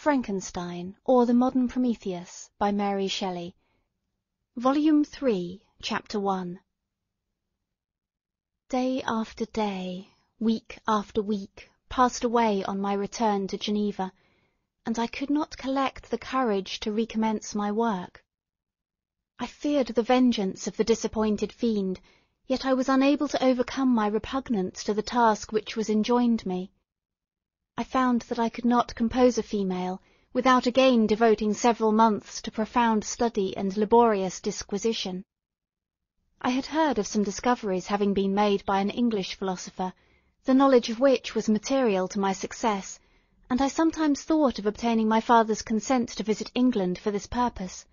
Frankenstein, or the Modern Prometheus, by Mary Shelley. Volume 3, Chapter 1. Day after day, week after week, passed away on my return to Geneva, and I could not collect the courage to recommence my work. I feared the vengeance of the disappointed fiend, yet I was unable to overcome my repugnance to the task which was enjoined me. I found that I could not compose a female without again devoting several months to profound study and laborious disquisition. I had heard of some discoveries having been made by an English philosopher, the knowledge of which was material to my success, and I sometimes thought of obtaining my father's consent to visit England for this purpose,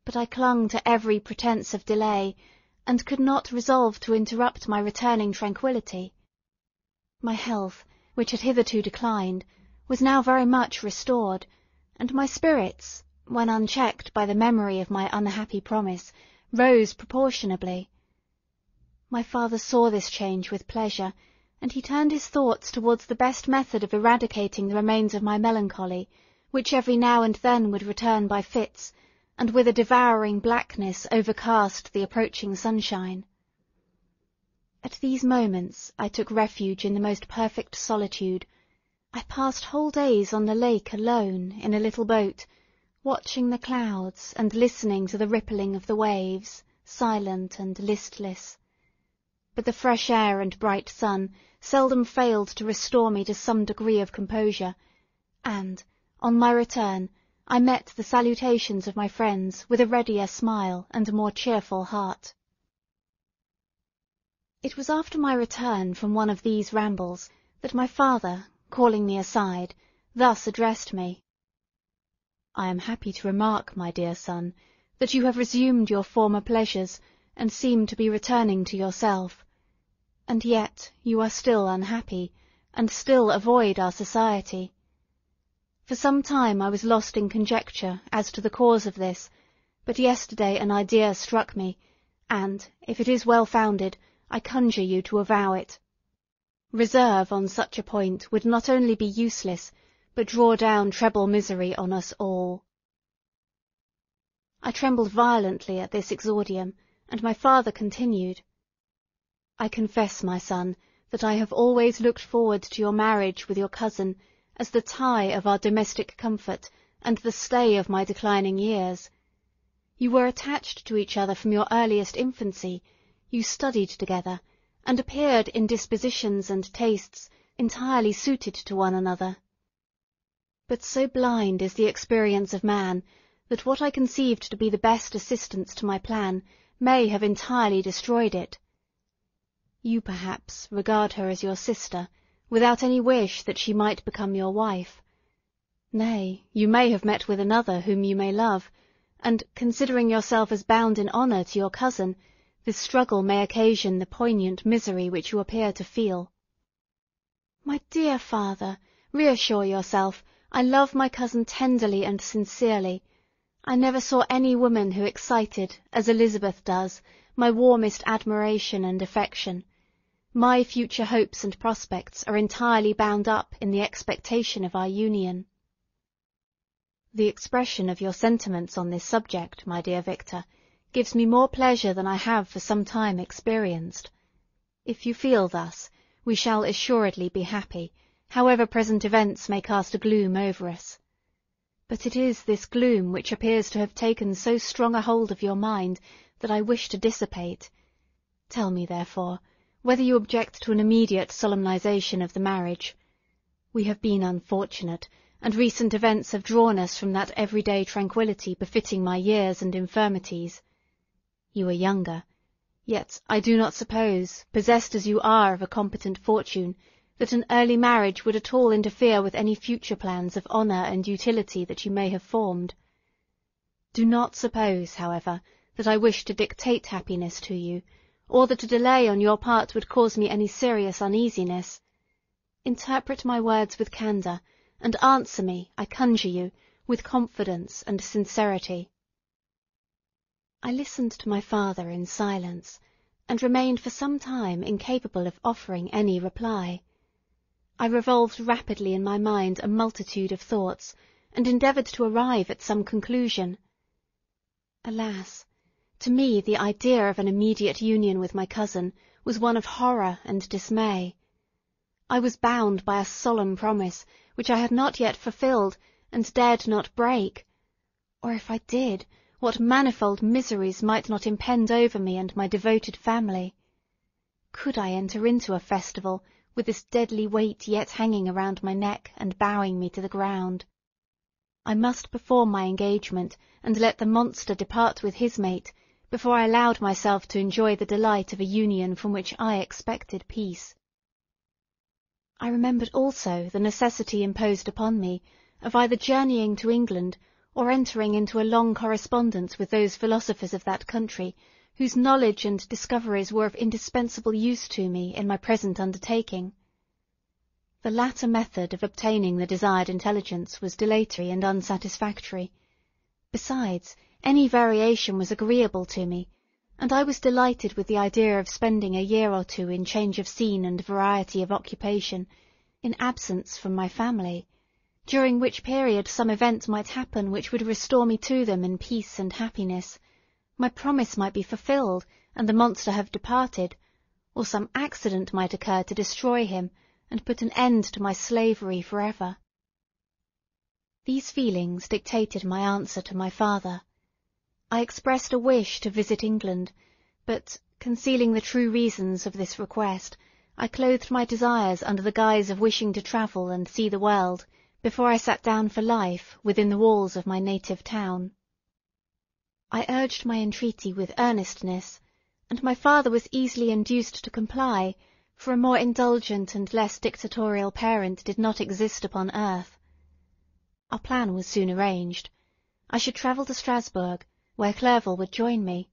but I clung to every pretence of delay, and could not resolve to interrupt my returning tranquillity. My health, which had hitherto declined, was now very much restored, and my spirits, when unchecked by the memory of my unhappy promise, rose proportionably. My father saw this change with pleasure, and he turned his thoughts towards the best method of eradicating the remains of my melancholy, which every now and then would return by fits, and with a devouring blackness overcast the approaching sunshine. At these moments I took refuge in the most perfect solitude. I passed whole days on the lake alone, in a little boat, watching the clouds and listening to the rippling of the waves, silent and listless. But the fresh air and bright sun seldom failed to restore me to some degree of composure, and, on my return, I met the salutations of my friends with a readier smile and a more cheerful heart. It was after my return from one of these rambles that my father, calling me aside, thus addressed me. "I am happy to remark, my dear son, that you have resumed your former pleasures, and seem to be returning to yourself. And yet you are still unhappy, and still avoid our society. For some time I was lost in conjecture as to the cause of this, but yesterday an idea struck me, and, if it is well founded, I conjure you to avow it. Reserve on such a point would not only be useless, but draw down treble misery on us all." I trembled violently at this exordium, and my father continued, "I confess, my son, that I have always looked forward to your marriage with your cousin as the tie of our domestic comfort and the stay of my declining years. You were attached to each other from your earliest infancy, you studied together, and appeared in dispositions and tastes entirely suited to one another. But so blind is the experience of man, that what I conceived to be the best assistance to my plan may have entirely destroyed it. You, perhaps, regard her as your sister, without any wish that she might become your wife. Nay, you may have met with another whom you may love, and, considering yourself as bound in honour to your cousin, this struggle may occasion the poignant misery which you appear to feel." "My dear father, reassure yourself. I love my cousin tenderly and sincerely. I never saw any woman who excited, as Elizabeth does, my warmest admiration and affection. My future hopes and prospects are entirely bound up in the expectation of our union." "The expression of your sentiments on this subject, my dear Victor, gives me more pleasure than I have for some time experienced. If you feel thus, we shall assuredly be happy, however present events may cast a gloom over us. But it is this gloom which appears to have taken so strong a hold of your mind that I wish to dissipate. Tell me, therefore, whether you object to an immediate solemnization of the marriage. We have been unfortunate, and recent events have drawn us from that everyday tranquillity befitting my years and infirmities. You are younger, yet I do not suppose, possessed as you are of a competent fortune, that an early marriage would at all interfere with any future plans of honour and utility that you may have formed. Do not suppose, however, that I wish to dictate happiness to you, or that a delay on your part would cause me any serious uneasiness. Interpret my words with candour, and answer me, I conjure you, with confidence and sincerity." I listened to my father in silence, and remained for some time incapable of offering any reply. I revolved rapidly in my mind a multitude of thoughts, and endeavoured to arrive at some conclusion. Alas! To me the idea of an immediate union with my cousin was one of horror and dismay. I was bound by a solemn promise which I had not yet fulfilled, and dared not break. Or if I did, what manifold miseries might not impend over me and my devoted family? Could I enter into a festival with this deadly weight yet hanging around my neck and bowing me to the ground? I must perform my engagement, and let the monster depart with his mate, before I allowed myself to enjoy the delight of a union from which I expected peace. I remembered also the necessity imposed upon me of either journeying to England or entering into a long correspondence with those philosophers of that country whose knowledge and discoveries were of indispensable use to me in my present undertaking. The latter method of obtaining the desired intelligence was dilatory and unsatisfactory. Besides, any variation was agreeable to me, and I was delighted with the idea of spending a year or two in change of scene and variety of occupation, in absence from my family, during which period some event might happen which would restore me to them in peace and happiness. My promise might be fulfilled, and the monster have departed, or some accident might occur to destroy him, and put an end to my slavery for ever. These feelings dictated my answer to my father. I expressed a wish to visit England, but, concealing the true reasons of this request, I clothed my desires under the guise of wishing to travel and see the world, before I sat down for life within the walls of my native town. I urged my entreaty with earnestness, and my father was easily induced to comply, for a more indulgent and less dictatorial parent did not exist upon earth. Our plan was soon arranged. I should travel to Strasbourg, where Clerval would join me.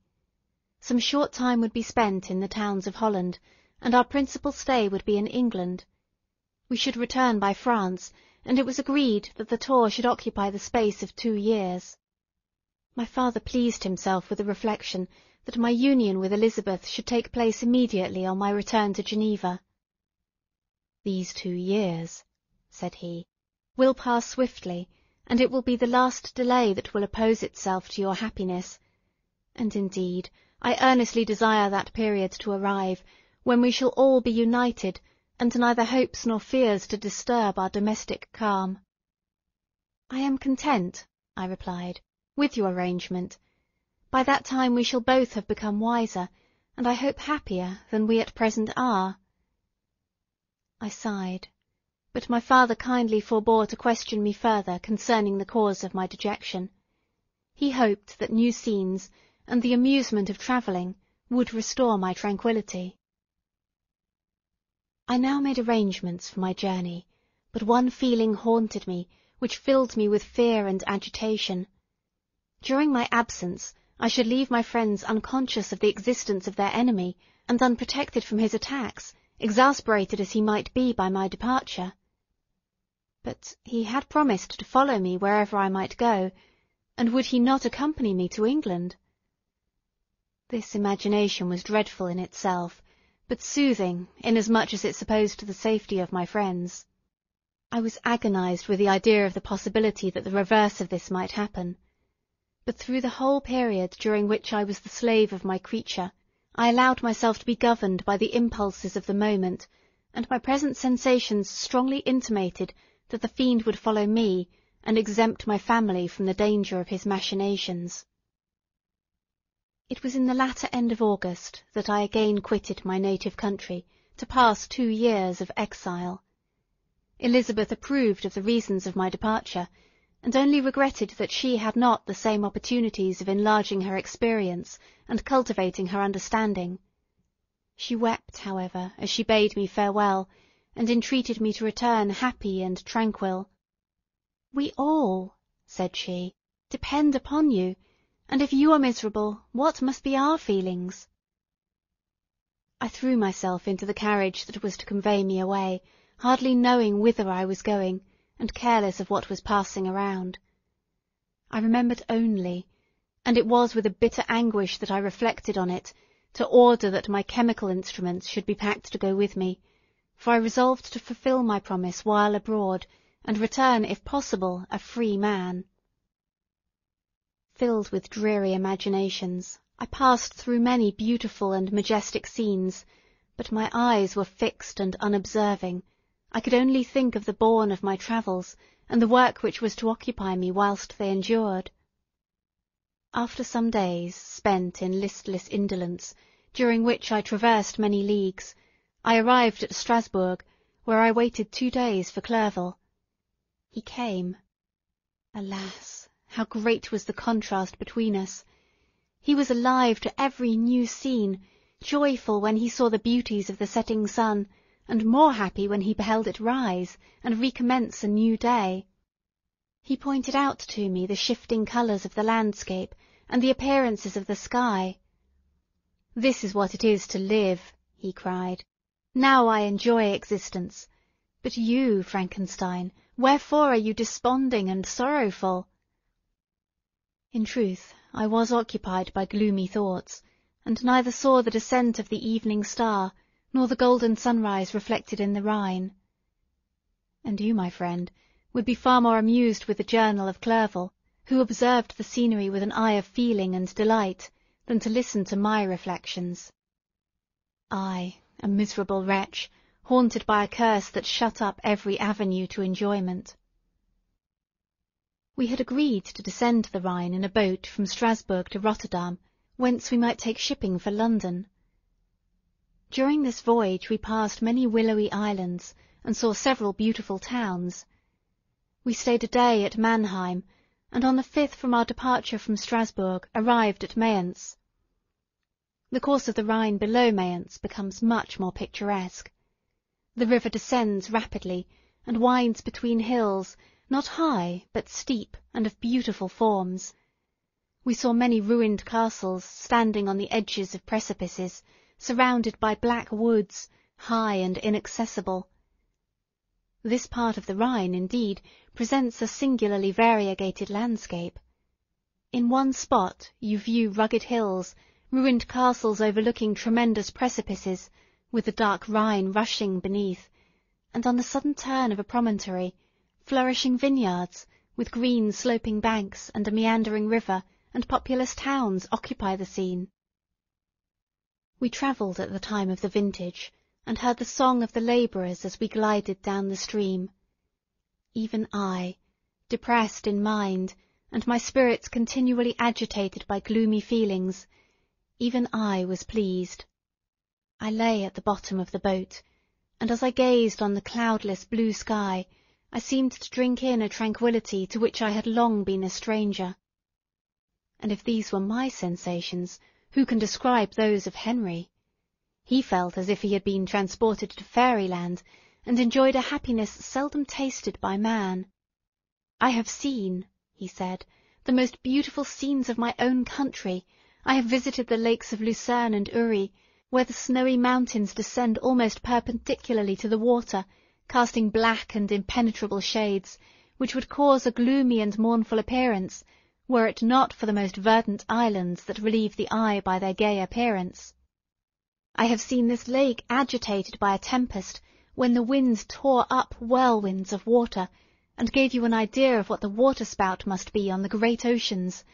Some short time would be spent in the towns of Holland, and our principal stay would be in England. We should return by France, and it was agreed that the tour should occupy the space of 2 years. My father pleased himself with the reflection that my union with Elizabeth should take place immediately on my return to Geneva. "These 2 years," said he, "will pass swiftly, and it will be the last delay that will oppose itself to your happiness. And indeed, I earnestly desire that period to arrive, when we shall all be united, and neither hopes nor fears to disturb our domestic calm." "I am content," I replied, "with your arrangement. By that time we shall both have become wiser, and I hope happier than we at present are." I sighed, but my father kindly forbore to question me further concerning the cause of my dejection. He hoped that new scenes, and the amusement of travelling, would restore my tranquillity. I now made arrangements for my journey, but one feeling haunted me, which filled me with fear and agitation. During my absence, I should leave my friends unconscious of the existence of their enemy, and unprotected from his attacks, exasperated as he might be by my departure. But he had promised to follow me wherever I might go, and would he not accompany me to England? This imagination was dreadful in itself, but soothing, inasmuch as it supposed the safety of my friends. I was agonized with the idea of the possibility that the reverse of this might happen. But through the whole period during which I was the slave of my creature, I allowed myself to be governed by the impulses of the moment, and my present sensations strongly intimated that the fiend would follow me, and exempt my family from the danger of his machinations. It was in the latter end of August that I again quitted my native country, to pass 2 years of exile. Elizabeth approved of the reasons of my departure, and only regretted that she had not the same opportunities of enlarging her experience and cultivating her understanding. She wept, however, as she bade me farewell, and entreated me to return happy and tranquil. "We all," said she, "depend upon you, and if you are miserable, what must be our feelings?" I threw myself into the carriage that was to convey me away, hardly knowing whither I was going, and careless of what was passing around. I remembered only, and it was with a bitter anguish that I reflected on it, to order that my chemical instruments should be packed to go with me, for I resolved to fulfil my promise while abroad, and return, if possible, a free man. Filled with dreary imaginations, I passed through many beautiful and majestic scenes, but my eyes were fixed and unobserving. I could only think of the bourne of my travels, and the work which was to occupy me whilst they endured. After some days spent in listless indolence, during which I traversed many leagues, I arrived at Strasbourg, where I waited 2 days for Clerval. He came. Alas, how great was the contrast between us! He was alive to every new scene, joyful when he saw the beauties of the setting sun, and more happy when he beheld it rise and recommence a new day. He pointed out to me the shifting colours of the landscape and the appearances of the sky. "This is what it is to live," he cried. "Now I enjoy existence. But you, Frankenstein, wherefore are you desponding and sorrowful?" In truth, I was occupied by gloomy thoughts, and neither saw the descent of the evening star, nor the golden sunrise reflected in the Rhine. And you, my friend, would be far more amused with the journal of Clerval, who observed the scenery with an eye of feeling and delight, than to listen to my reflections. I, a miserable wretch, haunted by a curse that shut up every avenue to enjoyment. We had agreed to descend the Rhine in a boat from Strasbourg to Rotterdam, whence we might take shipping for London. During this voyage we passed many willowy islands, and saw several beautiful towns. We stayed a day at Mannheim, and on the 5th from our departure from Strasbourg arrived at Mayence. The course of the Rhine below Mayence becomes much more picturesque. The river descends rapidly, and winds between hills, not high, but steep, and of beautiful forms. We saw many ruined castles standing on the edges of precipices, surrounded by black woods, high and inaccessible. This part of the Rhine, indeed, presents a singularly variegated landscape. In one spot you view rugged hills, ruined castles overlooking tremendous precipices, with the dark Rhine rushing beneath, and on the sudden turn of a promontory, flourishing vineyards, with green sloping banks and a meandering river, and populous towns occupy the scene. We travelled at the time of the vintage, and heard the song of the labourers as we glided down the stream. Even I, depressed in mind, and my spirits continually agitated by gloomy feelings, even I was pleased. I lay at the bottom of the boat, and as I gazed on the cloudless blue sky, I seemed to drink in a tranquillity to which I had long been a stranger. And if these were my sensations, who can describe those of Henry? He felt as if he had been transported to fairyland, and enjoyed a happiness seldom tasted by man. "I have seen," he said, "the most beautiful scenes of my own country. I have visited the lakes of Lucerne and Uri, where the snowy mountains descend almost perpendicularly to the water, casting black and impenetrable shades, which would cause a gloomy and mournful appearance, were it not for the most verdant islands that relieve the eye by their gay appearance. I have seen this lake agitated by a tempest, when the wind tore up whirlwinds of water, and gave you an idea of what the waterspout must be on the great oceans,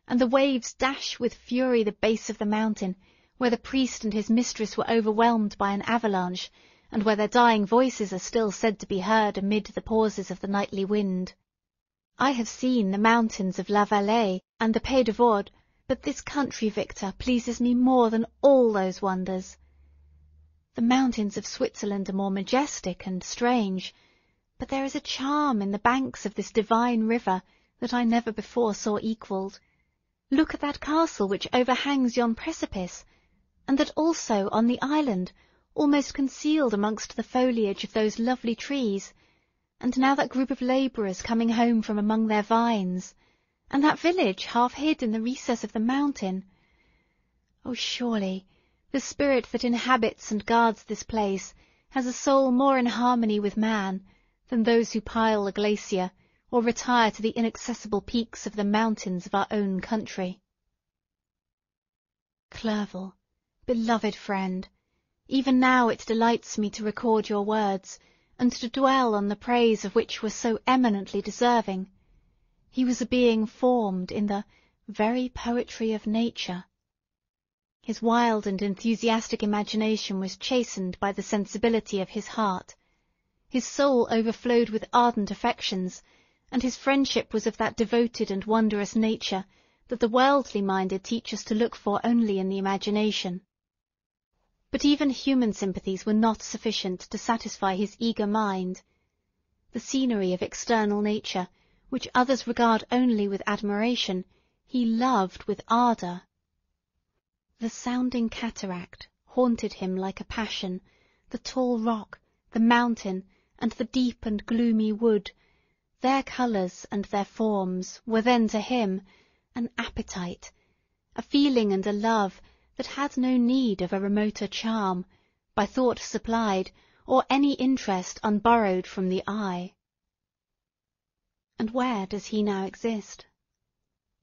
and the waves dash with fury the base of the mountain, where the priest and his mistress were overwhelmed by an avalanche, and where their dying voices are still said to be heard amid the pauses of the nightly wind. I have seen the mountains of La Valais and the Pays de Vaud, but this country, Victor, pleases me more than all those wonders. The mountains of Switzerland are more majestic and strange, but there is a charm in the banks of this divine river that I never before saw equalled. Look at that castle which overhangs yon precipice, and that also on the island, almost concealed amongst the foliage of those lovely trees, and now that group of labourers coming home from among their vines, and that village half hid in the recess of the mountain. Oh, surely, the spirit that inhabits and guards this place has a soul more in harmony with man than those who pile a glacier, or retire to the inaccessible peaks of the mountains of our own country. Clerval, beloved friend, even now it delights me to record your words, and to dwell on the praise of which was so eminently deserving. He was a being formed in the very poetry of nature. His wild and enthusiastic imagination was chastened by the sensibility of his heart. His soul overflowed with ardent affections, and his friendship was of that devoted and wondrous nature that the worldly-minded teach us to look for only in the imagination. But even human sympathies were not sufficient to satisfy his eager mind. The scenery of external nature, which others regard only with admiration, he loved with ardour. The sounding cataract haunted him like a passion, the tall rock, the mountain, and the deep and gloomy wood, their colours and their forms were then to him an appetite, a feeling and a love that had no need of a remoter charm, by thought supplied, or any interest unborrowed from the eye. And where does he now exist?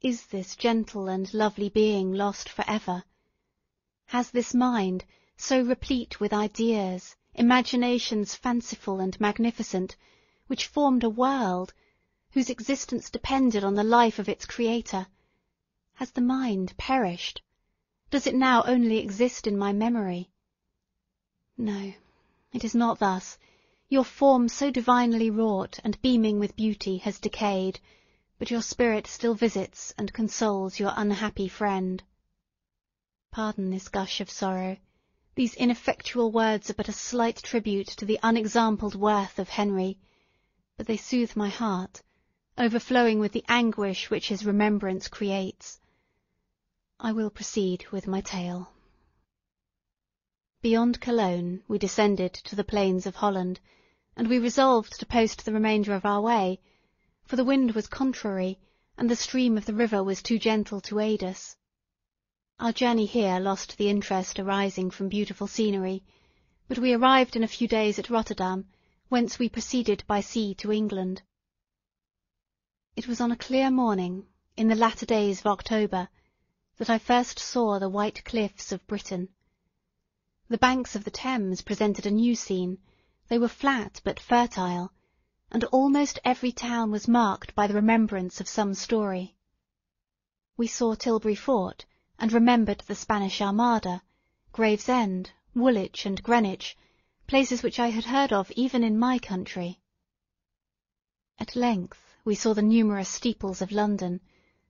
Is this gentle and lovely being lost for ever? Has this mind, so replete with ideas, imaginations fanciful and magnificent, which formed a world, whose existence depended on the life of its creator, has the mind perished? Does it now only exist in my memory? No, it is not thus. Your form so divinely wrought and beaming with beauty has decayed, but your spirit still visits and consoles your unhappy friend. Pardon this gush of sorrow. These ineffectual words are but a slight tribute to the unexampled worth of Henry, but they soothe my heart, overflowing with the anguish which his remembrance creates. I will proceed with my tale. Beyond Cologne we descended to the plains of Holland, and we resolved to post the remainder of our way, for the wind was contrary, and the stream of the river was too gentle to aid us. Our journey here lost the interest arising from beautiful scenery, but we arrived in a few days at Rotterdam, whence we proceeded by sea to England. It was on a clear morning, in the latter days of October, that I first saw the white cliffs of Britain. The banks of the Thames presented a new scene. They were flat but fertile, and almost every town was marked by the remembrance of some story. We saw Tilbury Fort, and remembered the Spanish Armada, Gravesend, Woolwich, and Greenwich, places which I had heard of even in my country. At length we saw the numerous steeples of London,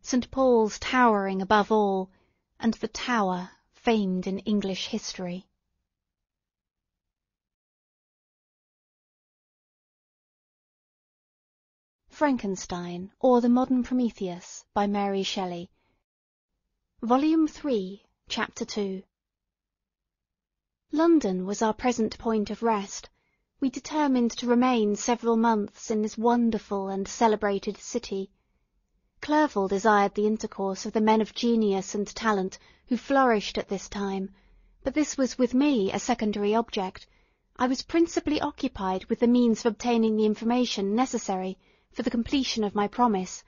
St. Paul's towering above all, and the Tower famed in English history. Frankenstein, or the Modern Prometheus, by Mary Shelley. Volume 3, Chapter 2. London was our present point of rest. We determined to remain several months in this wonderful and celebrated city. Clerval desired the intercourse of the men of genius and talent who flourished at this time, but this was with me a secondary object. I was principally occupied with the means of obtaining the information necessary for the completion of my promise,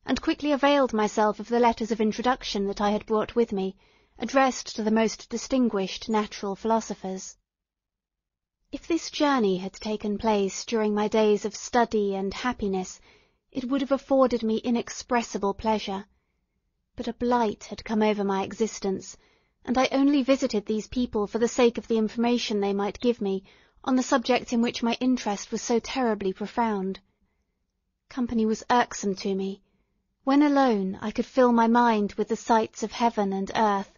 and quickly availed myself of the letters of introduction that I had brought with me, addressed to the most distinguished natural philosophers. If this journey had taken place during my days of study and happiness, it would have afforded me inexpressible pleasure. But a blight had come over my existence, and I only visited these people for the sake of the information they might give me on the subject in which my interest was so terribly profound. Company was irksome to me. When alone, I could fill my mind with the sights of heaven and earth.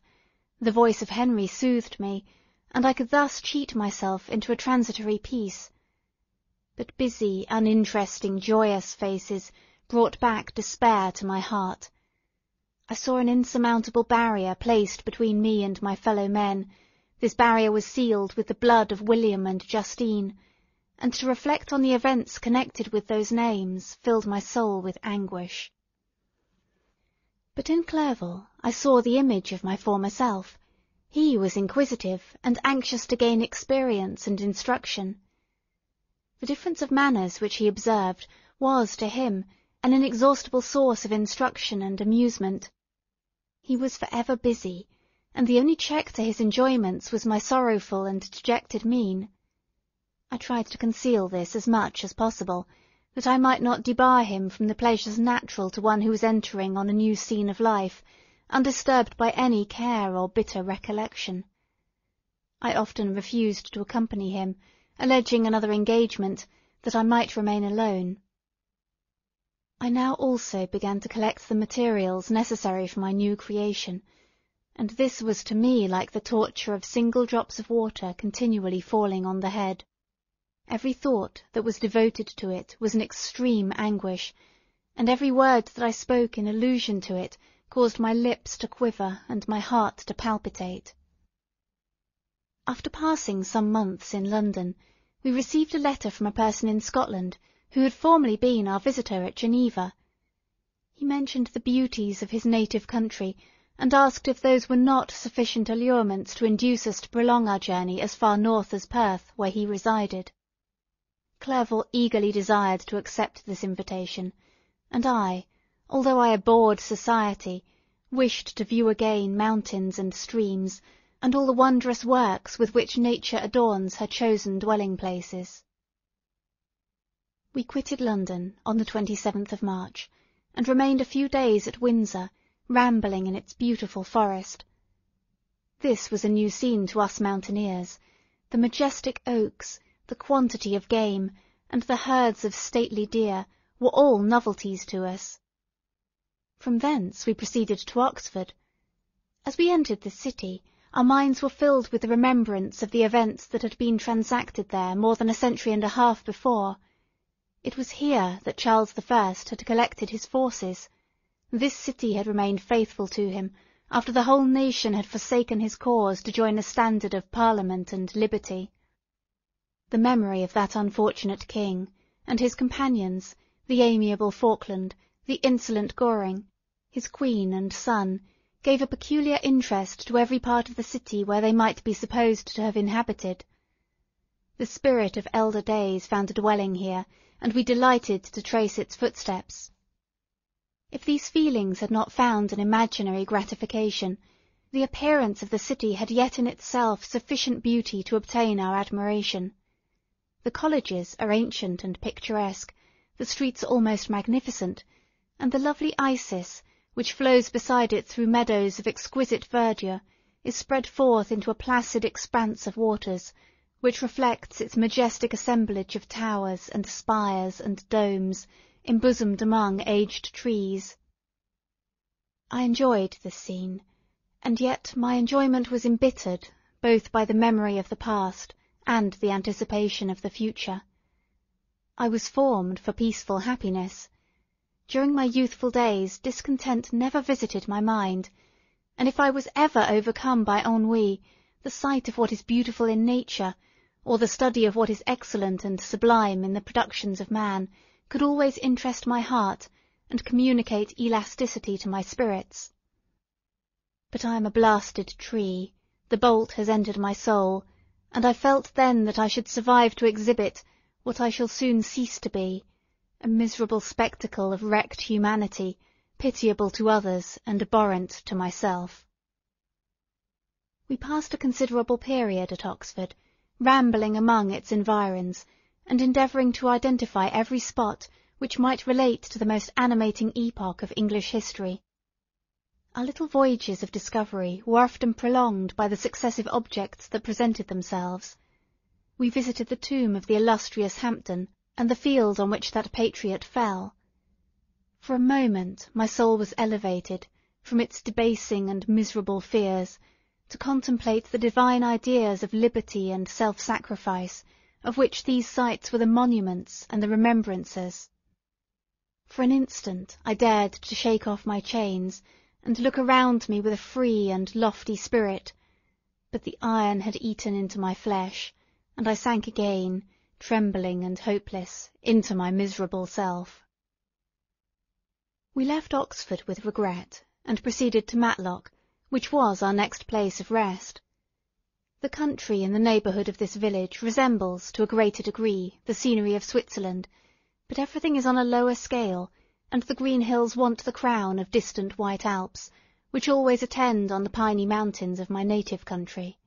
The voice of Henry soothed me, and I could thus cheat myself into a transitory peace. But busy, uninteresting, joyous faces brought back despair to my heart. I saw an insurmountable barrier placed between me and my fellow men. This barrier was sealed with the blood of William and Justine, and to reflect on the events connected with those names filled my soul with anguish. But in Clerval I saw the image of my former self. He was inquisitive and anxious to gain experience and instruction. The difference of manners which he observed was, to him, an inexhaustible source of instruction and amusement. He was for ever busy, and the only check to his enjoyments was my sorrowful and dejected mien. I tried to conceal this as much as possible, that I might not debar him from the pleasures natural to one who was entering on a new scene of life, undisturbed by any care or bitter recollection. I often refused to accompany him, alleging another engagement, that I might remain alone. I now also began to collect the materials necessary for my new creation, and this was to me like the torture of single drops of water continually falling on the head. Every thought that was devoted to it was an extreme anguish, and every word that I spoke in allusion to it caused my lips to quiver and my heart to palpitate. After passing some months in London, we received a letter from a person in Scotland who had formerly been our visitor at Geneva. He mentioned the beauties of his native country, and asked if those were not sufficient allurements to induce us to prolong our journey as far north as Perth, where he resided. Clerval eagerly desired to accept this invitation, and I, although I abhorred society, wished to view again mountains and streams, and all the wondrous works with which nature adorns her chosen dwelling-places. We quitted London on the 27th of March, and remained a few days at Windsor, rambling in its beautiful forest. This was a new scene to us mountaineers. The majestic oaks, the quantity of game, and the herds of stately deer were all novelties to us. From thence we proceeded to Oxford. As we entered the city, our minds were filled with the remembrance of the events that had been transacted there more than a century and a half before. It was here that Charles I had collected his forces. This city had remained faithful to him, after the whole nation had forsaken his cause to join the standard of Parliament and liberty. The memory of that unfortunate king, and his companions, the amiable Falkland, the insolent Goring, his queen and son, gave a peculiar interest to every part of the city where they might be supposed to have inhabited. The spirit of elder days found a dwelling here, and we delighted to trace its footsteps. If these feelings had not found an imaginary gratification, the appearance of the city had yet in itself sufficient beauty to obtain our admiration. The colleges are ancient and picturesque, the streets almost magnificent, and the lovely Isis, which flows beside it through meadows of exquisite verdure, is spread forth into a placid expanse of waters, which reflects its majestic assemblage of towers and spires and domes, embosomed among aged trees. I enjoyed this scene, and yet my enjoyment was embittered both by the memory of the past and the anticipation of the future. I was formed for peaceful happiness. During my youthful days discontent never visited my mind, and if I was ever overcome by ennui, the sight of what is beautiful in nature, or the study of what is excellent and sublime in the productions of man, could always interest my heart and communicate elasticity to my spirits. But I am a blasted tree, the bolt has entered my soul, and I felt then that I should survive to exhibit what I shall soon cease to be, a miserable spectacle of wrecked humanity, pitiable to others and abhorrent to myself. We passed a considerable period at Oxford, rambling among its environs, and endeavouring to identify every spot which might relate to the most animating epoch of English history. Our little voyages of discovery were often prolonged by the successive objects that presented themselves. We visited the tomb of the illustrious Hampden, and the field on which that patriot fell. For a moment my soul was elevated, from its debasing and miserable fears, to contemplate the divine ideas of liberty and self-sacrifice, of which these sites were the monuments and the remembrances. For an instant I dared to shake off my chains, and look around me with a free and lofty spirit, but the iron had eaten into my flesh, and I sank again, trembling and hopeless, into my miserable self. We left Oxford with regret, and proceeded to Matlock, which was our next place of rest. The country in the neighbourhood of this village resembles, to a greater degree, the scenery of Switzerland, but everything is on a lower scale, and the green hills want the crown of distant white Alps, which always attend on the piny mountains of my native country.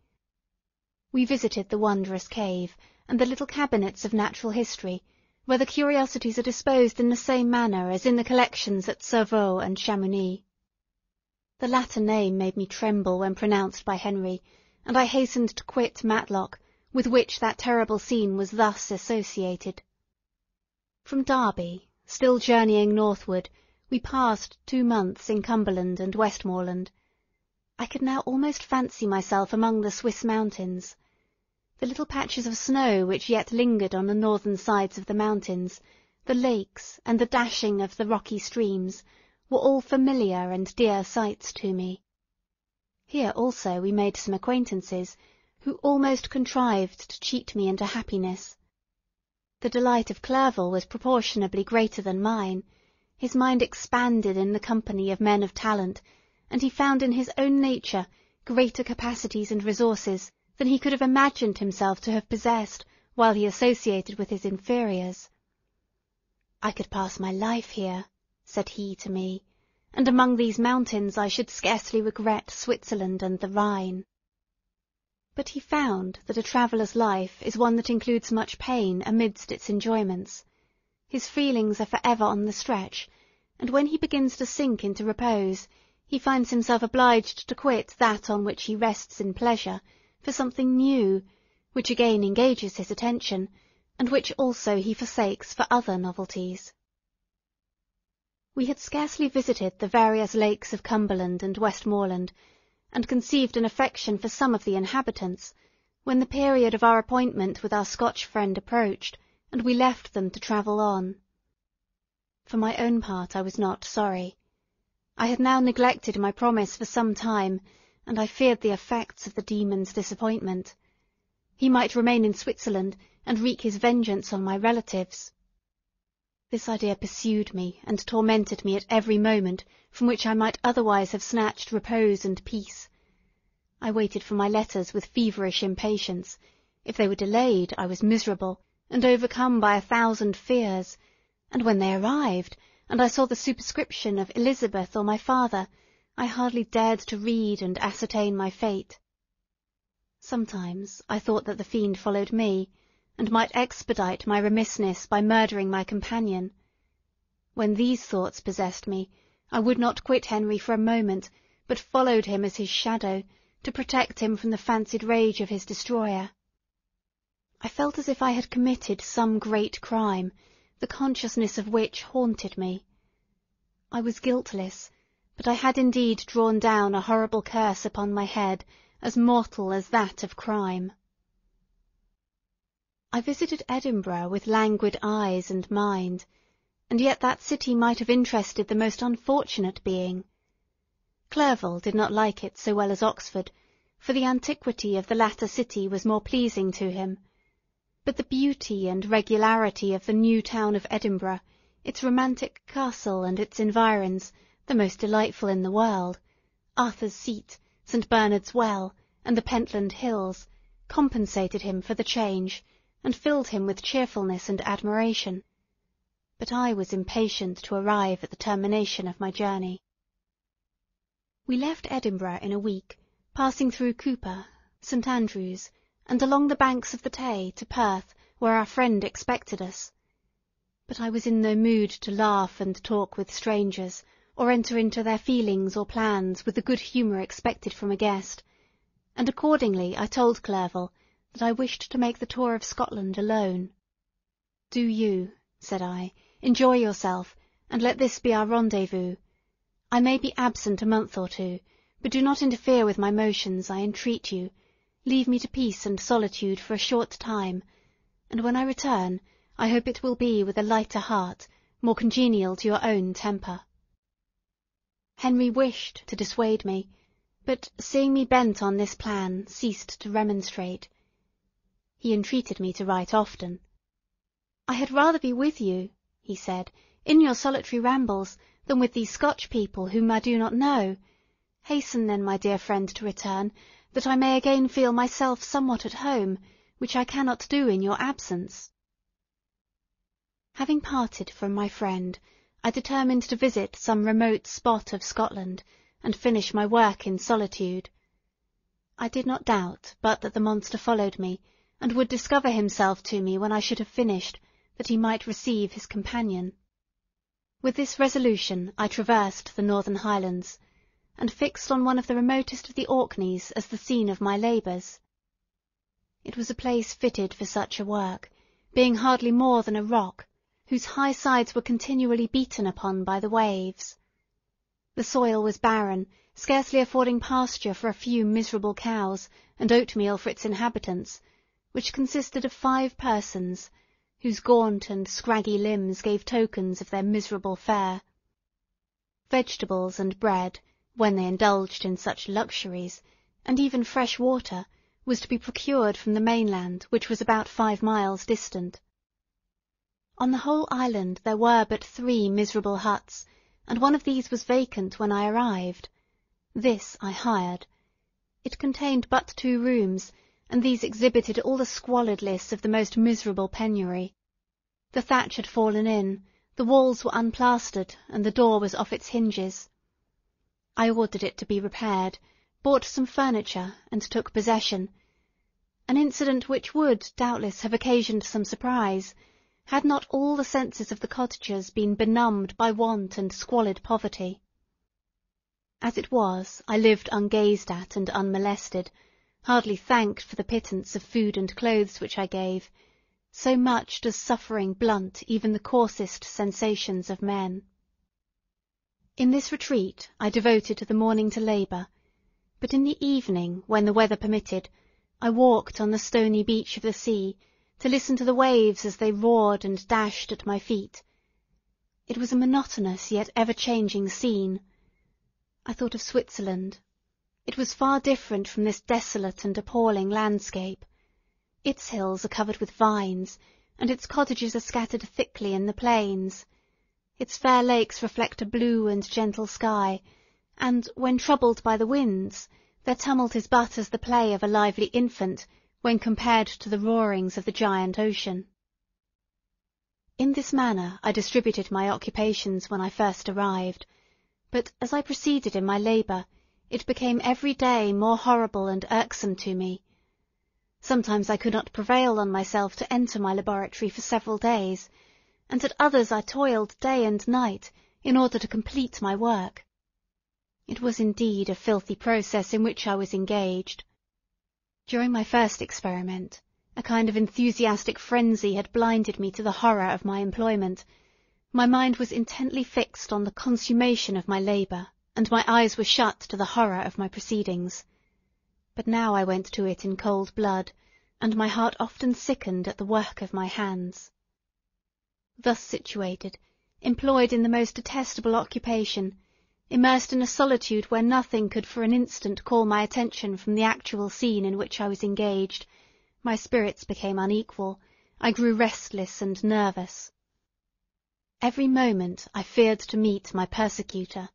We visited the wondrous cave, and the little cabinets of natural history, where the curiosities are disposed in the same manner as in the collections at Cerveaux and Chamounix. The latter name made me tremble when pronounced by Henry, and I hastened to quit Matlock, with which that terrible scene was thus associated. From Derby, still journeying northward, we passed 2 months in Cumberland and Westmoreland. I could now almost fancy myself among the Swiss mountains. The little patches of snow which yet lingered on the northern sides of the mountains, the lakes, and the dashing of the rocky streams, were all familiar and dear sights to me. Here also we made some acquaintances, who almost contrived to cheat me into happiness. The delight of Clerval was proportionably greater than mine. His mind expanded in the company of men of talent, and he found in his own nature greater capacities and resources than he could have imagined himself to have possessed while he associated with his inferiors. "I could pass my life here," said he to me, "and among these mountains I should scarcely regret Switzerland and the Rhine." But he found that a traveller's life is one that includes much pain amidst its enjoyments. His feelings are for ever on the stretch, and when he begins to sink into repose, he finds himself obliged to quit that on which he rests in pleasure for something new, which again engages his attention, and which also he forsakes for other novelties. We had scarcely visited the various lakes of Cumberland and Westmoreland, and conceived an affection for some of the inhabitants, when the period of our appointment with our Scotch friend approached, and we left them to travel on. For my own part I was not sorry. I had now neglected my promise for some time, and I feared the effects of the demon's disappointment. He might remain in Switzerland and wreak his vengeance on my relatives. This idea pursued me and tormented me at every moment from which I might otherwise have snatched repose and peace. I waited for my letters with feverish impatience. If they were delayed, I was miserable, and overcome by 1,000 fears, and when they arrived, and I saw the superscription of Elizabeth or my father, I hardly dared to read and ascertain my fate. Sometimes I thought that the fiend followed me, and might expedite my remissness by murdering my companion. When these thoughts possessed me, I would not quit Henry for a moment, but followed him as his shadow, to protect him from the fancied rage of his destroyer. I felt as if I had committed some great crime, the consciousness of which haunted me. I was guiltless, but I had indeed drawn down a horrible curse upon my head, as mortal as that of crime. I visited Edinburgh with languid eyes and mind, and yet that city might have interested the most unfortunate being. Clerval did not like it so well as Oxford, for the antiquity of the latter city was more pleasing to him. But the beauty and regularity of the new town of Edinburgh, its romantic castle and its environs, the most delightful in the world, Arthur's Seat, St. Bernard's Well, and the Pentland Hills, compensated him for the change, and filled him with cheerfulness and admiration. But I was impatient to arrive at the termination of my journey. We left Edinburgh in a week, passing through Cooper, St. Andrews, and along the banks of the Tay to Perth, where our friend expected us. But I was in no mood to laugh and talk with strangers, or enter into their feelings or plans with the good humour expected from a guest, and accordingly I told Clerval that I wished to make the tour of Scotland alone. "Do you," said I, "enjoy yourself, and let this be our rendezvous. I may be absent a month or 2, but do not interfere with my motions, I entreat you. Leave me to peace and solitude for a short time, and when I return, I hope it will be with a lighter heart, more congenial to your own temper." Henry wished to dissuade me, but, seeing me bent on this plan, ceased to remonstrate. He entreated me to write often. "I had rather be with you," he said, "in your solitary rambles, than with these Scotch people whom I do not know. Hasten then, my dear friend, to return, that I may again feel myself somewhat at home, which I cannot do in your absence." Having parted from my friend, I determined to visit some remote spot of Scotland, and finish my work in solitude. I did not doubt but that the monster followed me, and would discover himself to me when I should have finished, that he might receive his companion. With this resolution I traversed the northern Highlands, and fixed on one of the remotest of the Orkneys as the scene of my labours. It was a place fitted for such a work, being hardly more than a rock, whose high sides were continually beaten upon by the waves. The soil was barren, scarcely affording pasture for a few miserable cows, and oatmeal for its inhabitants, which consisted of 5 persons, whose gaunt and scraggy limbs gave tokens of their miserable fare. Vegetables and bread, when they indulged in such luxuries, and even fresh water, was to be procured from the mainland, which was about 5 miles distant. On the whole island there were but 3 miserable huts, and one of these was vacant when I arrived. This I hired. It contained but 2 rooms, and these exhibited all the squalidness of the most miserable penury. The thatch had fallen in, the walls were unplastered, and the door was off its hinges. I ordered it to be repaired, bought some furniture, and took possession. An incident which would, doubtless, have occasioned some surprise, had not all the senses of the cottagers been benumbed by want and squalid poverty. As it was, I lived ungazed at and unmolested, hardly thanked for the pittance of food and clothes which I gave, so much does suffering blunt even the coarsest sensations of men. In this retreat I devoted the morning to labour, but in the evening, when the weather permitted, I walked on the stony beach of the sea, to listen to the waves as they roared and dashed at my feet. It was a monotonous yet ever-changing scene. I thought of Switzerland. It was far different from this desolate and appalling landscape. Its hills are covered with vines, and its cottages are scattered thickly in the plains. Its fair lakes reflect a blue and gentle sky, and, when troubled by the winds, their tumult is but as the play of a lively infant, when compared to the roarings of the giant ocean. In this manner I distributed my occupations when I first arrived, but as I proceeded in my labour, it became every day more horrible and irksome to me. Sometimes I could not prevail on myself to enter my laboratory for several days, and at others I toiled day and night in order to complete my work. It was indeed a filthy process in which I was engaged. During my first experiment, a kind of enthusiastic frenzy had blinded me to the horror of my employment. My mind was intently fixed on the consummation of my labour, and my eyes were shut to the horror of my proceedings. But now I went to it in cold blood, and my heart often sickened at the work of my hands. Thus situated, employed in the most detestable occupation, immersed in a solitude where nothing could for an instant call my attention from the actual scene in which I was engaged, my spirits became unequal, I grew restless and nervous. Every moment I feared to meet my persecutor.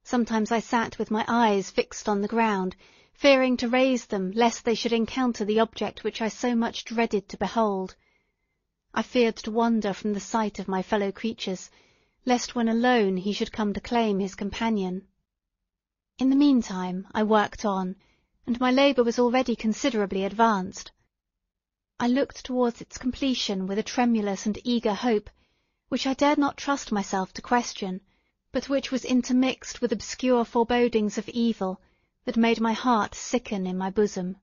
Sometimes I sat with my eyes fixed on the ground, fearing to raise them lest they should encounter the object which I so much dreaded to behold. I feared to wander from the sight of my fellow creatures, lest when alone he should come to claim his companion. In the meantime I worked on, and my labour was already considerably advanced. I looked towards its completion with a tremulous and eager hope, which I dared not trust myself to question, but which was intermixed with obscure forebodings of evil that made my heart sicken in my bosom.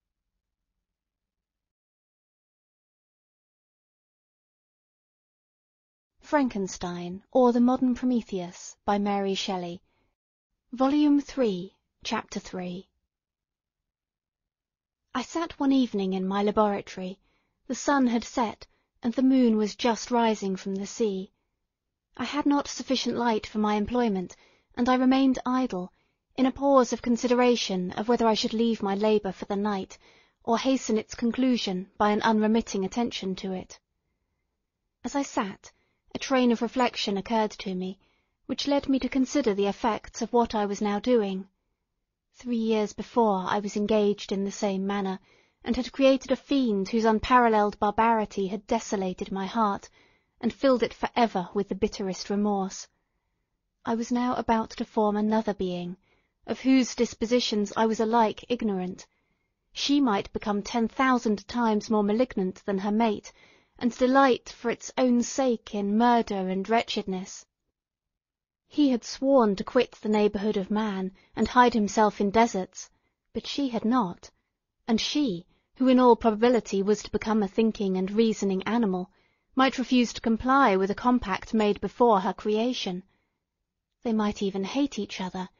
Frankenstein, or the Modern Prometheus, by Mary Shelley. Volume 3, Chapter 3. I sat one evening in my laboratory. The sun had set, and the moon was just rising from the sea. I had not sufficient light for my employment, and I remained idle, in a pause of consideration of whether I should leave my labour for the night, or hasten its conclusion by an unremitting attention to it. As I sat, a train of reflection occurred to me, which led me to consider the effects of what I was now doing. 3 years before I was engaged in the same manner, and had created a fiend whose unparalleled barbarity had desolated my heart, and filled it for ever with the bitterest remorse. I was now about to form another being, of whose dispositions I was alike ignorant, she might become 10,000 times more malignant than her mate, and delight for its own sake in murder and wretchedness. He had sworn to quit the neighbourhood of man, and hide himself in deserts, but she had not, and she, who in all probability was to become a thinking and reasoning animal, might refuse to comply with a compact made before her creation. They might even hate each other.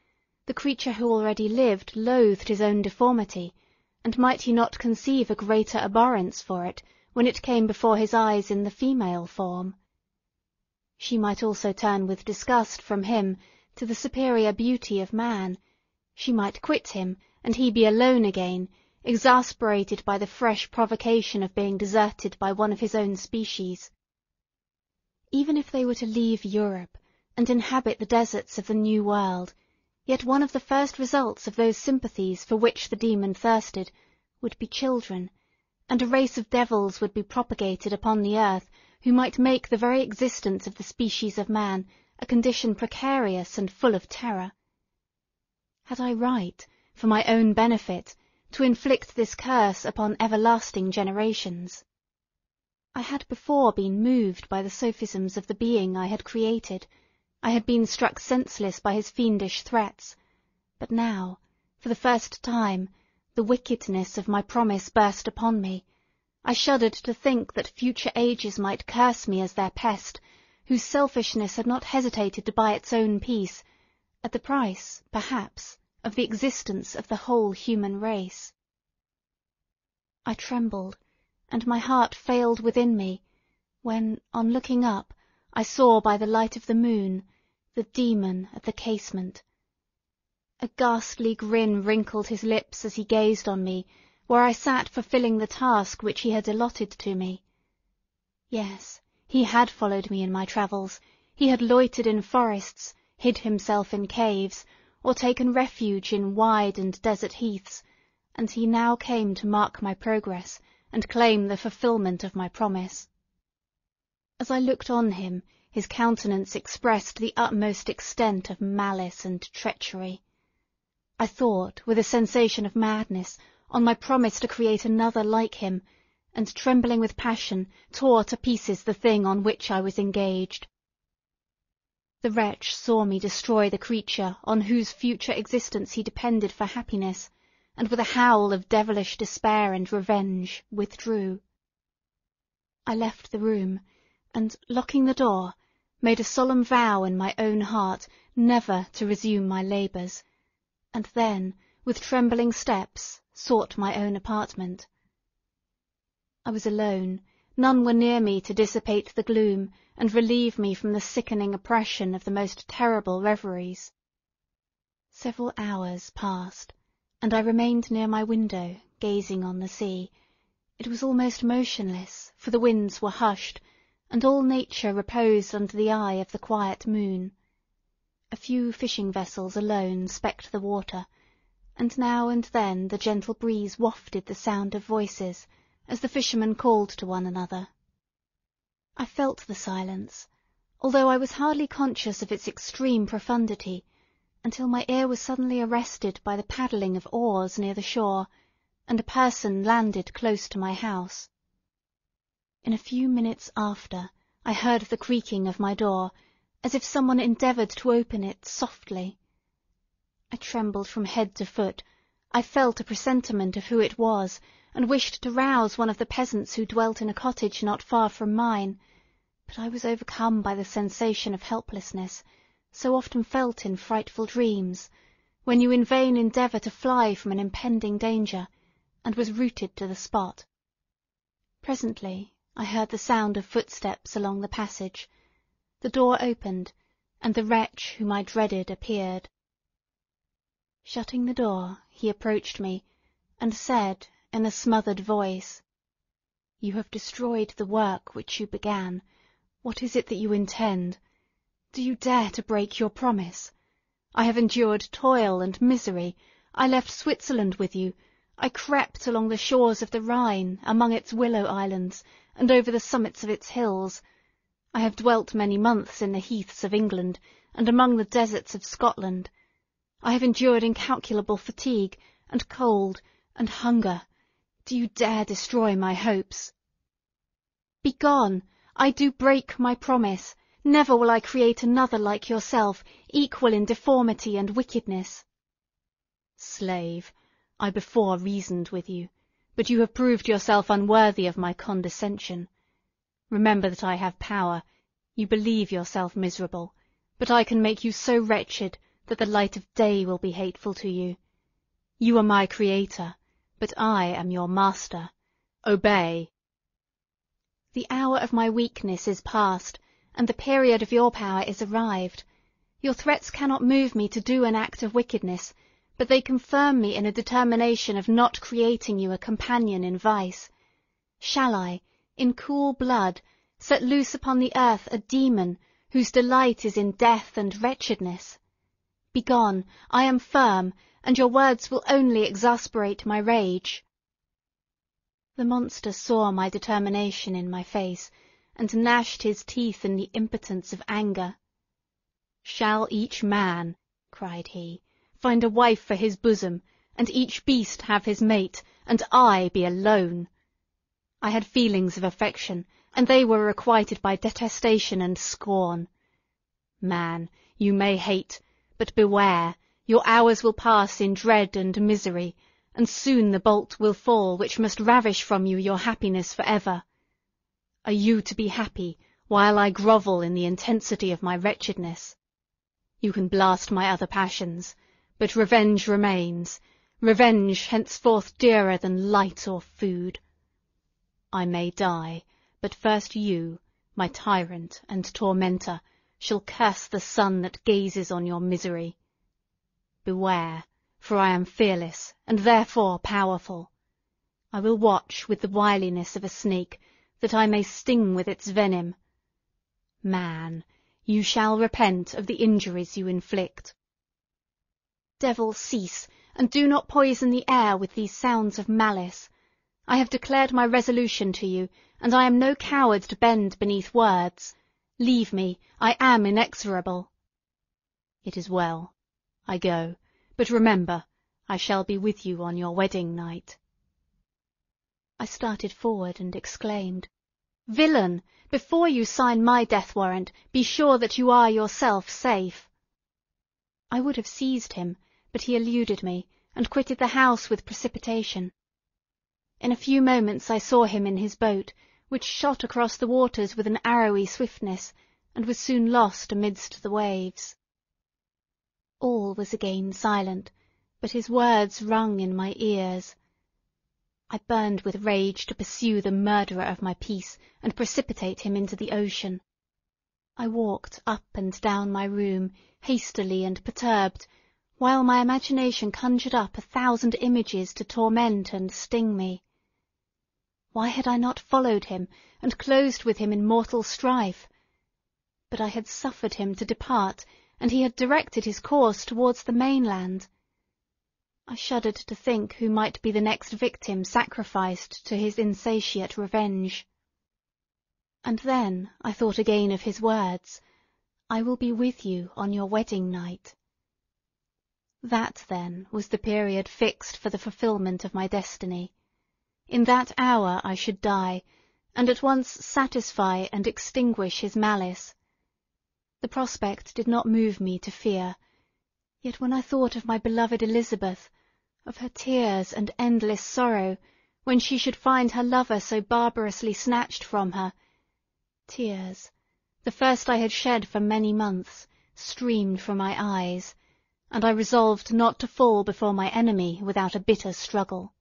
The creature who already lived loathed his own deformity, and might he not conceive a greater abhorrence for it when it came before his eyes in the female form? She might also turn with disgust from him to the superior beauty of man. She might quit him, and he be alone again, exasperated by the fresh provocation of being deserted by one of his own species. Even if they were to leave Europe and inhabit the deserts of the New World, yet one of the first results of those sympathies for which the demon thirsted would be children, and a race of devils would be propagated upon the earth who might make the very existence of the species of man a condition precarious and full of terror. Had I right, for my own benefit, to inflict this curse upon everlasting generations? I had before been moved by the sophisms of the being I had created. I had been struck senseless by his fiendish threats, but now, for the first time, the wickedness of my promise burst upon me. I shuddered to think that future ages might curse me as their pest, whose selfishness had not hesitated to buy its own peace, at the price, perhaps, of the existence of the whole human race. I trembled, and my heart failed within me, when, on looking up, I saw by the light of the moon the demon at the casement. A ghastly grin wrinkled his lips as he gazed on me, where I sat fulfilling the task which he had allotted to me. Yes, he had followed me in my travels. He had loitered in forests, hid himself in caves, or taken refuge in wide and desert heaths, and he now came to mark my progress and claim the fulfilment of my promise. As I looked on him, his countenance expressed the utmost extent of malice and treachery. I thought, with a sensation of madness, on my promise to create another like him, and trembling with passion, tore to pieces the thing on which I was engaged. The wretch saw me destroy the creature on whose future existence he depended for happiness, and with a howl of devilish despair and revenge, withdrew. I left the room, and, locking the door, made a solemn vow in my own heart never to resume my labours, and then, with trembling steps, sought my own apartment. I was alone. None were near me to dissipate the gloom and relieve me from the sickening oppression of the most terrible reveries. Several hours passed, and I remained near my window, gazing on the sea. It was almost motionless, for the winds were hushed, and all nature reposed under the eye of the quiet moon. A few fishing vessels alone specked the water, and now and then the gentle breeze wafted the sound of voices, as the fishermen called to one another. I felt the silence, although I was hardly conscious of its extreme profundity, until my ear was suddenly arrested by the paddling of oars near the shore, and a person landed close to my house. In a few minutes after, I heard the creaking of my door, as if someone endeavoured to open it softly. I trembled from head to foot. I felt a presentiment of who it was, and wished to rouse one of the peasants who dwelt in a cottage not far from mine, but I was overcome by the sensation of helplessness, so often felt in frightful dreams, when you in vain endeavour to fly from an impending danger, and was rooted to the spot. Presently I heard the sound of footsteps along the passage. The door opened, and the wretch whom I dreaded appeared. Shutting the door, he approached me, and said, in a smothered voice, "You have destroyed the work which you began. What is it that you intend? Do you dare to break your promise? I have endured toil and misery. I left Switzerland with you. I crept along the shores of the Rhine, among its willow islands, and over the summits of its hills. I have dwelt many months in the heaths of England, and among the deserts of Scotland. I have endured incalculable fatigue, and cold, And hunger, do you dare destroy my hopes? Begone! I do break my promise. Never will I create another like yourself, equal in deformity and wickedness. Slave, I before reasoned with you, but you have proved yourself unworthy of my condescension. Remember that I have power. You believe yourself miserable, but I can make you so wretched that the light of day will be hateful to you. You are my creator, but I am your master. Obey. The hour of my weakness is past, and the period of your power is arrived. Your threats cannot move me to do an act of wickedness, but they confirm me in a determination of not creating you a companion in vice. Shall I, in cool blood, set loose upon the earth a demon whose delight is in death and wretchedness? Begone, I am firm, and your words will only exasperate my rage. The monster saw my determination in my face, and gnashed his teeth in the impotence of anger. "Shall each man," cried he, "find a wife for his bosom, and each beast have his mate, and I be alone? I had feelings of affection, and they were requited by detestation and scorn. Man, you may hate, but beware, your hours will pass in dread and misery, and soon the bolt will fall which must ravish from you your happiness for ever. Are you to be happy, while I grovel in the intensity of my wretchedness? You can blast my other passions, but revenge remains, revenge henceforth dearer than light or food. I may die, but first you, my tyrant and tormentor, shall curse the sun that gazes on your misery. Beware, for I am fearless, and therefore powerful. I will watch with the wiliness of a snake, that I may sting with its venom. Man, you shall repent of the injuries you inflict. Devil, cease, and do not poison the air with these sounds of malice. I have declared my resolution to you, and I am no coward to bend beneath words. Leave me, I am inexorable. It is well. I go, but remember, I shall be with you on your wedding night. I started forward and exclaimed, "Villain! Before you sign my death warrant, be sure that you are yourself safe." I would have seized him, but he eluded me, and quitted the house with precipitation. In a few moments I saw him in his boat, which shot across the waters with an arrowy swiftness, and was soon lost amidst the waves. All was again silent, but his words rung in my ears. I burned with rage to pursue the murderer of my peace, and precipitate him into the ocean. I walked up and down my room, hastily and perturbed, while my imagination conjured up 1,000 images to torment and sting me. Why had I not followed him, and closed with him in mortal strife? But I had suffered him to depart, and he had directed his course towards the mainland. I shuddered to think who might be the next victim sacrificed to his insatiate revenge. And then I thought again of his words, "I will be with you on your wedding night." That, then, was the period fixed for the fulfilment of my destiny. In that hour I should die, and at once satisfy and extinguish his malice. The prospect did not move me to fear, yet when I thought of my beloved Elizabeth, of her tears and endless sorrow, when she should find her lover so barbarously snatched from her, tears, the first I had shed for many months, streamed from my eyes, and I resolved not to fall before my enemy without a bitter struggle.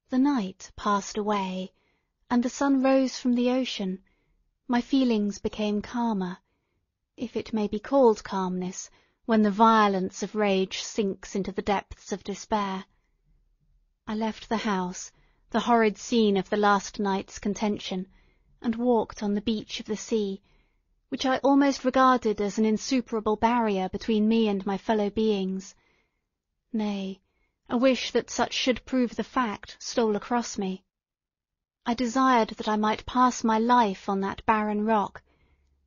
The night passed away, and the sun rose from the ocean. My feelings became calmer, if it may be called calmness, when the violence of rage sinks into the depths of despair. I left the house, the horrid scene of the last night's contention, and walked on the beach of the sea, which I almost regarded as an insuperable barrier between me and my fellow beings. Nay, a wish that such should prove the fact stole across me. I desired that I might pass my life on that barren rock,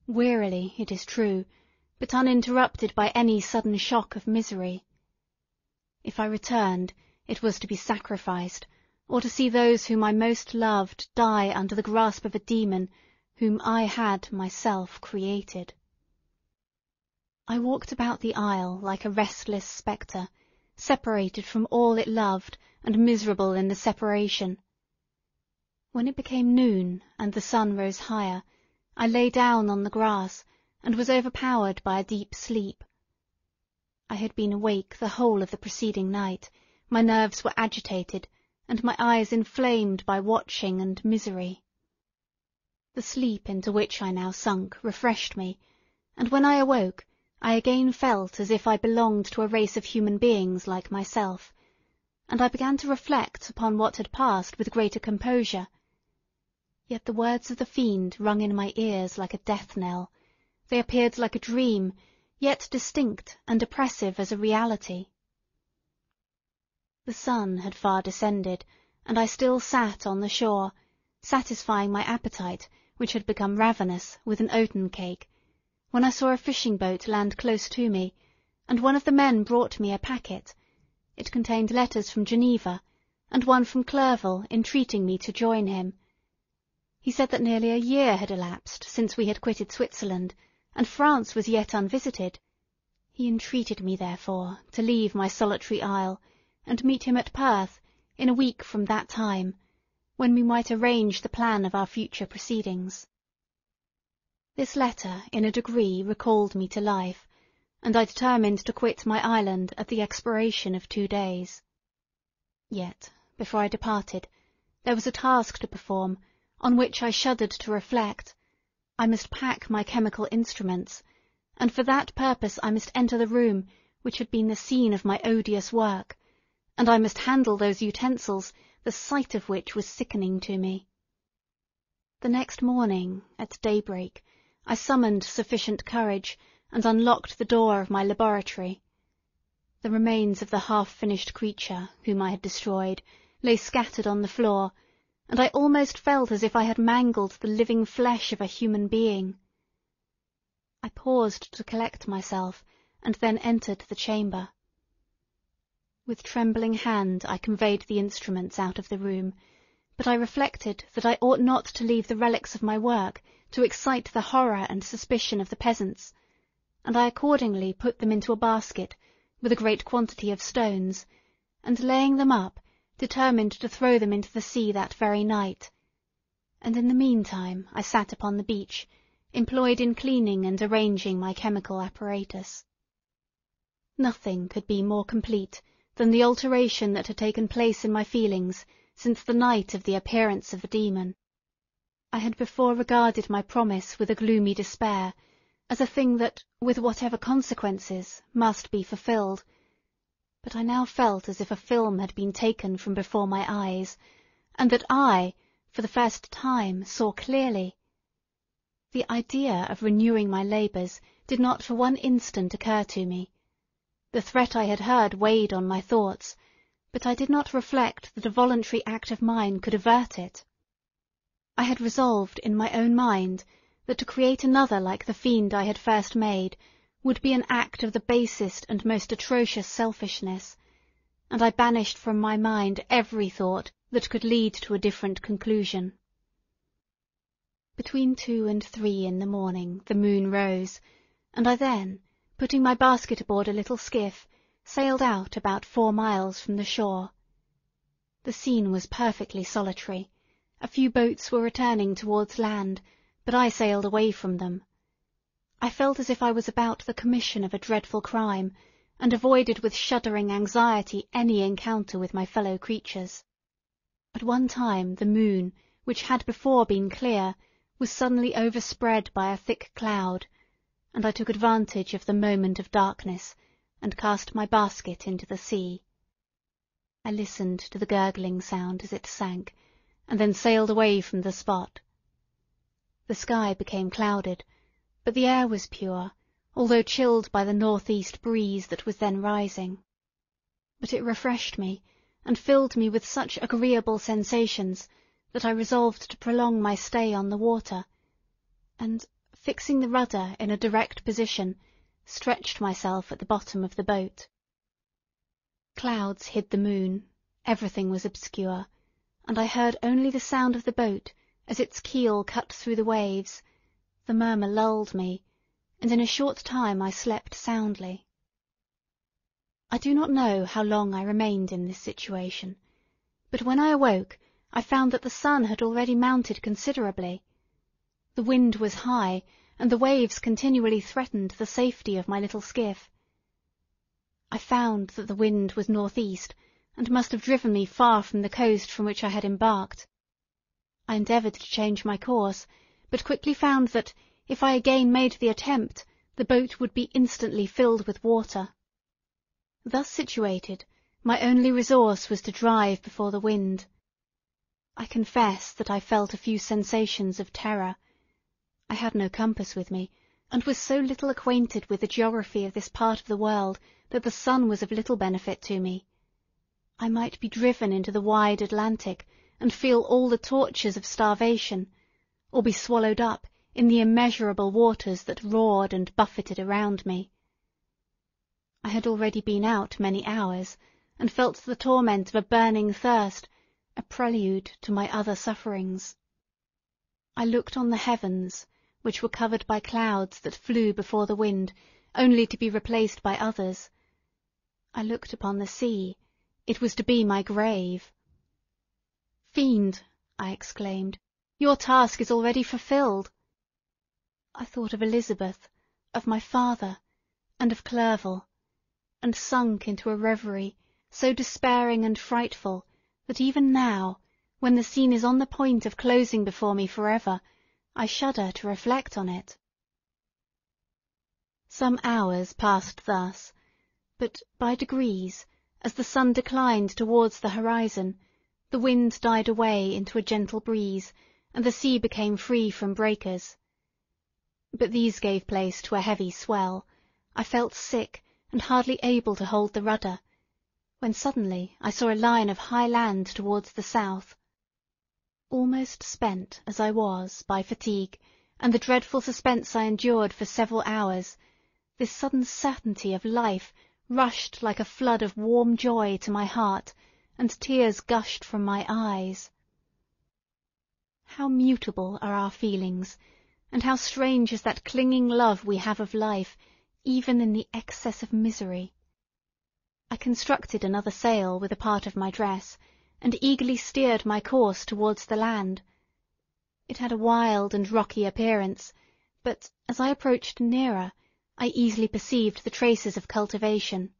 wearily, it is true, but uninterrupted by any sudden shock of misery. If I returned, it was to be sacrificed, or to see those whom I most loved die under the grasp of a demon whom I had myself created. I walked about the isle like a restless spectre, separated from all it loved, and miserable in the separation. When it became noon, and the sun rose higher, I lay down on the grass, and was overpowered by a deep sleep. I had been awake the whole of the preceding night, my nerves were agitated, and my eyes inflamed by watching and misery. The sleep into which I now sunk refreshed me, and when I awoke, I again felt as if I belonged to a race of human beings like myself, and I began to reflect upon what had passed with greater composure. Yet the words of the fiend rung in my ears like a death-knell. They appeared like a dream, yet distinct and oppressive as a reality. The sun had far descended, and I still sat on the shore, satisfying my appetite, which had become ravenous, with an oaten cake, when I saw a fishing boat land close to me, and one of the men brought me a packet. It contained letters from Geneva, and one from Clerval entreating me to join him. He said that nearly a year had elapsed since we had quitted Switzerland, and France was yet unvisited. He entreated me, therefore, to leave my solitary isle, and meet him at Perth in a week from that time, when we might arrange the plan of our future proceedings. This letter in a degree recalled me to life, and I determined to quit my island at the expiration of 2 days. Yet, before I departed, there was a task to perform, on which I shuddered to reflect. I must pack my chemical instruments, and for that purpose I must enter the room which had been the scene of my odious work, and I must handle those utensils, the sight of which was sickening to me. The next morning, at daybreak, I summoned sufficient courage, and unlocked the door of my laboratory. The remains of the half-finished creature, whom I had destroyed, lay scattered on the floor, and I almost felt as if I had mangled the living flesh of a human being. I paused to collect myself, and then entered the chamber. With trembling hand I conveyed the instruments out of the room, but I reflected that I ought not to leave the relics of my work to excite the horror and suspicion of the peasants, and I accordingly put them into a basket with a great quantity of stones, and laying them up, determined to throw them into the sea that very night, and in the meantime I sat upon the beach, employed in cleaning and arranging my chemical apparatus. Nothing could be more complete than the alteration that had taken place in my feelings since the night of the appearance of the demon. I had before regarded my promise with a gloomy despair, as a thing that, with whatever consequences, must be fulfilled, but I now felt as if a film had been taken from before my eyes, and that I, for the first time, saw clearly. The idea of renewing my labours did not for one instant occur to me. The threat I had heard weighed on my thoughts, but I did not reflect that a voluntary act of mine could avert it. I had resolved in my own mind that to create another like the fiend I had first made would be an act of the basest and most atrocious selfishness, and I banished from my mind every thought that could lead to a different conclusion. Between 2 and 3 in the morning the moon rose, and I then, putting my basket aboard a little skiff, sailed out about 4 miles from the shore. The scene was perfectly solitary. A few boats were returning towards land, but I sailed away from them. I felt as if I was about the commission of a dreadful crime, and avoided with shuddering anxiety any encounter with my fellow creatures. At one time the moon, which had before been clear, was suddenly overspread by a thick cloud, and I took advantage of the moment of darkness, and cast my basket into the sea. I listened to the gurgling sound as it sank, and then sailed away from the spot. The sky became clouded, but the air was pure, although chilled by the north-east breeze that was then rising. But it refreshed me, and filled me with such agreeable sensations that I resolved to prolong my stay on the water, and, fixing the rudder in a direct position, stretched myself at the bottom of the boat. Clouds hid the moon, everything was obscure, and I heard only the sound of the boat as its keel cut through the waves. The murmur lulled me, and in a short time I slept soundly. I do not know how long I remained in this situation, but when I awoke I found that the sun had already mounted considerably. The wind was high, and the waves continually threatened the safety of my little skiff. I found that the wind was northeast, and must have driven me far from the coast from which I had embarked. I endeavoured to change my course, but quickly found that, if I again made the attempt, the boat would be instantly filled with water. Thus situated, my only resource was to drive before the wind. I confess that I felt a few sensations of terror. I had no compass with me, and was so little acquainted with the geography of this part of the world that the sun was of little benefit to me. I might be driven into the wide Atlantic, and feel all the tortures of starvation, or be swallowed up in the immeasurable waters that roared and buffeted around me. I had already been out many hours, and felt the torment of a burning thirst, a prelude to my other sufferings. I looked on the heavens, which were covered by clouds that flew before the wind, only to be replaced by others. I looked upon the sea, it was to be my grave. "Fiend," I exclaimed, "your task is already fulfilled." I thought of Elizabeth, of my father, and of Clerval, and sunk into a reverie so despairing and frightful that even now, when the scene is on the point of closing before me for ever, I shudder to reflect on it. Some hours passed thus, but by degrees, as the sun declined towards the horizon, the wind died away into a gentle breeze, and the sea became free from breakers. But these gave place to a heavy swell. I felt sick, and hardly able to hold the rudder, when suddenly I saw a line of high land towards the south. Almost spent as I was by fatigue, and the dreadful suspense I endured for several hours, this sudden certainty of life rushed like a flood of warm joy to my heart, and tears gushed from my eyes. How mutable are our feelings, and how strange is that clinging love we have of life, even in the excess of misery! I constructed another sail with a part of my dress, and eagerly steered my course towards the land. It had a wild and rocky appearance, but, as I approached nearer, I easily perceived the traces of cultivation.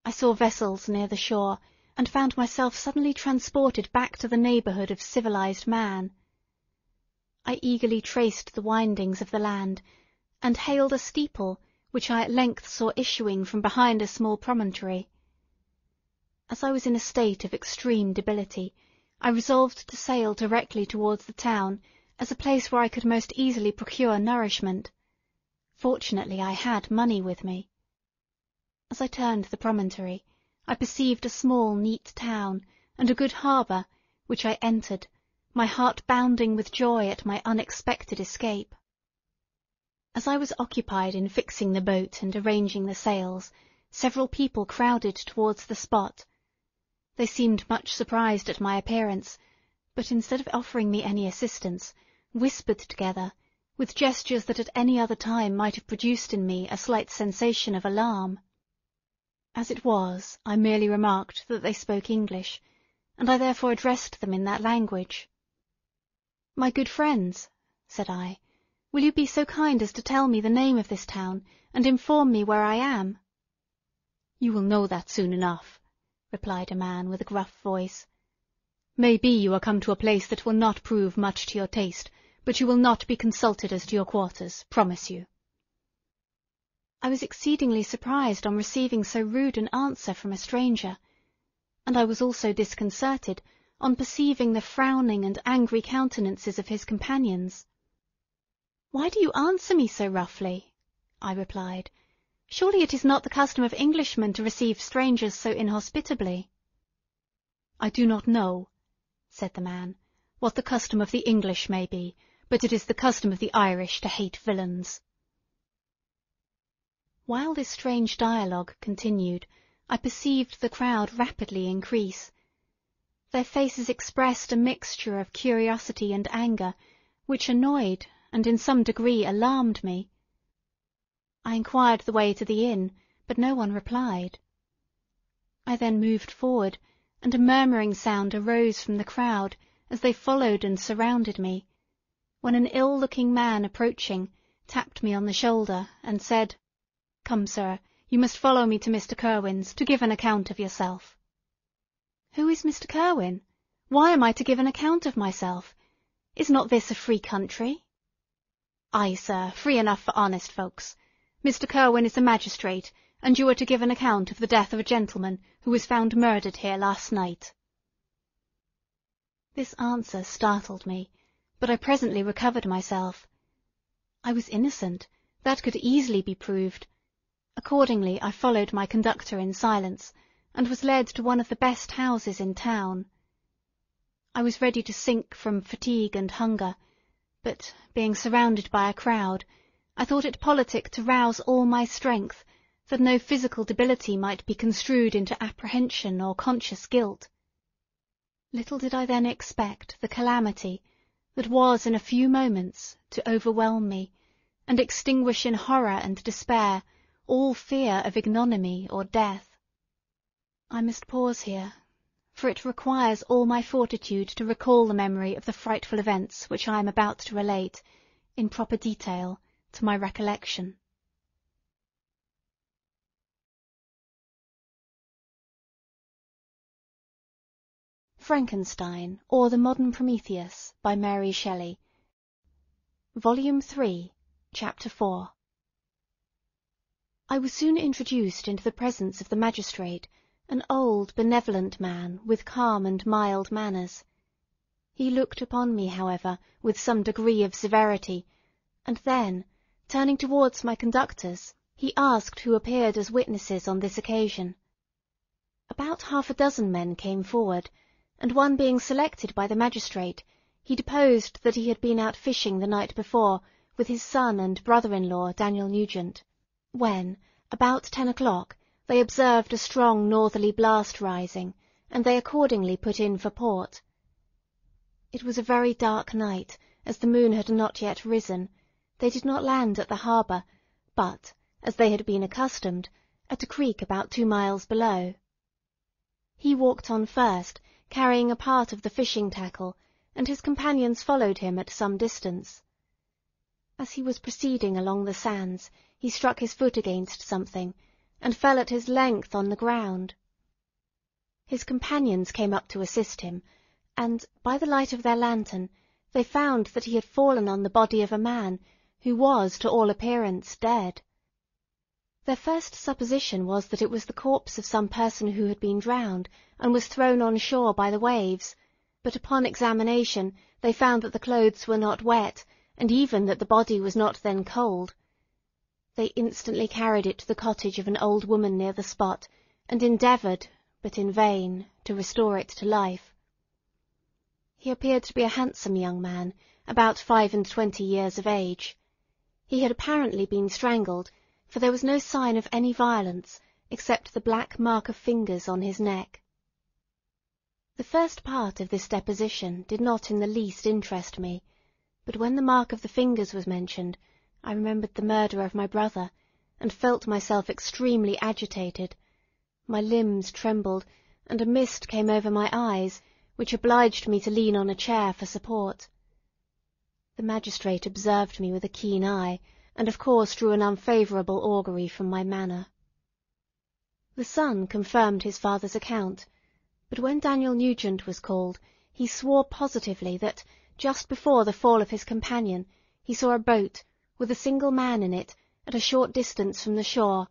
I saw vessels near the shore, and found myself suddenly transported back to the neighbourhood of civilized man. I eagerly traced the windings of the land, and hailed a steeple which I at length saw issuing from behind a small promontory. As I was in a state of extreme debility, I resolved to sail directly towards the town, as a place where I could most easily procure nourishment. Fortunately I had money with me. As I turned the promontory, I perceived a small neat town, and a good harbour, which I entered, my heart bounding with joy at my unexpected escape. As I was occupied in fixing the boat and arranging the sails, several people crowded towards the spot. They seemed much surprised at my appearance, but instead of offering me any assistance, whispered together, with gestures that at any other time might have produced in me a slight sensation of alarm. As it was, I merely remarked that they spoke English, and I therefore addressed them in that language. "My good friends," said I, "will you be so kind as to tell me the name of this town, and inform me where I am?" "You will know that soon enough," replied a man with a gruff voice. "May be you are come to a place that will not prove much to your taste, but you will not be consulted as to your quarters, promise you." I was exceedingly surprised on receiving so rude an answer from a stranger, and I was also disconcerted on perceiving the frowning and angry countenances of his companions. "Why do you answer me so roughly?" I replied. "Surely it is not the custom of Englishmen to receive strangers so inhospitably." "I do not know," said the man, "what the custom of the English may be, but it is the custom of the Irish to hate villains." While this strange dialogue continued, I perceived the crowd rapidly increase. Their faces expressed a mixture of curiosity and anger, which annoyed and in some degree alarmed me. I inquired the way to the inn, but no one replied. I then moved forward, and a murmuring sound arose from the crowd as they followed and surrounded me, when an ill-looking man approaching tapped me on the shoulder and said, "Come, sir, you must follow me to Mr. Kirwin's to give an account of yourself." "Who is Mr. Kirwin? Why am I to give an account of myself? Is not this a free country?" "Ay, sir, free enough for honest folks. Mr. Kirwin is the magistrate, and you are to give an account of the death of a gentleman who was found murdered here last night." This answer startled me, but I presently recovered myself. I was innocent, that could easily be proved. Accordingly I followed my conductor in silence, and was led to one of the best houses in town. I was ready to sink from fatigue and hunger, but, being surrounded by a crowd, I thought it politic to rouse all my strength, that no physical debility might be construed into apprehension or conscious guilt. Little did I then expect the calamity that was in a few moments to overwhelm me, and extinguish in horror and despair all fear of ignominy or death. I must pause here, for it requires all my fortitude to recall the memory of the frightful events which I am about to relate, in proper detail, to my recollection. Frankenstein, or the Modern Prometheus, by Mary Shelley. Volume 3, Chapter 4. I was soon introduced into the presence of the magistrate, an old, benevolent man, with calm and mild manners. He looked upon me, however, with some degree of severity, and then, turning towards my conductors, he asked who appeared as witnesses on this occasion. About half a dozen men came forward, and one being selected by the magistrate, he deposed that he had been out fishing the night before with his son and brother-in-law, Daniel Nugent, when, about 10 o'clock, they observed a strong northerly blast rising, and they accordingly put in for port. It was a very dark night, as the moon had not yet risen. They did not land at the harbour, but, as they had been accustomed, at a creek about 2 miles below. He walked on first, carrying a part of the fishing tackle, and his companions followed him at some distance. As he was proceeding along the sands, he struck his foot against something, and fell at his length on the ground. His companions came up to assist him, and, by the light of their lantern, they found that he had fallen on the body of a man, who was, to all appearance, dead. Their first supposition was that it was the corpse of some person who had been drowned, and was thrown on shore by the waves, but upon examination they found that the clothes were not wet, and even that the body was not then cold. They instantly carried it to the cottage of an old woman near the spot, and endeavoured, but in vain, to restore it to life. He appeared to be a handsome young man, about 25 years of age. He had apparently been strangled, for there was no sign of any violence, except the black mark of fingers on his neck. The first part of this deposition did not in the least interest me, but when the mark of the fingers was mentioned, I remembered the murder of my brother, and felt myself extremely agitated. My limbs trembled, and a mist came over my eyes, which obliged me to lean on a chair for support. The magistrate observed me with a keen eye, and of course drew an unfavourable augury from my manner. The son confirmed his father's account, but when Daniel Nugent was called, he swore positively that, just before the fall of his companion, he saw a boat, with a single man in it, at a short distance from the shore,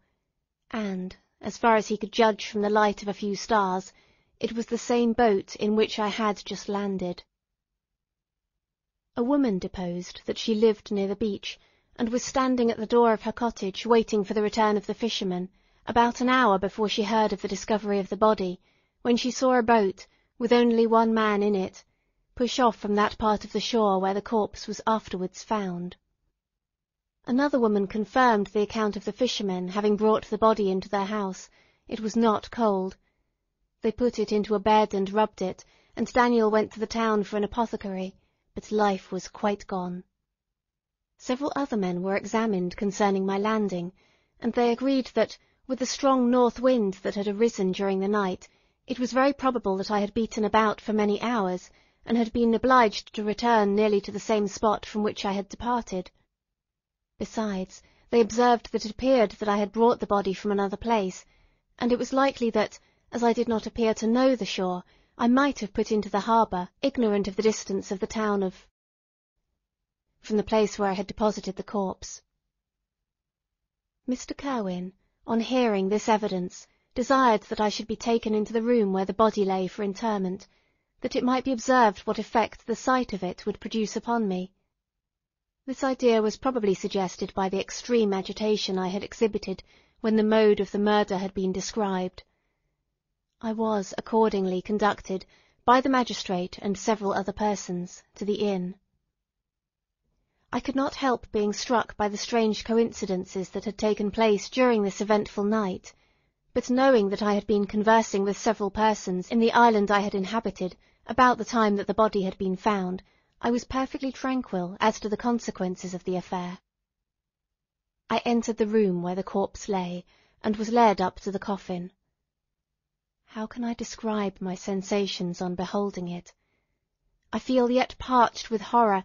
and, as far as he could judge from the light of a few stars, it was the same boat in which I had just landed. A woman deposed that she lived near the beach, and was standing at the door of her cottage waiting for the return of the fishermen, about an hour before she heard of the discovery of the body, when she saw a boat, with only one man in it, push off from that part of the shore where the corpse was afterwards found. Another woman confirmed the account of the fishermen having brought the body into their house, It was not cold. They put it into a bed and rubbed it, and Daniel went to the town for an apothecary, but life was quite gone. Several other men were examined concerning my landing, and they agreed that, with the strong north wind that had arisen during the night, it was very probable that I had beaten about for many hours, and had been obliged to return nearly to the same spot from which I had departed. Besides, they observed that it appeared that I had brought the body from another place, and it was likely that, as I did not appear to know the shore, I might have put into the harbour, ignorant of the distance of the town from the place where I had deposited the corpse. Mr. Kirwin, on hearing this evidence, desired that I should be taken into the room where the body lay for interment, that it might be observed what effect the sight of it would produce upon me. This idea was probably suggested by the extreme agitation I had exhibited when the mode of the murder had been described. I was accordingly conducted, by the magistrate and several other persons, to the inn. I could not help being struck by the strange coincidences that had taken place during this eventful night, but knowing that I had been conversing with several persons in the island I had inhabited about the time that the body had been found, I was perfectly tranquil as to the consequences of the affair. I entered the room where the corpse lay, and was led up to the coffin. How can I describe my sensations on beholding it? I feel yet parched with horror,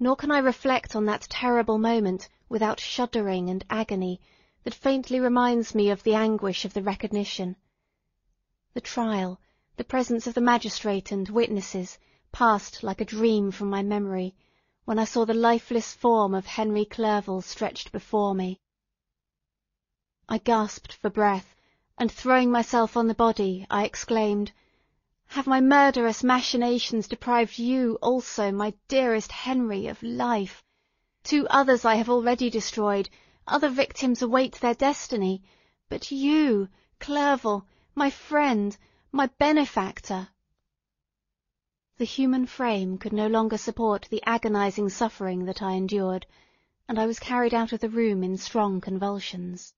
nor can I reflect on that terrible moment without shuddering and agony that faintly reminds me of the anguish of the recognition. The trial, the presence of the magistrate and witnesses, passed like a dream from my memory, when I saw the lifeless form of Henry Clerval stretched before me. I gasped for breath, and throwing myself on the body, I exclaimed, "Have my murderous machinations deprived you also, my dearest Henry, of life? 2 others I have already destroyed, other victims await their destiny, but you, Clerval, my friend, my benefactor!" The human frame could no longer support the agonizing suffering that I endured, and I was carried out of the room in strong convulsions.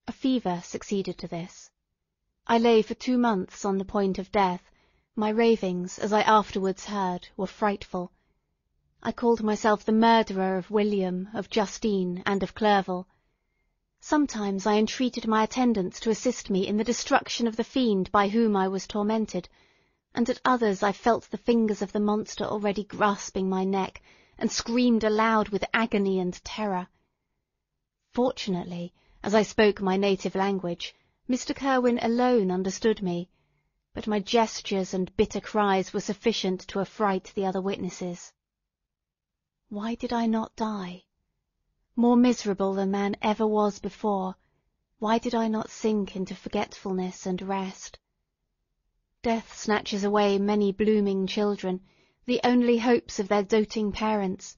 A fever succeeded to this. I lay for 2 months on the point of death. My ravings, as I afterwards heard, were frightful. I called myself the murderer of William, of Justine, and of Clerval. Sometimes I entreated my attendants to assist me in the destruction of the fiend by whom I was tormented, and at others I felt the fingers of the monster already grasping my neck, and screamed aloud with agony and terror. Fortunately, as I spoke my native language, Mr. Kirwin alone understood me, but my gestures and bitter cries were sufficient to affright the other witnesses. Why did I not die? More miserable than man ever was before, why did I not sink into forgetfulness and rest? Death snatches away many blooming children, the only hopes of their doting parents.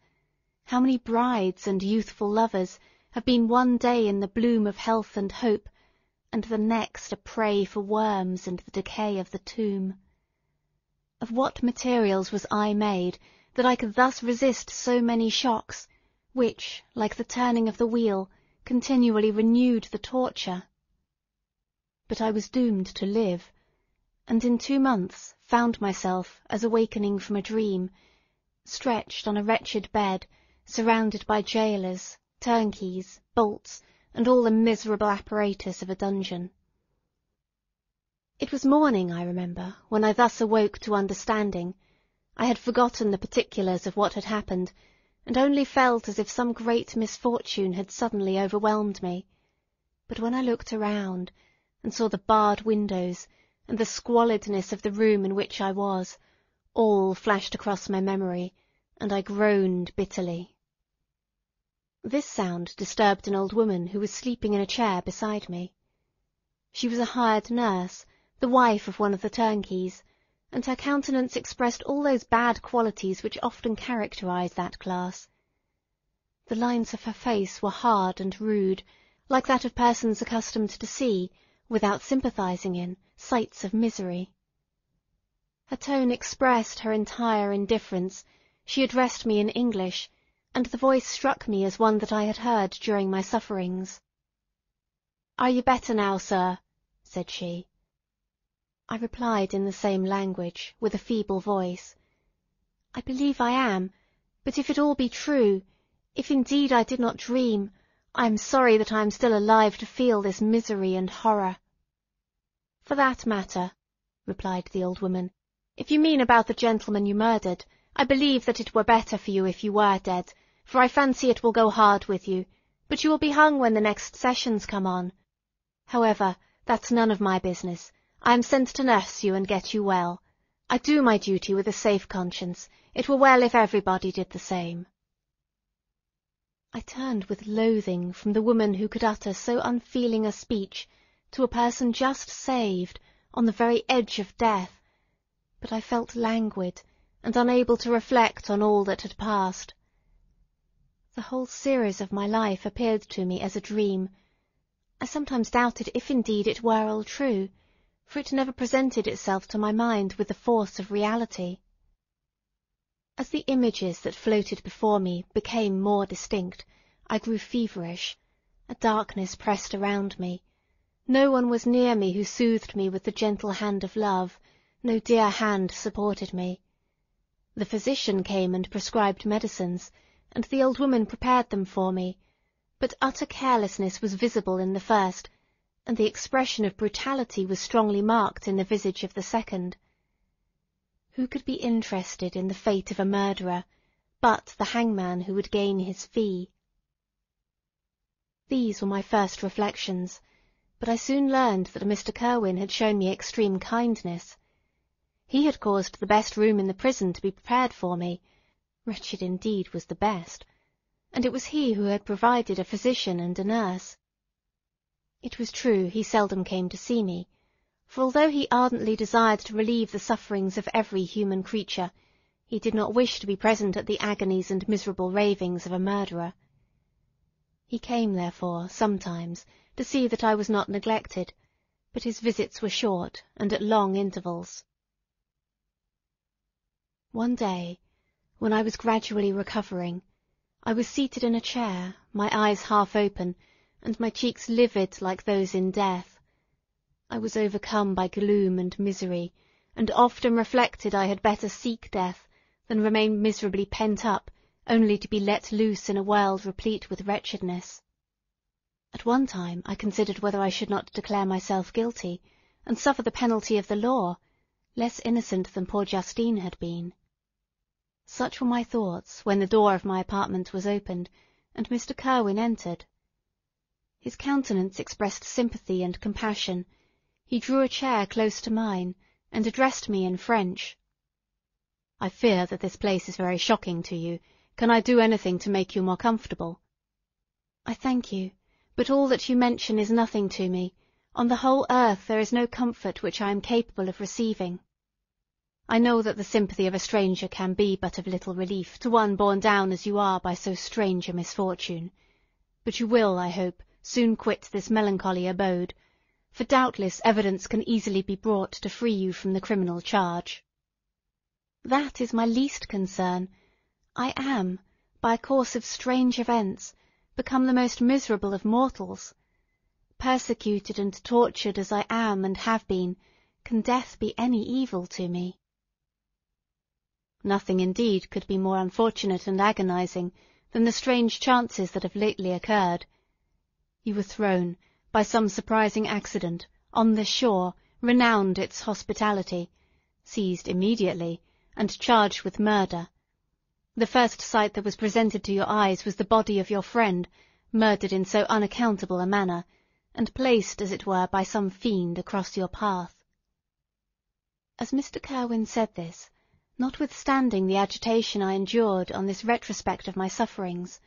How many brides and youthful lovers have been one day in the bloom of health and hope, and the next a prey for worms and the decay of the tomb? Of what materials was I made, that I could thus resist so many shocks, which, like the turning of the wheel, continually renewed the torture? But I was doomed to live, and in 2 months found myself, as awakening from a dream, stretched on a wretched bed, surrounded by jailers, turnkeys, bolts, and all the miserable apparatus of a dungeon. It was morning, I remember, when I thus awoke to understanding. I had forgotten the particulars of what had happened, and only felt as if some great misfortune had suddenly overwhelmed me. But when I looked around, and saw the barred windows, and the squalidness of the room in which I was, all flashed across my memory, and I groaned bitterly. This sound disturbed an old woman who was sleeping in a chair beside me. She was a hired nurse, the wife of one of the turnkeys, and her countenance expressed all those bad qualities which often characterize that class. The lines of her face were hard and rude, like that of persons accustomed to see, without sympathizing in, sights of misery. Her tone expressed her entire indifference. She addressed me in English, and the voice struck me as one that I had heard during my sufferings. "Are you better now, sir?" said she. I replied in the same language, with a feeble voice. "I believe I am, but if it all be true, if indeed I did not dream, I am sorry that I am still alive to feel this misery and horror." "For that matter," replied the old woman, "if you mean about the gentleman you murdered, I believe that it were better for you if you were dead, for I fancy it will go hard with you, but you will be hung when the next sessions come on. However, that's none of my business. I am sent to nurse you and get you well. I do my duty with a safe conscience. It were well if everybody did the same." I turned with loathing from the woman who could utter so unfeeling a speech to a person just saved, on the very edge of death, but I felt languid and unable to reflect on all that had passed. The whole series of my life appeared to me as a dream. I sometimes doubted if indeed it were all true, for it never presented itself to my mind with the force of reality. As the images that floated before me became more distinct, I grew feverish. A darkness pressed around me. No one was near me who soothed me with the gentle hand of love, no dear hand supported me. The physician came and prescribed medicines, and the old woman prepared them for me, but utter carelessness was visible in the first, and the expression of brutality was strongly marked in the visage of the second. Who could be interested in the fate of a murderer, but the hangman who would gain his fee? These were my first reflections, but I soon learned that Mr. Kirwin had shown me extreme kindness. He had caused the best room in the prison to be prepared for me. Wretched indeed was the best, and it was he who had provided a physician and a nurse. It was true he seldom came to see me, for although he ardently desired to relieve the sufferings of every human creature, he did not wish to be present at the agonies and miserable ravings of a murderer. He came, therefore, sometimes, to see that I was not neglected, but his visits were short and at long intervals. One day, when I was gradually recovering, I was seated in a chair, my eyes half open, and my cheeks livid like those in death. I was overcome by gloom and misery, and often reflected I had better seek death than remain miserably pent up, only to be let loose in a world replete with wretchedness. At one time I considered whether I should not declare myself guilty, and suffer the penalty of the law, less innocent than poor Justine had been. Such were my thoughts when the door of my apartment was opened, and Mr. Kirwin entered. His countenance expressed sympathy and compassion. He drew a chair close to mine, and addressed me in French. "I fear that this place is very shocking to you. Can I do anything to make you more comfortable?" "I thank you, but all that you mention is nothing to me. On the whole earth there is no comfort which I am capable of receiving." "I know that the sympathy of a stranger can be but of little relief to one borne down as you are by so strange a misfortune. But you will, I hope, soon quit this melancholy abode, for doubtless evidence can easily be brought to free you from the criminal charge." "That is my least concern. I am, by a course of strange events, become the most miserable of mortals. Persecuted and tortured as I am and have been, can death be any evil to me?" "Nothing indeed could be more unfortunate and agonizing than the strange chances that have lately occurred. You were thrown, by some surprising accident, on this shore, renowned its hospitality, seized immediately, and charged with murder. The first sight that was presented to your eyes was the body of your friend, murdered in so unaccountable a manner, and placed, as it were, by some fiend across your path." As Mr. Kirwin said this, notwithstanding the agitation I endured on this retrospect of my sufferings,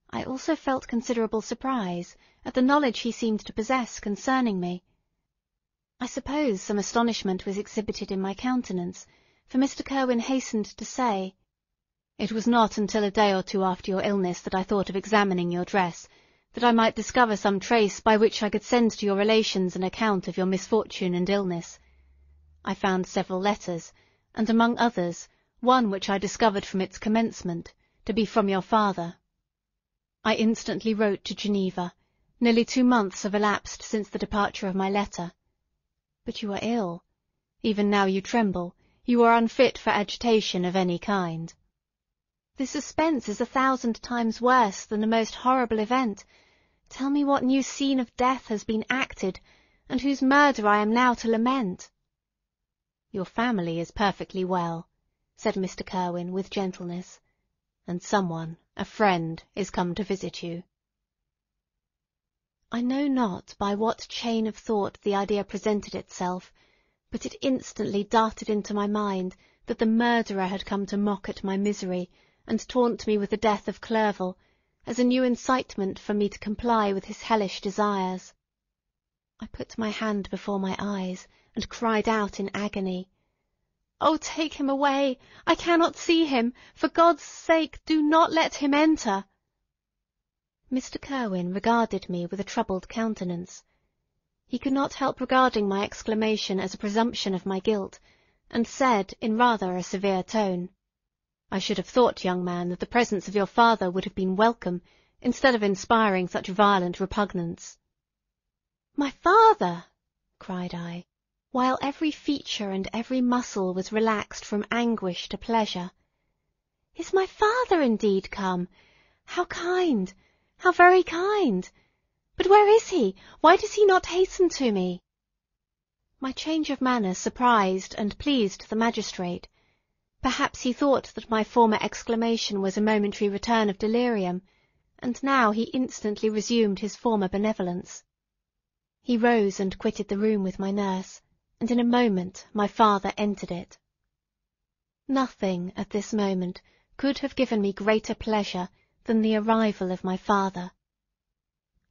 I also felt considerable surprise at the knowledge he seemed to possess concerning me. I suppose some astonishment was exhibited in my countenance, for Mr. Kirwin hastened to say, "It was not until a day or two after your illness that I thought of examining your dress, that I might discover some trace by which I could send to your relations an account of your misfortune and illness. I found several letters, and among others, one which I discovered from its commencement to be from your father. I instantly wrote to Geneva, Nearly 2 months have elapsed since the departure of my letter. But you are ill. Even now you tremble. You are unfit for agitation of any kind. This suspense is 1,000 times worse than the most horrible event. Tell me what new scene of death has been acted, and whose murder I am now to lament." "Your family is perfectly well," said Mr. Kirwin with gentleness, "and someone, a friend, is come to visit you." I know not by what chain of thought the idea presented itself, but it instantly darted into my mind that the murderer had come to mock at my misery and taunt me with the death of Clerval, as a new incitement for me to comply with his hellish desires. I put my hand before my eyes, and cried out in agony, "Oh, take him away! I cannot see him! For God's sake, do not let him enter!" Mr. Kirwin regarded me with a troubled countenance. He could not help regarding my exclamation as a presumption of my guilt, and said, in rather a severe tone, "I should have thought, young man, that the presence of your father would have been welcome, instead of inspiring such violent repugnance." "My father!" cried I, while every feature and every muscle was relaxed from anguish to pleasure. "Is my father indeed come? How kind! How very kind! But where is he? Why does he not hasten to me?" My change of manner surprised and pleased the magistrate. Perhaps he thought that my former exclamation was a momentary return of delirium, and now he instantly resumed his former benevolence. He rose and quitted the room with my nurse, and in a moment my father entered it. Nothing at this moment could have given me greater pleasure than the arrival of my father.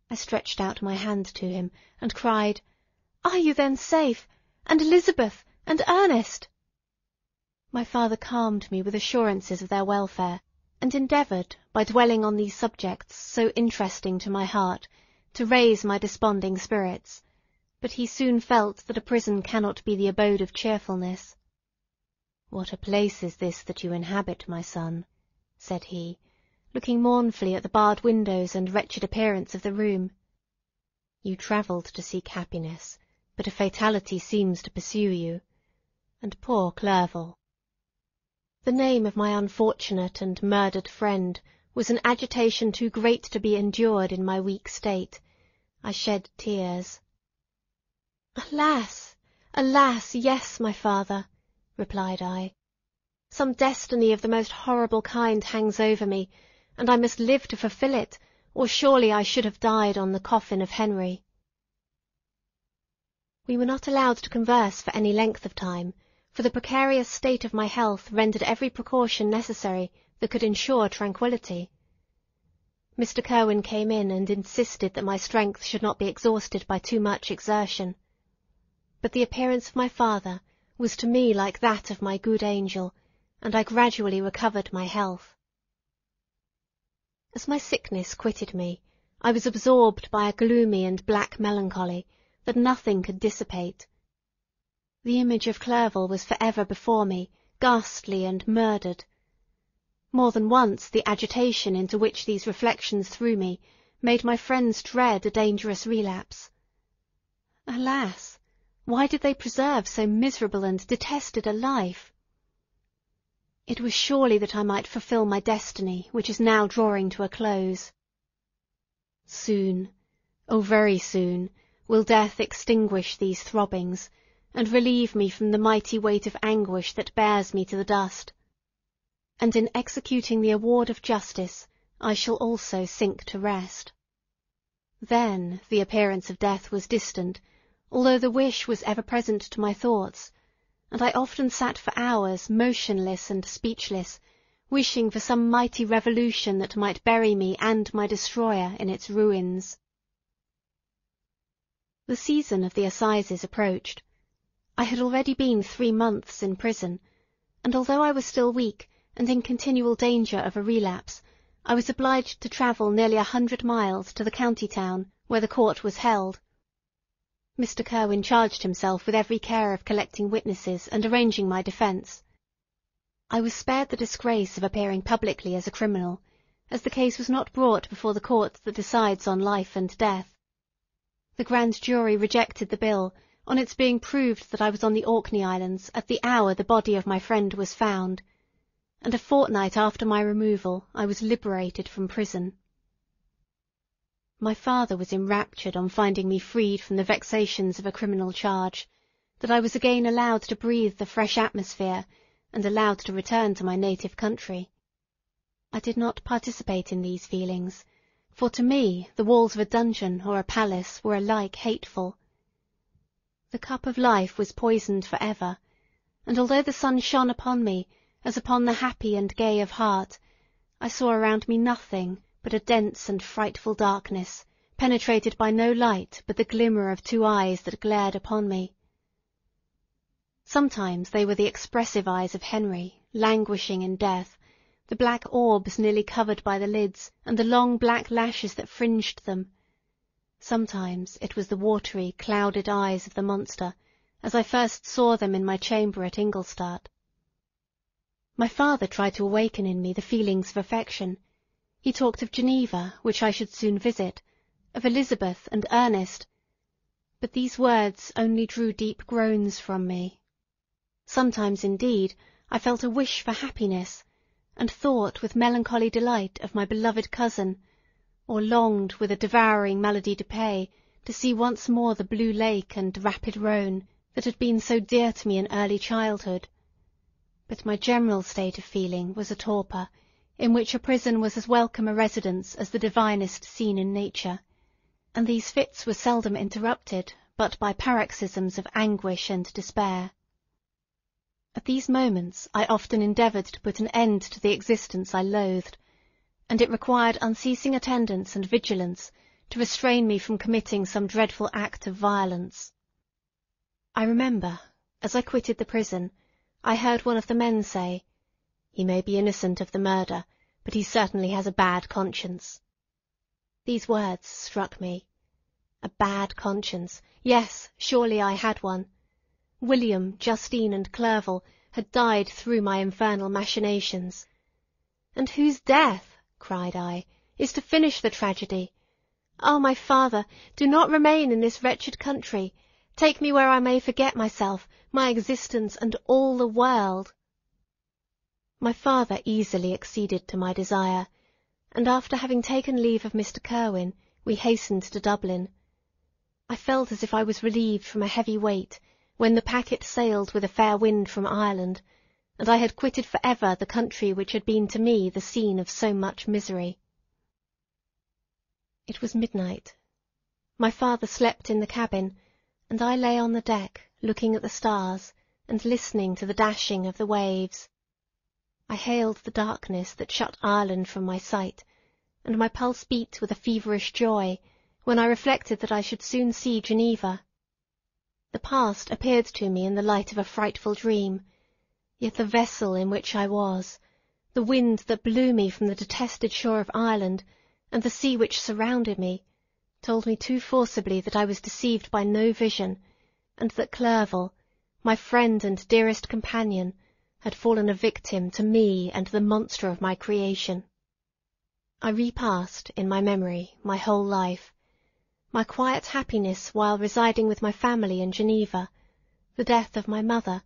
I stretched out my hand to him, and cried, "Are you then safe? And Elizabeth, and Ernest?" My father calmed me with assurances of their welfare, and endeavoured, by dwelling on these subjects so interesting to my heart, to raise my desponding spirits, but he soon felt that a prison cannot be the abode of cheerfulness. "What a place is this that you inhabit, my son?" said he, looking mournfully at the barred windows and wretched appearance of the room. "You travelled to seek happiness, but a fatality seems to pursue you. And poor Clerval!" The name of my unfortunate and murdered friend was an agitation too great to be endured in my weak state. I shed tears. "Alas! Alas! Yes, my father," replied I. "Some destiny of the most horrible kind hangs over me, and I must live to fulfil it, or surely I should have died on the coffin of Henry." We were not allowed to converse for any length of time, for the precarious state of my health rendered every precaution necessary that could ensure tranquillity. Mr. Kirwin came in and insisted that my strength should not be exhausted by too much exertion. But the appearance of my father was to me like that of my good angel, and I gradually recovered my health. As my sickness quitted me, I was absorbed by a gloomy and black melancholy that nothing could dissipate. The image of Clerval was for ever before me, ghastly and murdered. More than once the agitation into which these reflections threw me made my friends dread a dangerous relapse. Alas! Why did they preserve so miserable and detested a life? It was surely that I might fulfil my destiny, which is now drawing to a close. Soon, oh very soon, will death extinguish these throbbings, and relieve me from the mighty weight of anguish that bears me to the dust. And in executing the award of justice, I shall also sink to rest. Then the appearance of death was distant, although the wish was ever present to my thoughts, and I often sat for hours motionless and speechless, wishing for some mighty revolution that might bury me and my destroyer in its ruins. The season of the assizes approached. I had already been 3 months in prison, and although I was still weak, and in continual danger of a relapse, I was obliged to travel nearly 100 miles to the county town where the court was held. Mr. Kirwin charged himself with every care of collecting witnesses and arranging my defence. I was spared the disgrace of appearing publicly as a criminal, as the case was not brought before the court that decides on life and death. the grand jury rejected the bill, on its being proved that I was on the Orkney Islands at the hour the body of my friend was found, and a fortnight after my removal I was liberated from prison. My father was enraptured on finding me freed from the vexations of a criminal charge, that I was again allowed to breathe the fresh atmosphere, and allowed to return to my native country. I did not participate in these feelings, for to me the walls of a dungeon or a palace were alike hateful. The cup of life was poisoned for ever, and although the sun shone upon me, as upon the happy and gay of heart, I saw around me nothing but a dense and frightful darkness, penetrated by no light but the glimmer of two eyes that glared upon me. Sometimes they were the expressive eyes of Henry, languishing in death, the black orbs nearly covered by the lids, and the long black lashes that fringed them. Sometimes it was the watery, clouded eyes of the monster, as I first saw them in my chamber at Ingolstadt. My father tried to awaken in me the feelings of affection. He talked of Geneva, which I should soon visit, of Elizabeth and Ernest, but these words only drew deep groans from me. Sometimes, indeed, I felt a wish for happiness, and thought with melancholy delight of my beloved cousin, or longed with a devouring maladie de paix to see once more the blue lake and rapid Rhone that had been so dear to me in early childhood. But my general state of feeling was a torpor, in which a prison was as welcome a residence as the divinest scene in nature, and these fits were seldom interrupted but by paroxysms of anguish and despair. At these moments I often endeavoured to put an end to the existence I loathed, and it required unceasing attendance and vigilance to restrain me from committing some dreadful act of violence. I remember, as I quitted the prison, I heard one of the men say, "He may be innocent of the murder, but he certainly has a bad conscience." These words struck me. A bad conscience! Yes, surely I had one. William, Justine, and Clerval had died through my infernal machinations. "And whose death," cried I, "is to finish the tragedy? Ah, my father, do not remain in this wretched country. Take me where I may forget myself, my existence, and all the world." My father easily acceded to my desire, and after having taken leave of Mr. Kirwin, we hastened to Dublin. I felt as if I was relieved from a heavy weight, when the packet sailed with a fair wind from Ireland, and I had quitted for ever the country which had been to me the scene of so much misery. It was midnight. My father slept in the cabin, and I lay on the deck, looking at the stars, and listening to the dashing of the waves. I hailed the darkness that shut Ireland from my sight, and my pulse beat with a feverish joy, when I reflected that I should soon see Geneva. The past appeared to me in the light of a frightful dream, yet the vessel in which I was, the wind that blew me from the detested shore of Ireland, and the sea which surrounded me, told me too forcibly that I was deceived by no vision, and that Clerval, my friend and dearest companion, had fallen a victim to me and the monster of my creation. I repassed, in my memory, my whole life, my quiet happiness while residing with my family in Geneva, the death of my mother,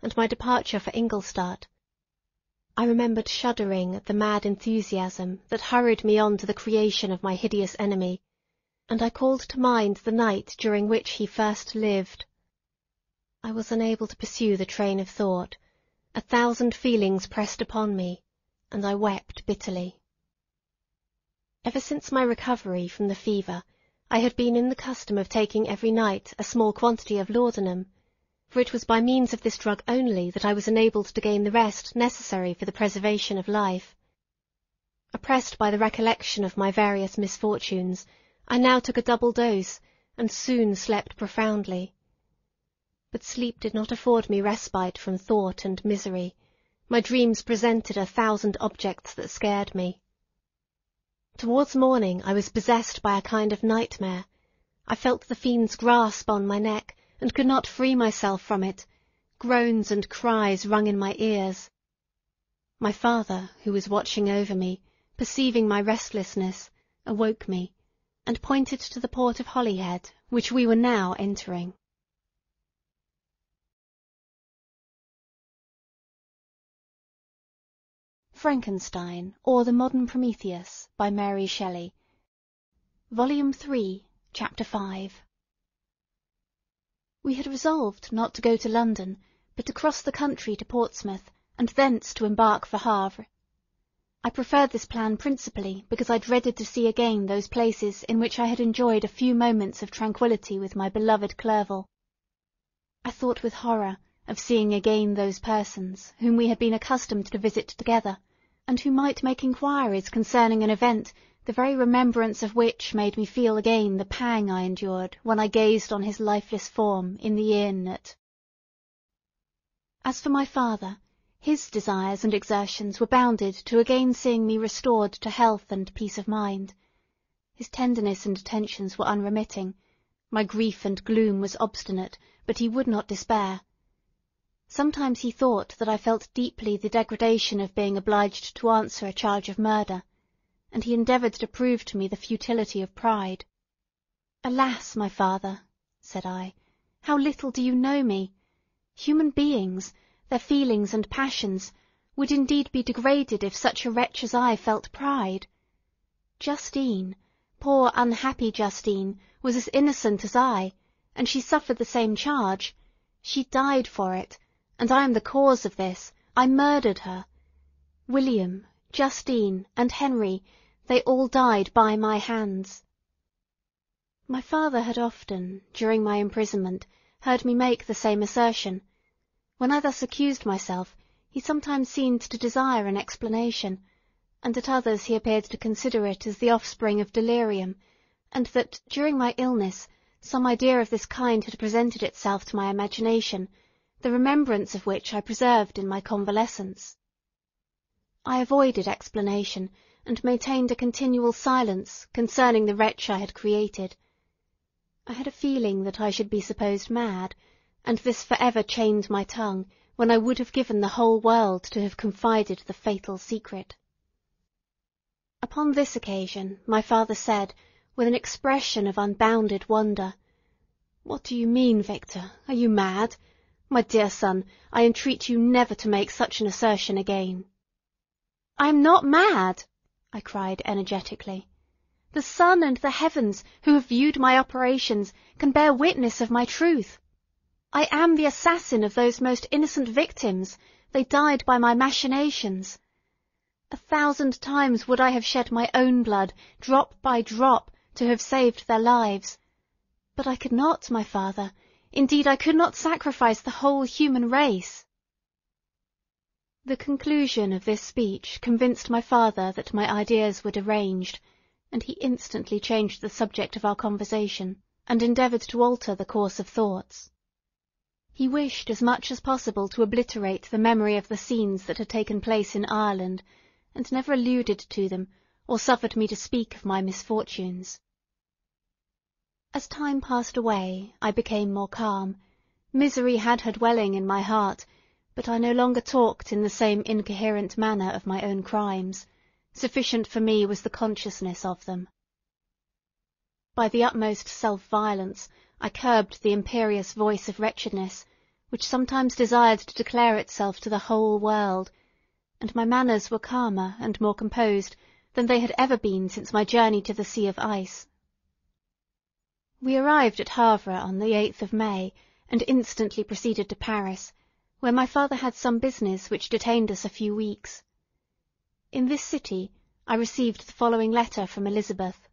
and my departure for Ingolstadt. I remembered shuddering at the mad enthusiasm that hurried me on to the creation of my hideous enemy, and I called to mind the night during which he first lived. I was unable to pursue the train of thought. 1,000 feelings pressed upon me, and I wept bitterly. Ever since my recovery from the fever, I had been in the custom of taking every night a small quantity of laudanum, for it was by means of this drug only that I was enabled to gain the rest necessary for the preservation of life. Oppressed by the recollection of my various misfortunes, I now took a double dose, and soon slept profoundly. But sleep did not afford me respite from thought and misery. My dreams presented 1,000 objects that scared me. Towards morning I was possessed by a kind of nightmare. I felt the fiend's grasp on my neck, and could not free myself from it. Groans and cries rung in my ears. My father, who was watching over me, perceiving my restlessness, awoke me, and pointed to the port of Holyhead, which we were now entering. Frankenstein, or the Modern Prometheus, by Mary Shelley. Volume 3, Chapter 5. We had resolved not to go to London, but to cross the country to Portsmouth, and thence to embark for Havre. I preferred this plan principally because I dreaded to see again those places in which I had enjoyed a few moments of tranquillity with my beloved Clerval. I thought with horror of seeing again those persons whom we had been accustomed to visit together, and who might make inquiries concerning an event, the very remembrance of which made me feel again the pang I endured when I gazed on his lifeless form in the inn at... As for my father, his desires and exertions were bounded to again seeing me restored to health and peace of mind. His tenderness and attentions were unremitting. My grief and gloom was obstinate, but he would not despair. Sometimes he thought that I felt deeply the degradation of being obliged to answer a charge of murder, and he endeavoured to prove to me the futility of pride. "Alas, my father," said I, "how little do you know me! Human beings, their feelings and passions, would indeed be degraded if such a wretch as I felt pride. Justine, poor unhappy Justine, was as innocent as I, and she suffered the same charge. She died for it, and I am the cause of this. I murdered her. William, Justine, and Henry, they all died by my hands." My father had often, during my imprisonment, heard me make the same assertion. When I thus accused myself, he sometimes seemed to desire an explanation, and at others he appeared to consider it as the offspring of delirium, and that, during my illness, some idea of this kind had presented itself to my imagination, the remembrance of which I preserved in my convalescence. I avoided explanation, and maintained a continual silence concerning the wretch I had created. I had a feeling that I should be supposed mad, and this for ever chained my tongue, when I would have given the whole world to have confided the fatal secret. Upon this occasion my father said, with an expression of unbounded wonder, "What do you mean, Victor? Are you mad? My dear son, I entreat you never to make such an assertion again." "I am not mad," I cried energetically. "The sun and the heavens, who have viewed my operations, can bear witness of my truth. I am the assassin of those most innocent victims. They died by my machinations. 1,000 times would I have shed my own blood, drop by drop, to have saved their lives. But I could not, my father. Indeed, I could not sacrifice the whole human race." The conclusion of this speech convinced my father that my ideas were deranged, and he instantly changed the subject of our conversation, and endeavoured to alter the course of thoughts. He wished as much as possible to obliterate the memory of the scenes that had taken place in Ireland, and never alluded to them, or suffered me to speak of my misfortunes. As time passed away, I became more calm. Misery had her dwelling in my heart, but I no longer talked in the same incoherent manner of my own crimes. Sufficient for me was the consciousness of them. By the utmost self-violence, I curbed the imperious voice of wretchedness, which sometimes desired to declare itself to the whole world, and my manners were calmer and more composed than they had ever been since my journey to the Sea of Ice. We arrived at Havre on the 8th of May, and instantly proceeded to Paris, where my father had some business which detained us a few weeks. In this city I received the following letter from Elizabeth.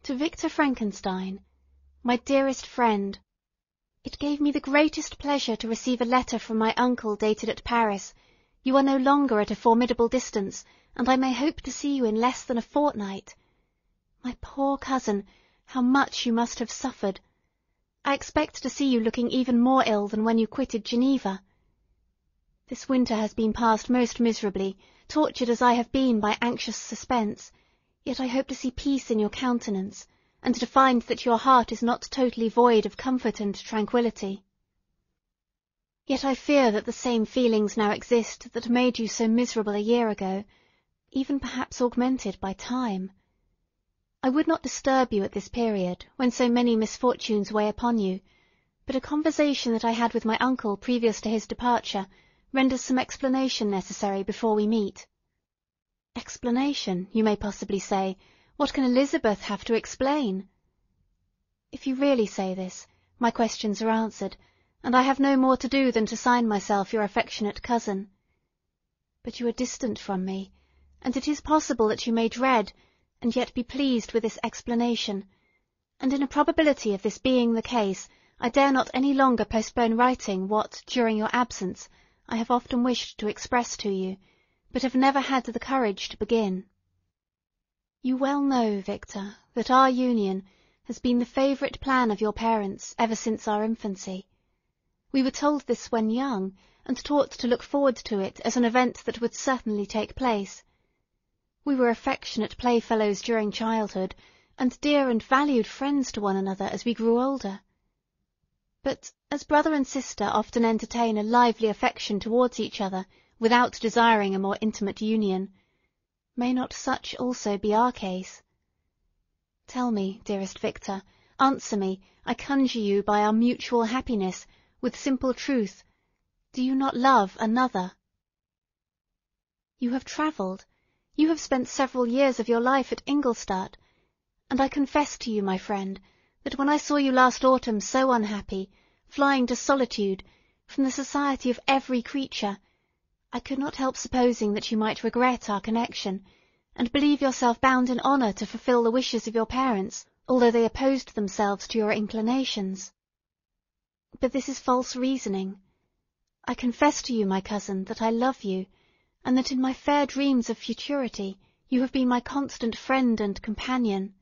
To Victor Frankenstein, my dearest friend, it gave me the greatest pleasure to receive a letter from my uncle dated at Paris. You are no longer at a formidable distance, and I may hope to see you in less than a fortnight. My poor cousin, how much you must have suffered! I expect to see you looking even more ill than when you quitted Geneva. This winter has been passed most miserably, tortured as I have been by anxious suspense, yet I hope to see peace in your countenance, and to find that your heart is not totally void of comfort and tranquillity. Yet I fear that the same feelings now exist that made you so miserable a year ago, even perhaps augmented by time. I would not disturb you at this period, when so many misfortunes weigh upon you, but a conversation that I had with my uncle previous to his departure renders some explanation necessary before we meet. Explanation, you may possibly say. What can Elizabeth have to explain? If you really say this, my questions are answered, and I have no more to do than to sign myself your affectionate cousin. But you are distant from me, and it is possible that you may dread, and yet be pleased with this explanation, and in a probability of this being the case, I dare not any longer postpone writing what, during your absence, I have often wished to express to you, but have never had the courage to begin. You well know, Victor, that our union has been the favourite plan of your parents ever since our infancy. We were told this when young, and taught to look forward to it as an event that would certainly take place. We were affectionate playfellows during childhood, and dear and valued friends to one another as we grew older. But as brother and sister often entertain a lively affection towards each other without desiring a more intimate union, may not such also be our case? Tell me, dearest Victor, answer me, I conjure you by our mutual happiness, with simple truth, do you not love another? You have travelled, you have spent several years of your life at Ingolstadt, and I confess to you, my friend, that when I saw you last autumn so unhappy, flying to solitude, from the society of every creature, I could not help supposing that you might regret our connection, and believe yourself bound in honour to fulfil the wishes of your parents, although they opposed themselves to your inclinations. But this is false reasoning. I confess to you, my cousin, that I love you, and that in my fair dreams of futurity you have been my constant friend and companion.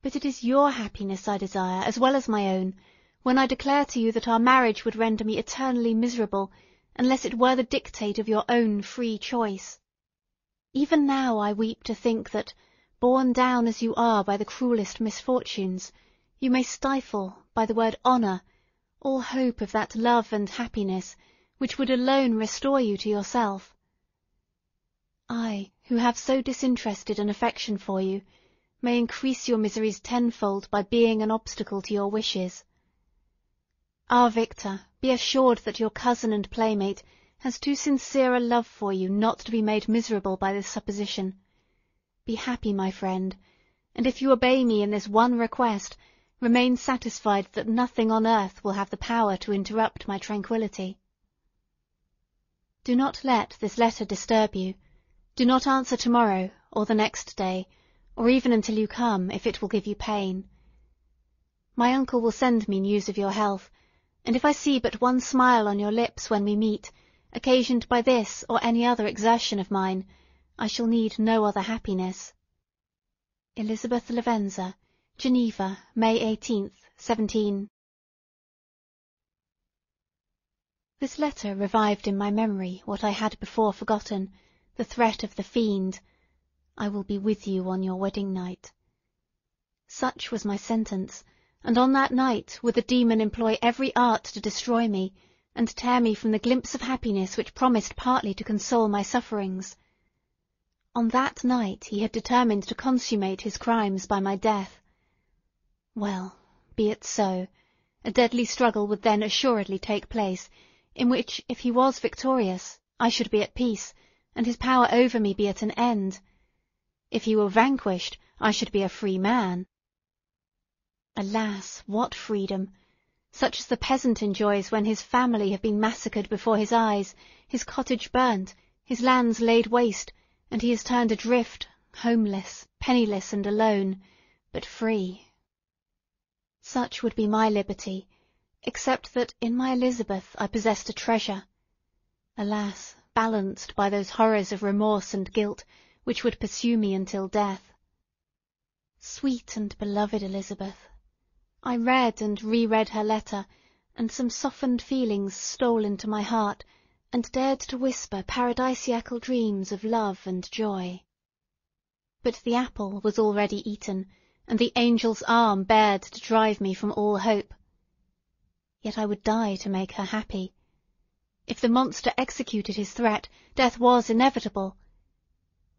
But it is your happiness I desire, as well as my own, when I declare to you that our marriage would render me eternally miserable, unless it were the dictate of your own free choice. Even now I weep to think that, borne down as you are by the cruellest misfortunes, you may stifle, by the word honour, all hope of that love and happiness which would alone restore you to yourself. I, who have so disinterested an affection for you, may increase your miseries tenfold by being an obstacle to your wishes. Ah, Victor, be assured that your cousin and playmate has too sincere a love for you not to be made miserable by this supposition. Be happy, my friend, and if you obey me in this one request, remain satisfied that nothing on earth will have the power to interrupt my tranquillity. Do not let this letter disturb you. Do not answer tomorrow, or the next day, or even until you come, if it will give you pain. My uncle will send me news of your health, and if I see but one smile on your lips when we meet, occasioned by this or any other exertion of mine, I shall need no other happiness. Elizabeth Lavenza, Geneva, May 18th, 17. This letter revived in my memory what I had before forgotten, the threat of the fiend, I will be with you on your wedding night. Such was my sentence, and on that night would the demon employ every art to destroy me, and tear me from the glimpse of happiness which promised partly to console my sufferings. On that night he had determined to consummate his crimes by my death. Well, be it so. A deadly struggle would then assuredly take place, in which, if he was victorious, I should be at peace, and his power over me be at an end. If he were vanquished, I should be a free man. Alas, what freedom! Such as the peasant enjoys when his family have been massacred before his eyes, his cottage burnt, his lands laid waste, and he is turned adrift, homeless, penniless, and alone, but free. Such would be my liberty, except that in my Elizabeth I possessed a treasure. Alas, balanced by those horrors of remorse and guilt which would pursue me until death. Sweet and beloved Elizabeth! I read and re-read her letter, and some softened feelings stole into my heart, and dared to whisper paradisiacal dreams of love and joy. But the apple was already eaten, and the angel's arm bared to drive me from all hope. Yet I would die to make her happy. If the monster executed his threat, death was inevitable.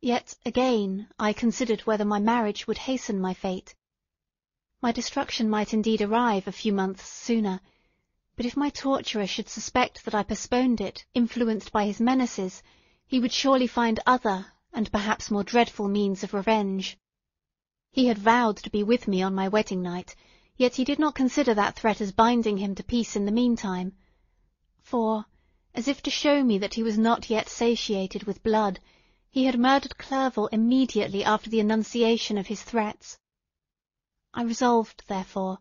Yet, again, I considered whether my marriage would hasten my fate. My destruction might indeed arrive a few months sooner, but if my torturer should suspect that I postponed it, influenced by his menaces, he would surely find other, and perhaps more dreadful means of revenge. He had vowed to be with me on my wedding night, yet he did not consider that threat as binding him to peace in the meantime. For, as if to show me that he was not yet satiated with blood, he had murdered Clerval immediately after the enunciation of his threats. I resolved, therefore,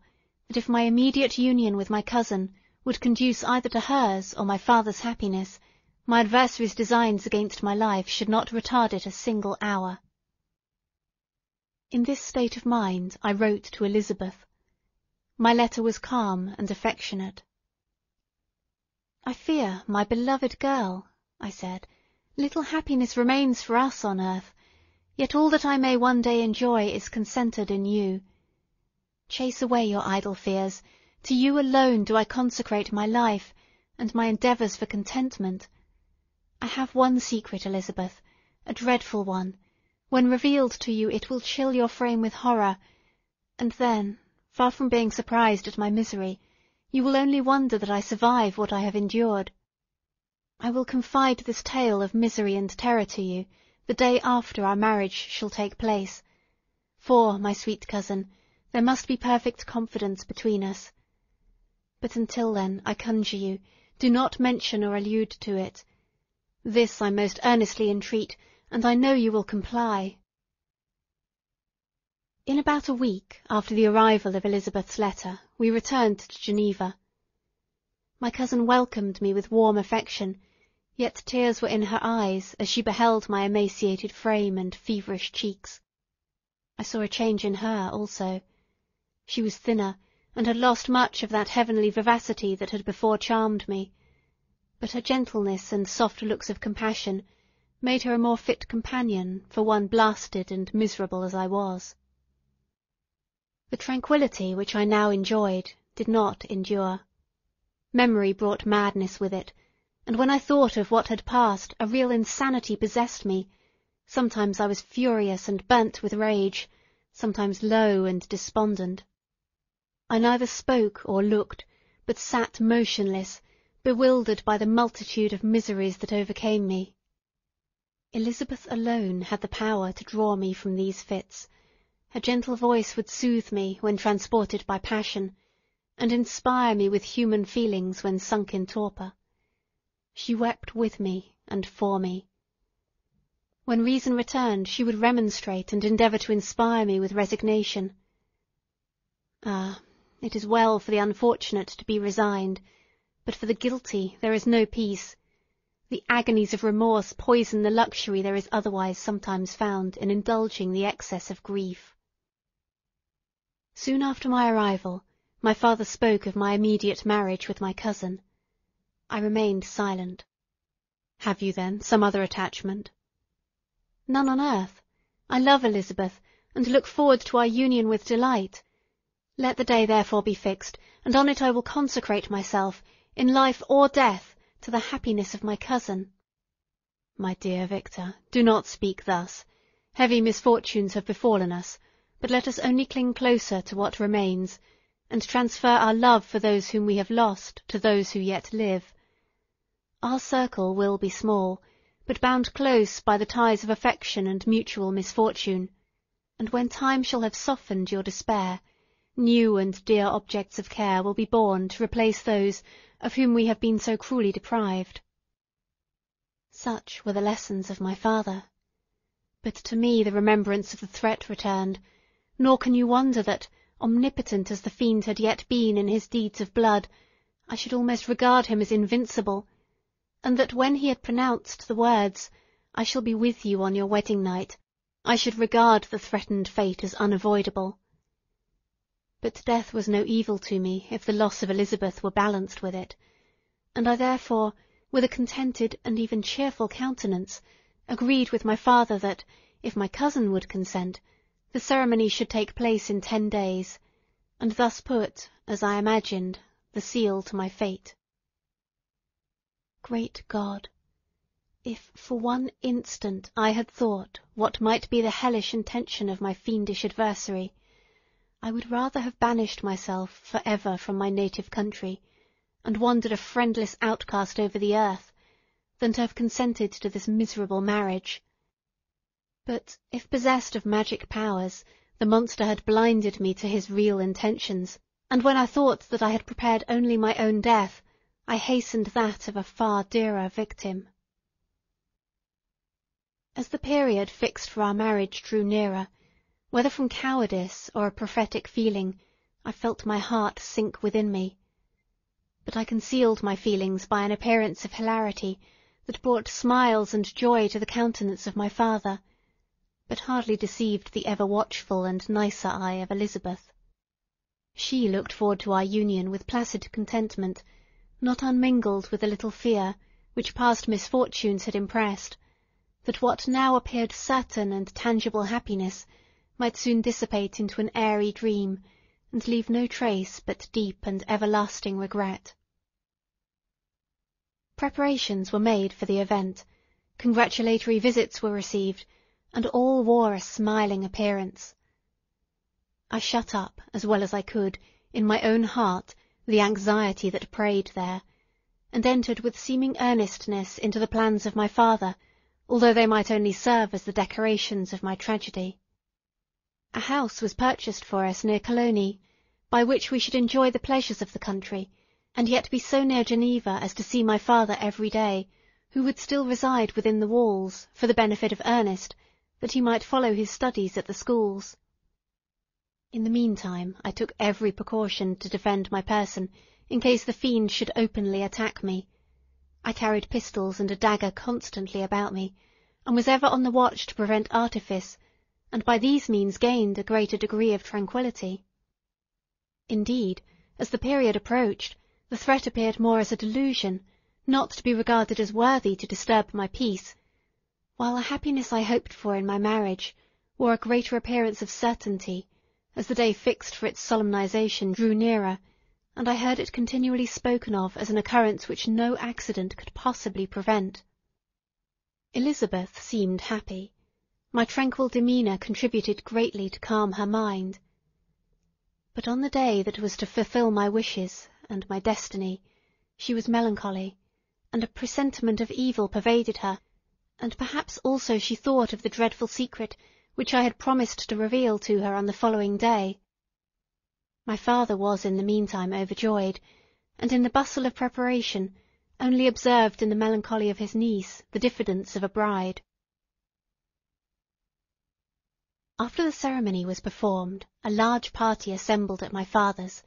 that if my immediate union with my cousin would conduce either to hers or my father's happiness, my adversary's designs against my life should not retard it a single hour. In this state of mind I wrote to Elizabeth. My letter was calm and affectionate. "I fear, my beloved girl," I said, "little happiness remains for us on earth, yet all that I may one day enjoy is concentered in you. Chase away your idle fears. To you alone do I consecrate my life, and my endeavours for contentment. I have one secret, Elizabeth, a dreadful one. When revealed to you, it will chill your frame with horror, and then, far from being surprised at my misery, you will only wonder that I survive what I have endured. I will confide this tale of misery and terror to you the day after our marriage shall take place, for, my sweet cousin, there must be perfect confidence between us. But until then, I conjure you, do not mention or allude to it. This I most earnestly entreat, and I know you will comply." In about a week after the arrival of Elizabeth's letter, we returned to Geneva. My cousin welcomed me with warm affection, yet tears were in her eyes as she beheld my emaciated frame and feverish cheeks. I saw a change in her also. She was thinner, and had lost much of that heavenly vivacity that had before charmed me, but her gentleness and soft looks of compassion made her a more fit companion for one blasted and miserable as I was. The tranquillity which I now enjoyed did not endure. Memory brought madness with it, and when I thought of what had passed, a real insanity possessed me. Sometimes I was furious and burnt with rage, sometimes low and despondent. I neither spoke or looked, but sat motionless, bewildered by the multitude of miseries that overcame me. Elizabeth alone had the power to draw me from these fits. Her gentle voice would soothe me when transported by passion, and inspire me with human feelings when sunk in torpor. She wept with me and for me. When reason returned, she would remonstrate and endeavour to inspire me with resignation. Ah, it is well for the unfortunate to be resigned, but for the guilty there is no peace. The agonies of remorse poison the luxury there is otherwise sometimes found in indulging the excess of grief. Soon after my arrival, my father spoke of my immediate marriage with my cousin. I remained silent. "Have you, then, some other attachment?" "None on earth. I love Elizabeth, and look forward to our union with delight. Let the day therefore be fixed, and on it I will consecrate myself, in life or death, to the happiness of my cousin." "My dear Victor, do not speak thus. Heavy misfortunes have befallen us, but let us only cling closer to what remains, and transfer our love for those whom we have lost to those who yet live. Our circle will be small, but bound close by the ties of affection and mutual misfortune, and when time shall have softened your despair, new and dear objects of care will be born to replace those of whom we have been so cruelly deprived." Such were the lessons of my father. But to me the remembrance of the threat returned, nor can you wonder that, omnipotent as the fiend had yet been in his deeds of blood, I should almost regard him as invincible, and that when he had pronounced the words, "I shall be with you on your wedding night," I should regard the threatened fate as unavoidable. But death was no evil to me if the loss of Elizabeth were balanced with it, and I therefore, with a contented and even cheerful countenance, agreed with my father that, if my cousin would consent, the ceremony should take place in 10 days, and thus put, as I imagined, the seal to my fate. Great God! If for one instant I had thought what might be the hellish intention of my fiendish adversary, I would rather have banished myself for ever from my native country, and wandered a friendless outcast over the earth, than to have consented to this miserable marriage. But if possessed of magic powers, the monster had blinded me to his real intentions, and when I thought that I had prepared only my own death, I hastened that of a far dearer victim. As the period fixed for our marriage drew nearer, whether from cowardice or a prophetic feeling, I felt my heart sink within me. But I concealed my feelings by an appearance of hilarity that brought smiles and joy to the countenance of my father, but hardly deceived the ever-watchful and nicer eye of Elizabeth. She looked forward to our union with placid contentment, not unmingled with a little fear, which past misfortunes had impressed, that what now appeared certain and tangible happiness might soon dissipate into an airy dream, and leave no trace but deep and everlasting regret. Preparations were made for the event, congratulatory visits were received, and all wore a smiling appearance. I shut up, as well as I could, in my own heart, the anxiety that preyed there, and entered with seeming earnestness into the plans of my father, although they might only serve as the decorations of my tragedy. A house was purchased for us near Cologne, by which we should enjoy the pleasures of the country, and yet be so near Geneva as to see my father every day, who would still reside within the walls, for the benefit of Ernest, that he might follow his studies at the schools. In the meantime I took every precaution to defend my person, in case the fiend should openly attack me. I carried pistols and a dagger constantly about me, and was ever on the watch to prevent artifice, and by these means gained a greater degree of tranquillity. Indeed, as the period approached, the threat appeared more as a delusion, not to be regarded as worthy to disturb my peace, while the happiness I hoped for in my marriage wore a greater appearance of certainty, as the day fixed for its solemnization drew nearer, and I heard it continually spoken of as an occurrence which no accident could possibly prevent. Elizabeth seemed happy. My tranquil demeanour contributed greatly to calm her mind. But on the day that was to fulfil my wishes and my destiny, she was melancholy, and a presentiment of evil pervaded her, and perhaps also she thought of the dreadful secret which I had promised to reveal to her on the following day. My father was in the meantime overjoyed, and in the bustle of preparation only observed in the melancholy of his niece the diffidence of a bride. After the ceremony was performed, a large party assembled at my father's,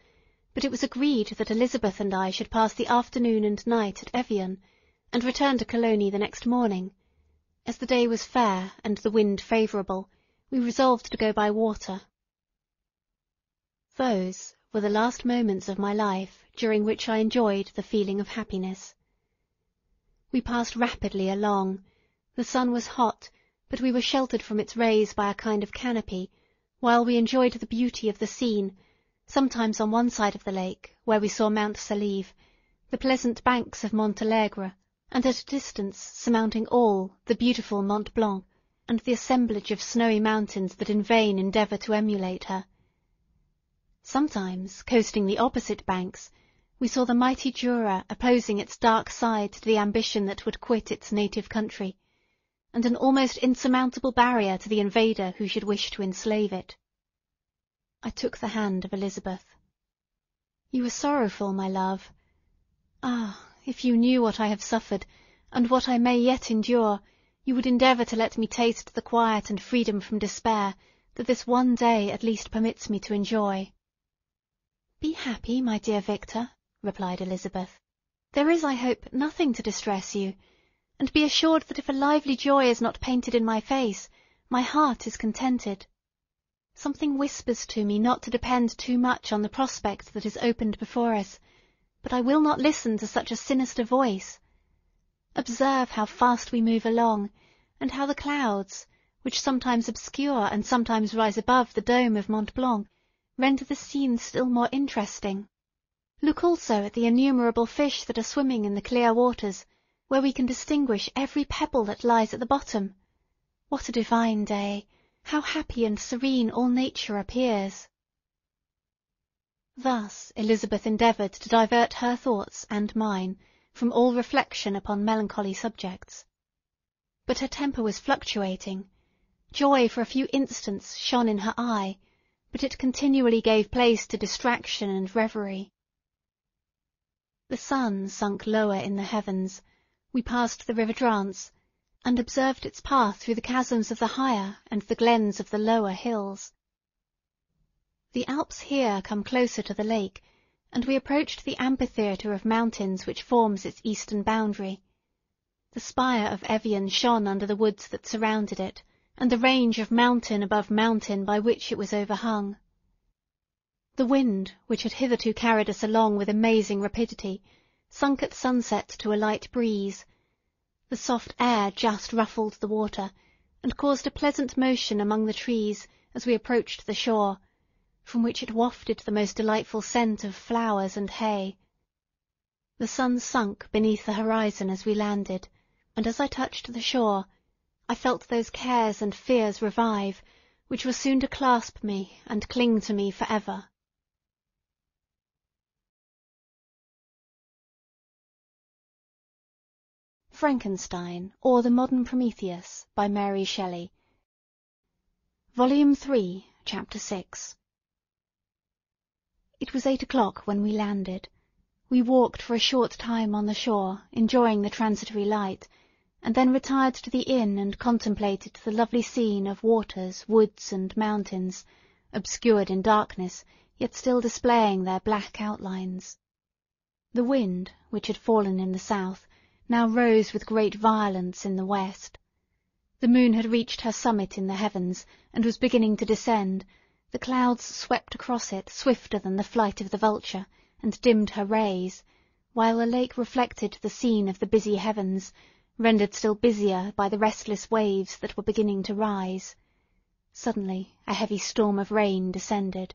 but it was agreed that Elizabeth and I should pass the afternoon and night at Evian, and return to Cologne the next morning. As the day was fair and the wind favourable, we resolved to go by water. Those were the last moments of my life during which I enjoyed the feeling of happiness. We passed rapidly along. The sun was hot, but we were sheltered from its rays by a kind of canopy, while we enjoyed the beauty of the scene, sometimes on one side of the lake, where we saw Mount Saleve, the pleasant banks of Montalegre, and at a distance, surmounting all, the beautiful Mont Blanc, and the assemblage of snowy mountains that in vain endeavour to emulate her. Sometimes, coasting the opposite banks, we saw the mighty Jura opposing its dark side to the ambition that would quit its native country, and an almost insurmountable barrier to the invader who should wish to enslave it. I took the hand of Elizabeth. "You are sorrowful, my love. Ah, if you knew what I have suffered, and what I may yet endure, you would endeavour to let me taste the quiet and freedom from despair that this one day at least permits me to enjoy." "Be happy, my dear Victor," replied Elizabeth. "There is, I hope, nothing to distress you, and be assured that if a lively joy is not painted in my face, my heart is contented. Something whispers to me not to depend too much on the prospect that is opened before us, but I will not listen to such a sinister voice. Observe how fast we move along, and how the clouds, which sometimes obscure and sometimes rise above the dome of Mont Blanc, render the scene still more interesting. Look also at the innumerable fish that are swimming in the clear waters, where we can distinguish every pebble that lies at the bottom. What a divine day! How happy and serene all nature appears!" Thus Elizabeth endeavoured to divert her thoughts and mine from all reflection upon melancholy subjects. But her temper was fluctuating. Joy for a few instants shone in her eye, but it continually gave place to distraction and reverie. The sun sunk lower in the heavens. We passed the river Drance, and observed its path through the chasms of the higher and the glens of the lower hills. The Alps here come closer to the lake, and we approached the amphitheatre of mountains which forms its eastern boundary. The spire of Evian shone under the woods that surrounded it, and the range of mountain above mountain by which it was overhung. The wind, which had hitherto carried us along with amazing rapidity, sunk at sunset to a light breeze. The soft air just ruffled the water, and caused a pleasant motion among the trees as we approached the shore, from which it wafted the most delightful scent of flowers and hay. The sun sunk beneath the horizon as we landed, and as I touched the shore, I felt those cares and fears revive, which were soon to clasp me and cling to me for ever. Frankenstein, or the Modern Prometheus, by Mary Shelley. Volume 3, Chapter 6. It was 8 o'clock when we landed. We walked for a short time on the shore, enjoying the transitory light, and then retired to the inn and contemplated the lovely scene of waters, woods, and mountains, obscured in darkness, yet still displaying their black outlines. The wind, which had fallen in the south, now rose with great violence in the west. The moon had reached her summit in the heavens, and was beginning to descend. The clouds swept across it swifter than the flight of the vulture, and dimmed her rays, while the lake reflected the scene of the busy heavens, rendered still busier by the restless waves that were beginning to rise. Suddenly a heavy storm of rain descended.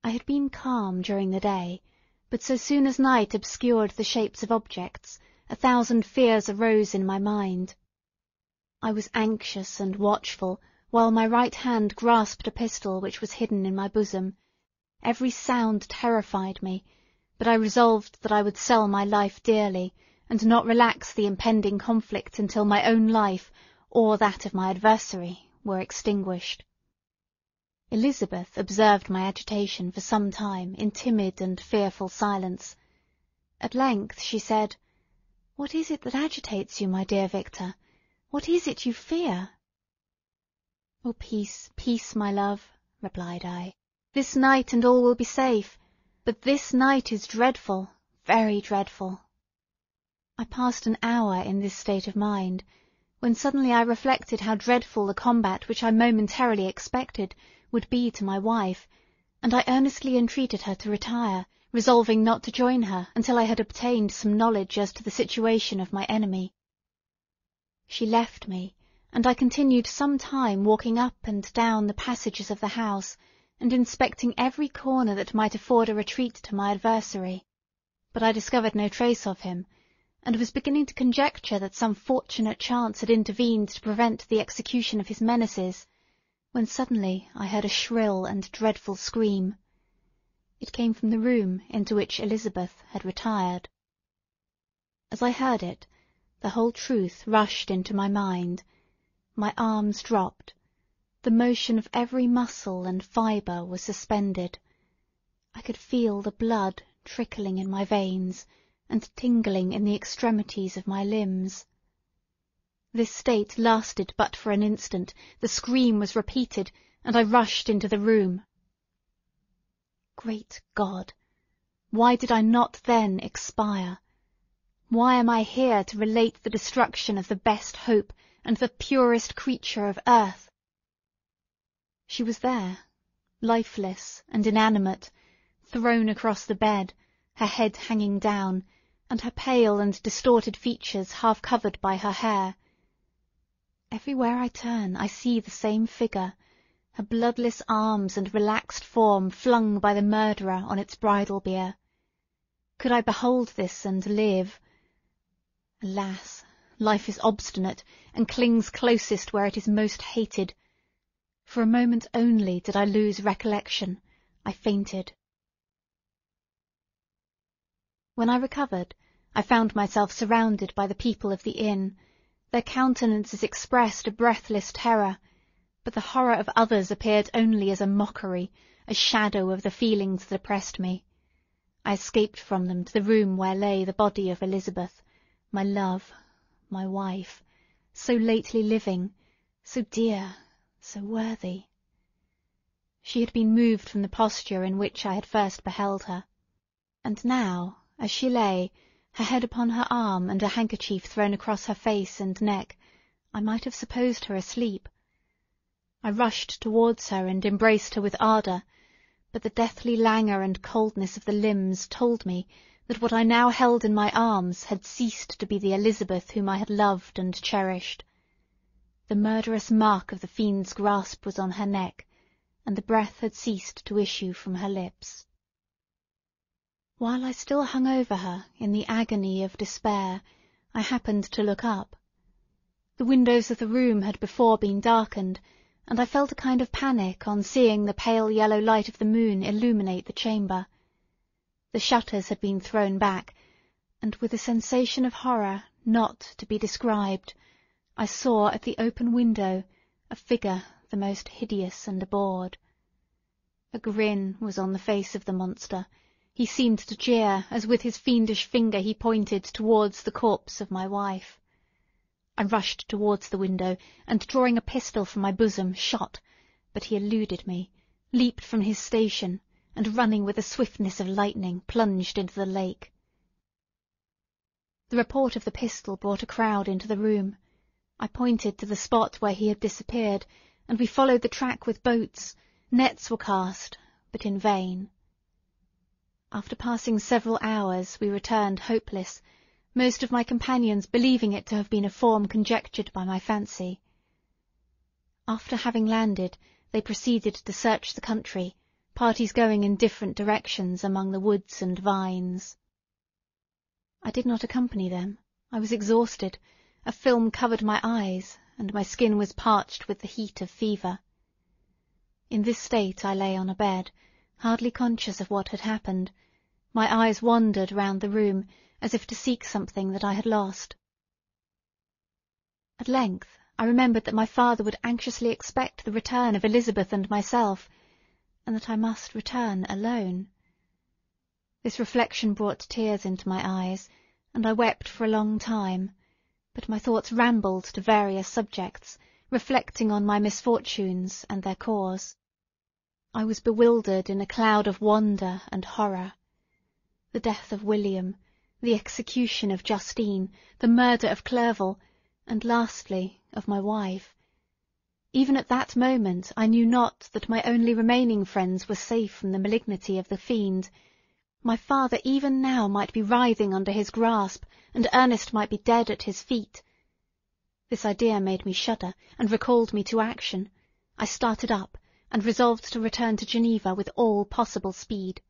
I had been calm during the day, but so soon as night obscured the shapes of objects, 1,000 fears arose in my mind. I was anxious and watchful, while my right hand grasped a pistol which was hidden in my bosom. Every sound terrified me, but I resolved that I would sell my life dearly, and not relax the impending conflict until my own life, or that of my adversary, were extinguished. Elizabeth observed my agitation for some time in timid and fearful silence. At length she said, "What is it that agitates you, my dear Victor? What is it you fear?" "Oh, peace, peace, my love," replied I. "This night and all will be safe, but this night is dreadful, very dreadful." I passed an hour in this state of mind, when suddenly I reflected how dreadful the combat which I momentarily expected would be to my wife, and I earnestly entreated her to retire, resolving not to join her until I had obtained some knowledge as to the situation of my enemy. She left me, and I continued some time walking up and down the passages of the house, and inspecting every corner that might afford a retreat to my adversary. But I discovered no trace of him, and was beginning to conjecture that some fortunate chance had intervened to prevent the execution of his menaces, when suddenly I heard a shrill and dreadful scream. It came from the room into which Elizabeth had retired. As I heard it, the whole truth rushed into my mind. My arms dropped. The motion of every muscle and fibre was suspended. I could feel the blood trickling in my veins, and tingling in the extremities of my limbs. This state lasted but for an instant, the scream was repeated, and I rushed into the room. Great God! Why did I not then expire? Why am I here to relate the destruction of the best hope and the purest creature of earth? She was there, lifeless and inanimate, thrown across the bed, her head hanging down, and her pale and distorted features half covered by her hair. Everywhere I turn I see the same figure, her bloodless arms and relaxed form flung by the murderer on its bridal bier. Could I behold this and live? Alas, life is obstinate, and clings closest where it is most hated. For a moment only did I lose recollection. I fainted. When I recovered, I found myself surrounded by the people of the inn. Their countenances expressed a breathless terror, but the horror of others appeared only as a mockery, a shadow of the feelings that oppressed me. I escaped from them to the room where lay the body of Elizabeth, my love, my wife, so lately living, so dear, so worthy. She had been moved from the posture in which I had first beheld her, and now, as she lay, her head upon her arm and a handkerchief thrown across her face and neck, I might have supposed her asleep. I rushed towards her and embraced her with ardour, but the deathly languor and coldness of the limbs told me that what I now held in my arms had ceased to be the Elizabeth whom I had loved and cherished. The murderous mark of the fiend's grasp was on her neck, and the breath had ceased to issue from her lips. While I still hung over her in the agony of despair, I happened to look up. The windows of the room had before been darkened, and I felt a kind of panic on seeing the pale yellow light of the moon illuminate the chamber. The shutters had been thrown back, and with a sensation of horror not to be described, I saw at the open window a figure the most hideous and abhorred. A grin was on the face of the monster. He seemed to jeer, as with his fiendish finger he pointed towards the corpse of my wife. I rushed towards the window, and drawing a pistol from my bosom, shot, but he eluded me, leaped from his station, and running with the swiftness of lightning, plunged into the lake. The report of the pistol brought a crowd into the room. I pointed to the spot where he had disappeared, and we followed the track with boats. Nets were cast, but in vain. After passing several hours, we returned hopeless, most of my companions believing it to have been a form conjectured by my fancy. After having landed, they proceeded to search the country, parties going in different directions among the woods and vines. I did not accompany them. I was exhausted. A film covered my eyes, and my skin was parched with the heat of fever. In this state I lay on a bed, hardly conscious of what had happened. My eyes wandered round the room, as if to seek something that I had lost. At length I remembered that my father would anxiously expect the return of Elizabeth and myself, and that I must return alone. This reflection brought tears into my eyes, and I wept for a long time, but my thoughts rambled to various subjects, reflecting on my misfortunes and their cause. I was bewildered in a cloud of wonder and horror. The death of William, the execution of Justine, the murder of Clerval, and lastly of my wife. Even at that moment I knew not that my only remaining friends were safe from the malignity of the fiend. My father even now might be writhing under his grasp, and Ernest might be dead at his feet. This idea made me shudder, and recalled me to action. I started up, and resolved to return to Geneva with all possible speed.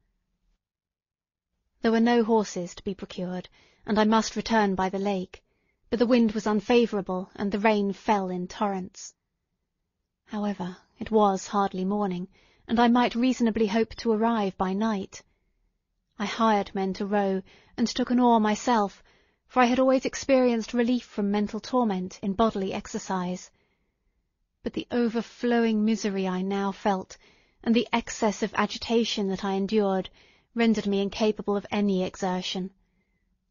There were no horses to be procured, and I must return by the lake, but the wind was unfavourable, and the rain fell in torrents. However, it was hardly morning, and I might reasonably hope to arrive by night. I hired men to row, and took an oar myself, for I had always experienced relief from mental torment in bodily exercise. But the overflowing misery I now felt, and the excess of agitation that I endured, rendered me incapable of any exertion.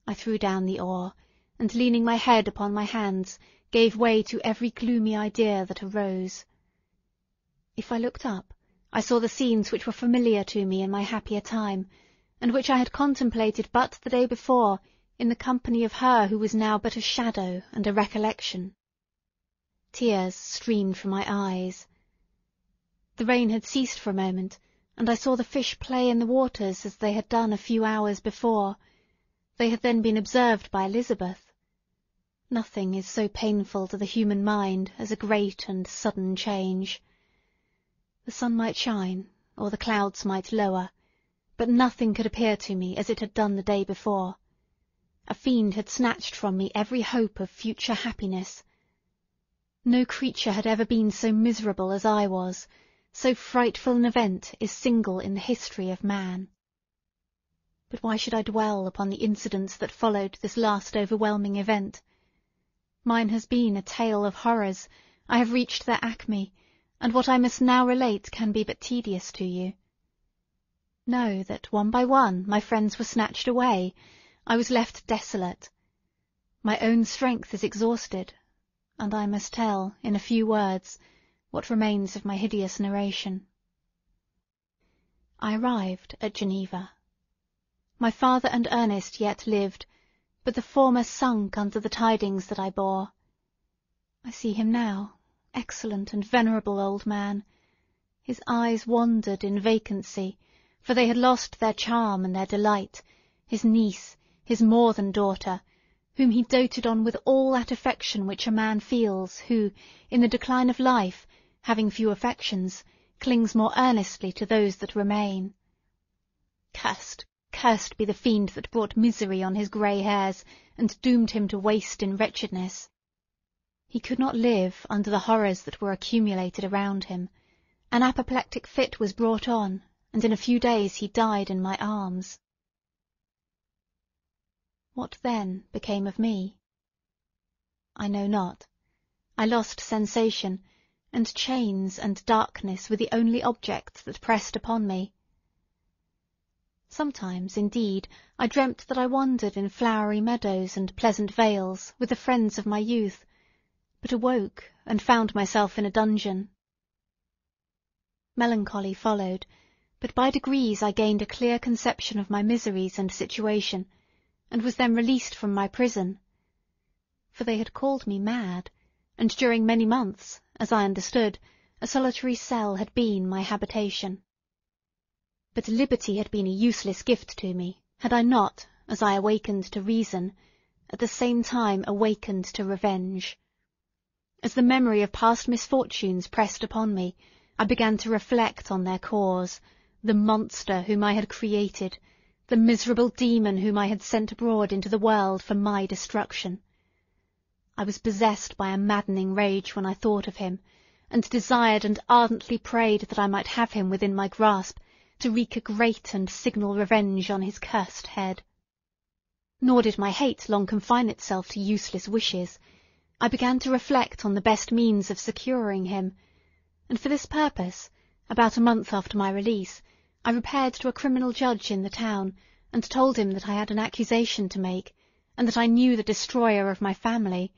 I threw down the oar, and leaning my head upon my hands, gave way to every gloomy idea that arose. If I looked up, I saw the scenes which were familiar to me in my happier time, and which I had contemplated but the day before in the company of her who was now but a shadow and a recollection. Tears streamed from my eyes. The rain had ceased for a moment, and I saw the fish play in the waters as they had done a few hours before. They had then been observed by Elizabeth. Nothing is so painful to the human mind as a great and sudden change. The sun might shine, or the clouds might lower, but nothing could appear to me as it had done the day before. a fiend had snatched from me every hope of future happiness. No creature had ever been so miserable as I was, so frightful an event is single in the history of man. But why should I dwell upon the incidents that followed this last overwhelming event? Mine has been a tale of horrors. I have reached their acme, and what I must now relate can be but tedious to you. Know that one by one my friends were snatched away. I was left desolate. My own strength is exhausted, and I must tell, in a few words, what remains of my hideous narration. I arrived at Geneva. My father and Ernest yet lived, but the former sunk under the tidings that I bore. I see him now, excellent and venerable old man. His eyes wandered in vacancy, for they had lost their charm and their delight, his niece, his more than daughter, whom he doted on with all that affection which a man feels who, in the decline of life, having few affections, clings more earnestly to those that remain. Cursed, cursed be the fiend that brought misery on his grey hairs, and doomed him to waste in wretchedness. He could not live under the horrors that were accumulated around him. An apoplectic fit was brought on, and in a few days he died in my arms. What then became of me? I know not. I lost sensation, and chains and darkness were the only objects that pressed upon me. Sometimes, indeed, I dreamt that I wandered in flowery meadows and pleasant vales with the friends of my youth, but awoke and found myself in a dungeon. Melancholy followed, but by degrees I gained a clear conception of my miseries and situation, and was then released from my prison. For they had called me mad, and during many months, as I understood, a solitary cell had been my habitation. But liberty had been a useless gift to me, had I not, as I awakened to reason, at the same time awakened to revenge. As the memory of past misfortunes pressed upon me, I began to reflect on their cause, the monster whom I had created, the miserable demon whom I had sent abroad into the world for my destruction. I was possessed by a maddening rage when I thought of him, and desired and ardently prayed that I might have him within my grasp, to wreak a great and signal revenge on his cursed head. Nor did my hate long confine itself to useless wishes. I began to reflect on the best means of securing him, and for this purpose, about a month after my release, I repaired to a criminal judge in the town, and told him that I had an accusation to make, and that I knew the destroyer of my family,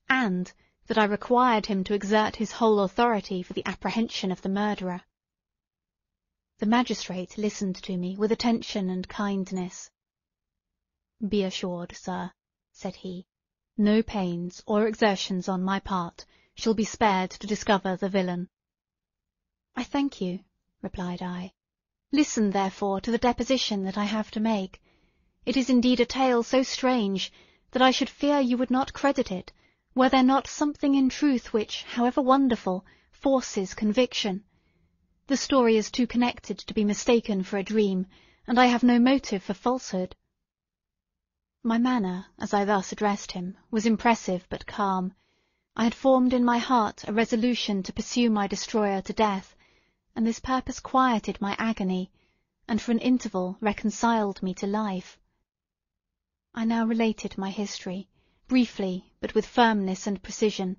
and that I required him to exert his whole authority for the apprehension of the murderer. The magistrate listened to me with attention and kindness. "Be assured, sir," said he, "no pains or exertions on my part shall be spared to discover the villain." "I thank you," replied I. "Listen, therefore, to the deposition that I have to make. It is indeed a tale so strange that I should fear you would not credit it, were there not something in truth which, however wonderful, forces conviction. The story is too connected to be mistaken for a dream, and I have no motive for falsehood." My manner, as I thus addressed him, was impressive but calm. I had formed in my heart a resolution to pursue my destroyer to death, and this purpose quieted my agony, and for an interval reconciled me to life. I now related my history, briefly but with firmness and precision,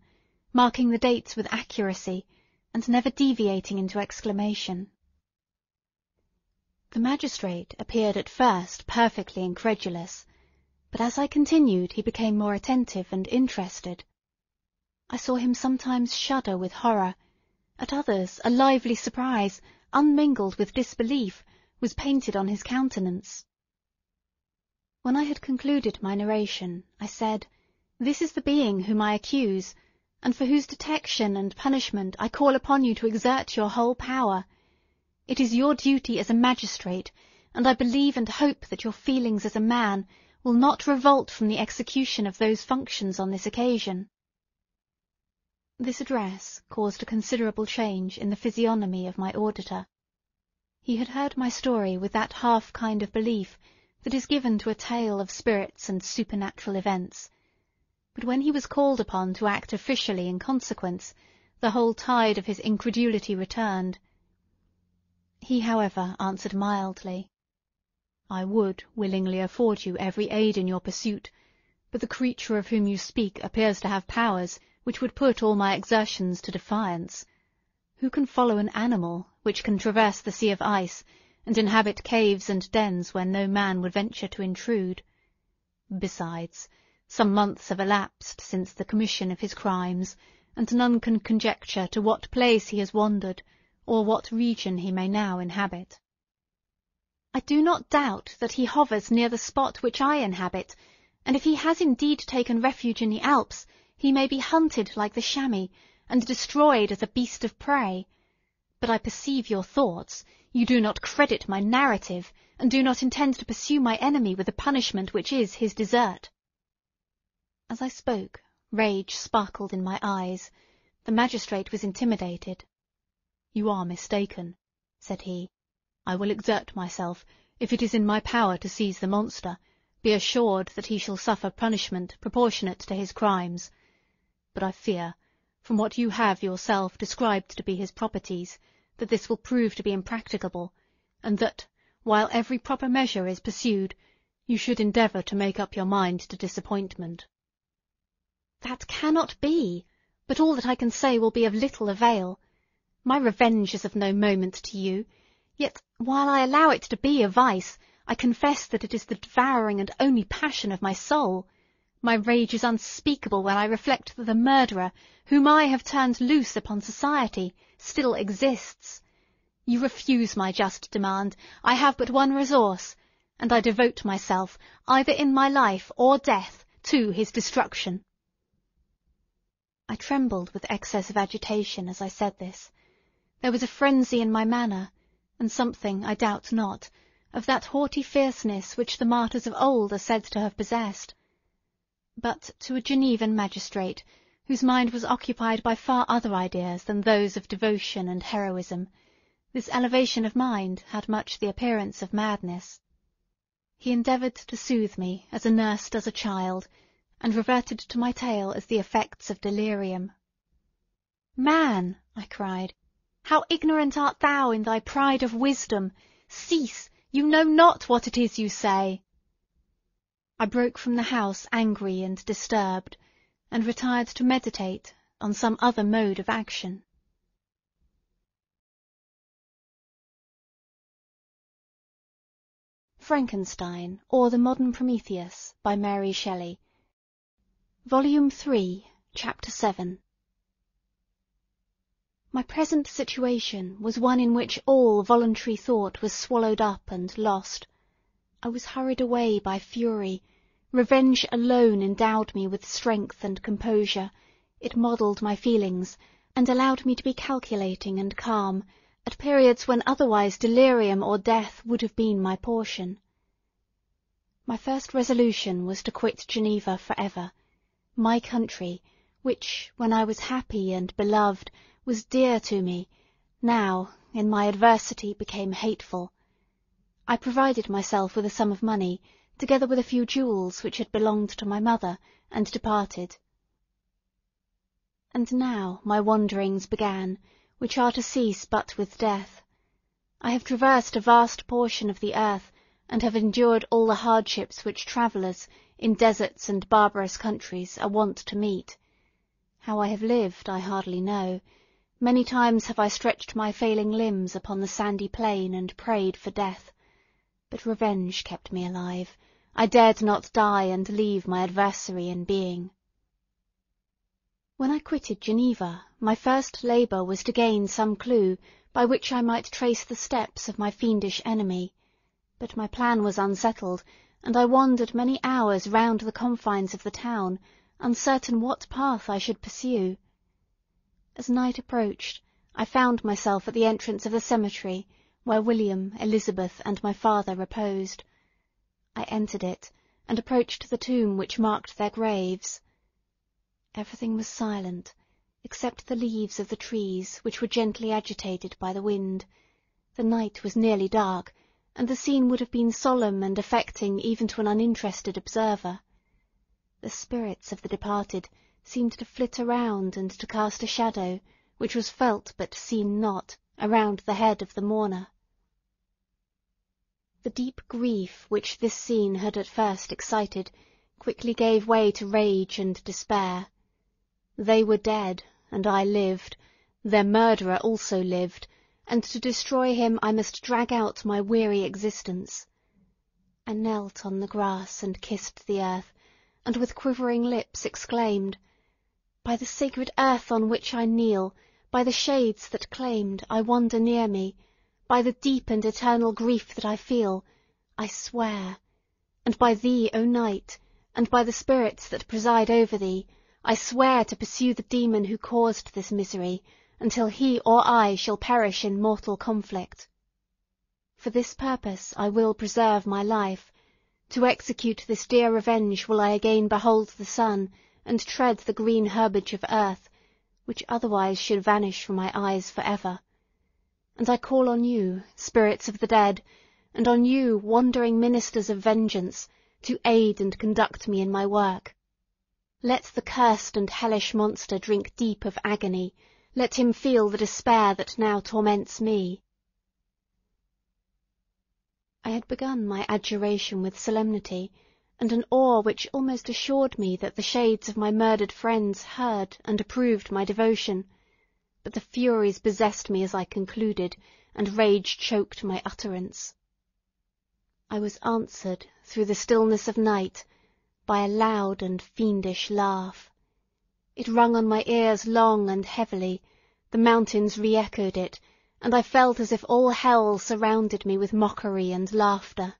marking the dates with accuracy, and never deviating into exclamation. The magistrate appeared at first perfectly incredulous, but as I continued he became more attentive and interested. I saw him sometimes shudder with horror. At others a lively surprise, unmingled with disbelief, was painted on his countenance. When I had concluded my narration, I said, "This is the being whom I accuse, and for whose detection and punishment I call upon you to exert your whole power. It is your duty as a magistrate, and I believe and hope that your feelings as a man will not revolt from the execution of those functions on this occasion." This address caused a considerable change in the physiognomy of my auditor. He had heard my story with that half kind of belief that is given to a tale of spirits and supernatural events. But when he was called upon to act officially in consequence, the whole tide of his incredulity returned. He, however, answered mildly, "I would willingly afford you every aid in your pursuit, but the creature of whom you speak appears to have powers which would put all my exertions to defiance. Who can follow an animal which can traverse the sea of ice, and inhabit caves and dens where no man would venture to intrude? Besides, some months have elapsed since the commission of his crimes, and none can conjecture to what place he has wandered, or what region he may now inhabit." "I do not doubt that he hovers near the spot which I inhabit, and if he has indeed taken refuge in the Alps, he may be hunted like the chamois, and destroyed as a beast of prey. But I perceive your thoughts. You do not credit my narrative, and do not intend to pursue my enemy with the punishment which is his desert." As I spoke, rage sparkled in my eyes. The magistrate was intimidated. "You are mistaken," said he. "I will exert myself, if it is in my power to seize the monster. Be assured that he shall suffer punishment proportionate to his crimes. But I fear, from what you have yourself described to be his properties, that this will prove to be impracticable, and that, while every proper measure is pursued, you should endeavour to make up your mind to disappointment." "That cannot be, but all that I can say will be of little avail. My revenge is of no moment to you, yet, while I allow it to be a vice, I confess that it is the devouring and only passion of my soul. My rage is unspeakable when I reflect that the murderer, whom I have turned loose upon society, still exists. You refuse my just demand. I have but one resource, and I devote myself, either in my life or death, to his destruction." I trembled with excess of agitation as I said this. There was a frenzy in my manner, and something, I doubt not, of that haughty fierceness which the martyrs of old are said to have possessed. But to a Genevan magistrate, whose mind was occupied by far other ideas than those of devotion and heroism, this elevation of mind had much the appearance of madness. He endeavoured to soothe me as a nurse does a child, and reverted to my tale as the effects of delirium. "Man," I cried, "how ignorant art thou in thy pride of wisdom! Cease! You know not what it is you say." I broke from the house angry and disturbed, and retired to meditate on some other mode of action. Frankenstein, or the Modern Prometheus, by Mary Shelley. Volume 3, Chapter 7. My present situation was one in which all voluntary thought was swallowed up and lost. I was hurried away by fury. Revenge alone endowed me with strength and composure. It modelled my feelings, and allowed me to be calculating and calm, at periods when otherwise delirium or death would have been my portion. My first resolution was to quit Geneva for ever. My country, which, when I was happy and beloved, was dear to me, now, in my adversity, became hateful. I provided myself with a sum of money, together with a few jewels which had belonged to my mother, and departed. And now my wanderings began, which are to cease but with death. I have traversed a vast portion of the earth, and have endured all the hardships which travellers, in deserts and barbarous countries, are wont to meet. How I have lived I hardly know. Many times have I stretched my failing limbs upon the sandy plain and prayed for death. But revenge kept me alive. I dared not die and leave my adversary in being. When I quitted Geneva, my first labour was to gain some clue by which I might trace the steps of my fiendish enemy. But my plan was unsettled, and I wandered many hours round the confines of the town, uncertain what path I should pursue. As night approached, I found myself at the entrance of the cemetery, where William, Elizabeth, and my father reposed. I entered it, and approached the tomb which marked their graves. Everything was silent, except the leaves of the trees, which were gently agitated by the wind. The night was nearly dark, and the scene would have been solemn and affecting even to an uninterested observer. The spirits of the departed seemed to flit around and to cast a shadow, which was felt but seen not, around the head of the mourner. The deep grief which this scene had at first excited quickly gave way to rage and despair. They were dead, and I lived. Their murderer also lived, and to destroy him I must drag out my weary existence. I knelt on the grass and kissed the earth, and with quivering lips exclaimed, "By the sacred earth on which I kneel, by the shades that claimed I wander near me, by the deep and eternal grief that I feel, I swear, and by thee, O night, and by the spirits that preside over thee, I swear to pursue the demon who caused this misery, until he or I shall perish in mortal conflict. For this purpose I will preserve my life. To execute this dear revenge will I again behold the sun, and tread the green herbage of earth, which otherwise should vanish from my eyes for ever. And I call on you, spirits of the dead, and on you, wandering ministers of vengeance, to aid and conduct me in my work. Let the cursed and hellish monster drink deep of agony. Let him feel the despair that now torments me." I had begun my adjuration with solemnity, and an awe which almost assured me that the shades of my murdered friends heard and approved my devotion, but the furies possessed me as I concluded, and rage choked my utterance. I was answered, through the stillness of night, by a loud and fiendish laugh. It rung on my ears long and heavily, the mountains re-echoed it, and I felt as if all hell surrounded me with mockery and laughter.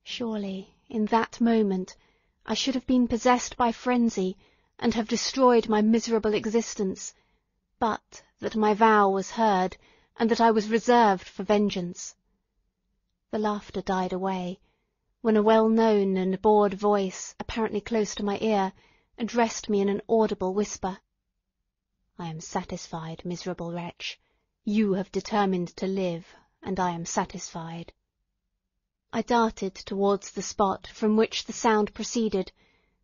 Surely, in that moment, I should have been possessed by frenzy, and have destroyed my miserable existence, but that my vow was heard, and that I was reserved for vengeance. The laughter died away, when a well-known and bored voice, apparently close to my ear, addressed me in an audible whisper. "I am satisfied, miserable wretch. You have determined to live, and I am satisfied." I darted towards the spot from which the sound proceeded,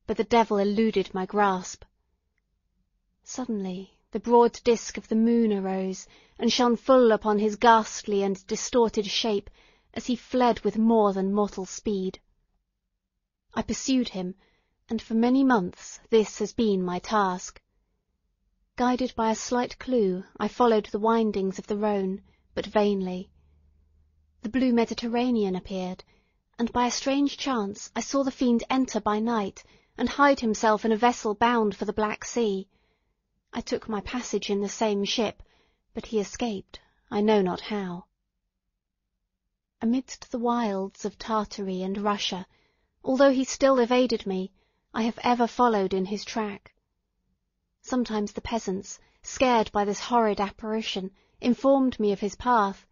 but the devil eluded my grasp. Suddenly the broad disk of the moon arose, and shone full upon his ghastly and distorted shape as he fled with more than mortal speed. I pursued him, and for many months this has been my task. Guided by a slight clue, I followed the windings of the Rhone, but vainly. The blue Mediterranean appeared, and by a strange chance I saw the fiend enter by night, and hide himself in a vessel bound for the Black Sea. I took my passage in the same ship, but he escaped, I know not how. Amidst the wilds of Tartary and Russia, although he still evaded me, I have ever followed in his track. Sometimes the peasants, scared by this horrid apparition, informed me of his path.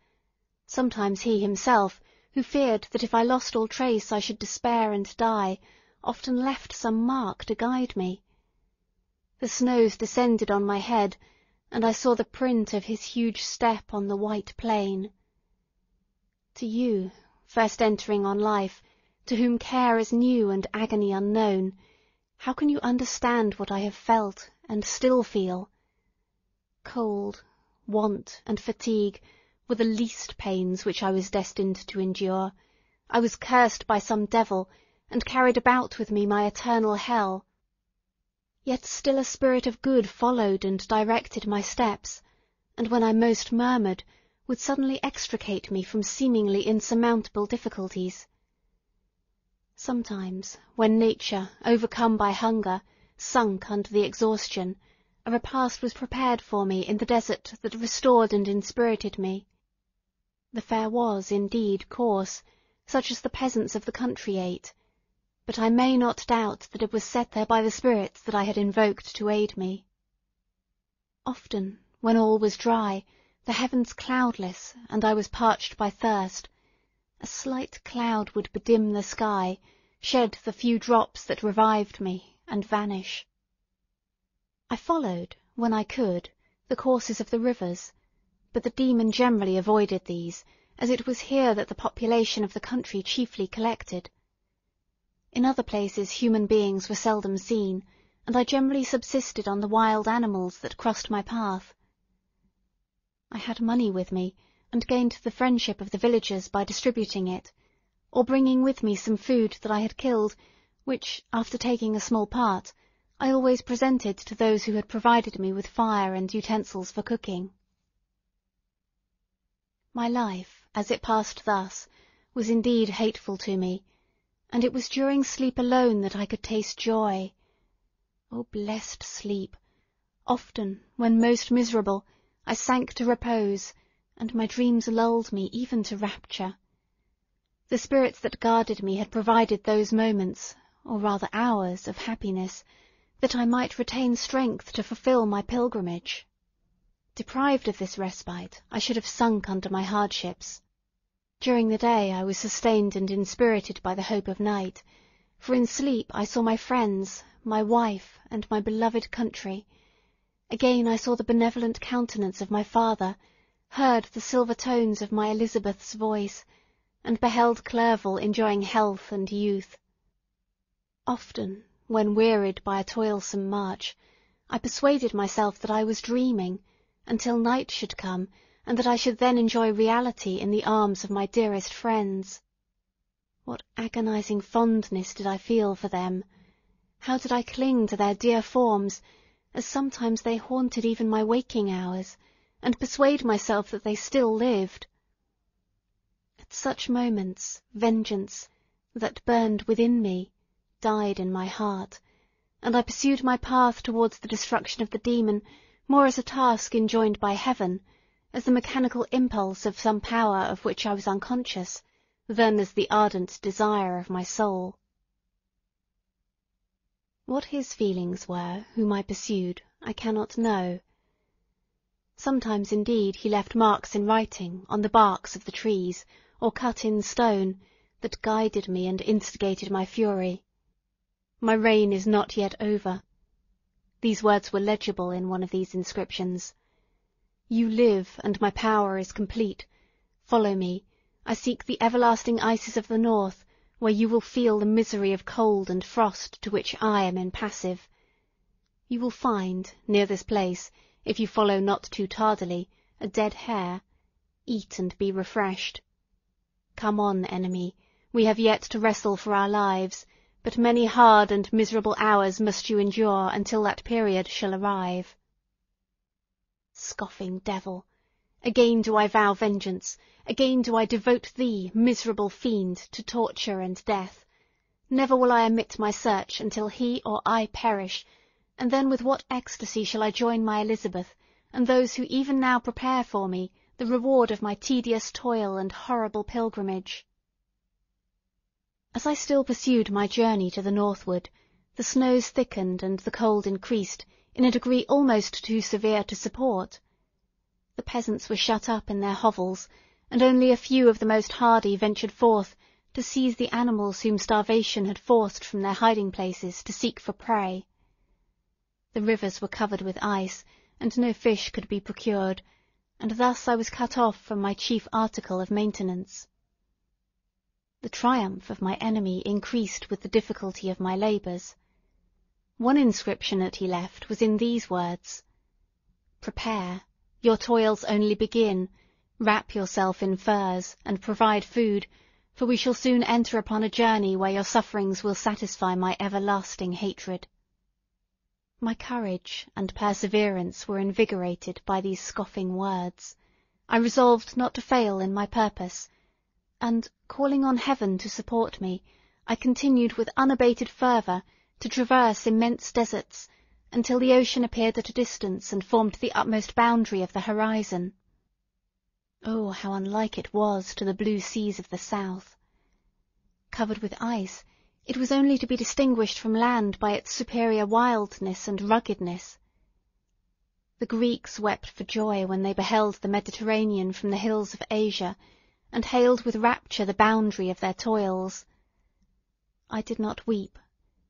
Sometimes he himself, who feared that if I lost all trace I should despair and die, often left some mark to guide me. The snows descended on my head, and I saw the print of his huge step on the white plain. To you, first entering on life, to whom care is new and agony unknown, how can you understand what I have felt and still feel? Cold, want, and fatigue were the least pains which I was destined to endure. I was cursed by some devil, and carried about with me my eternal hell. Yet still a spirit of good followed and directed my steps, and when I most murmured, would suddenly extricate me from seemingly insurmountable difficulties. Sometimes, when nature, overcome by hunger, sunk under the exhaustion, a repast was prepared for me in the desert that restored and inspirited me. The fare was, indeed, coarse, such as the peasants of the country ate, but I may not doubt that it was set there by the spirits that I had invoked to aid me. Often, when all was dry, the heavens cloudless, and I was parched by thirst, a slight cloud would bedim the sky, shed the few drops that revived me, and vanish. I followed, when I could, the courses of the rivers, but the demon generally avoided these, as it was here that the population of the country chiefly collected. In other places human beings were seldom seen, and I generally subsisted on the wild animals that crossed my path. I had money with me, and gained the friendship of the villagers by distributing it, or bringing with me some food that I had killed, which, after taking a small part, I always presented to those who had provided me with fire and utensils for cooking. My life, as it passed thus, was indeed hateful to me, and it was during sleep alone that I could taste joy. O blessed sleep! Often, when most miserable, I sank to repose, and my dreams lulled me even to rapture. The spirits that guarded me had provided those moments, or rather hours, of happiness, that I might retain strength to fulfil my pilgrimage. Deprived of this respite, I should have sunk under my hardships. During the day I was sustained and inspirited by the hope of night, for in sleep I saw my friends, my wife, and my beloved country. Again I saw the benevolent countenance of my father, heard the silver tones of my Elizabeth's voice, and beheld Clerval enjoying health and youth. Often, when wearied by a toilsome march, I persuaded myself that I was dreaming, until night should come, and that I should then enjoy reality in the arms of my dearest friends. What agonizing fondness did I feel for them! How did I cling to their dear forms, as sometimes they haunted even my waking hours, and persuade myself that they still lived! At such moments, vengeance, that burned within me, died in my heart, and I pursued my path towards the destruction of the demon more as a task enjoined by heaven, as the mechanical impulse of some power of which I was unconscious, than as the ardent desire of my soul. What his feelings were, whom I pursued, I cannot know. Sometimes, indeed, he left marks in writing, on the barks of the trees, or cut in stone, that guided me and instigated my fury. My reign is not yet over. These words were legible in one of these inscriptions. You live, and my power is complete. Follow me. I seek the everlasting ices of the north, where you will feel the misery of cold and frost to which I am impassive. You will find, near this place, if you follow not too tardily, a dead hare. Eat and be refreshed. Come on, enemy. We have yet to wrestle for our lives, but many hard and miserable hours must you endure until that period shall arrive. Scoffing devil! Again do I vow vengeance, again do I devote thee, miserable fiend, to torture and death. Never will I omit my search until he or I perish, and then with what ecstasy shall I join my Elizabeth, and those who even now prepare for me the reward of my tedious toil and horrible pilgrimage. As I still pursued my journey to the northward, the snows thickened and the cold increased in a degree almost too severe to support. The peasants were shut up in their hovels, and only a few of the most hardy ventured forth to seize the animals whom starvation had forced from their hiding-places to seek for prey. The rivers were covered with ice, and no fish could be procured, and thus I was cut off from my chief article of maintenance. The triumph of my enemy increased with the difficulty of my labours. One inscription that he left was in these words: Prepare, your toils only begin, wrap yourself in furs, and provide food, for we shall soon enter upon a journey where your sufferings will satisfy my everlasting hatred. My courage and perseverance were invigorated by these scoffing words. I resolved not to fail in my purpose, and, calling on heaven to support me, I continued with unabated fervour to traverse immense deserts, until the ocean appeared at a distance and formed the utmost boundary of the horizon. Oh, how unlike it was to the blue seas of the south! Covered with ice, it was only to be distinguished from land by its superior wildness and ruggedness. The Greeks wept for joy when they beheld the Mediterranean from the hills of Asia, and hailed with rapture the boundary of their toils. I did not weep,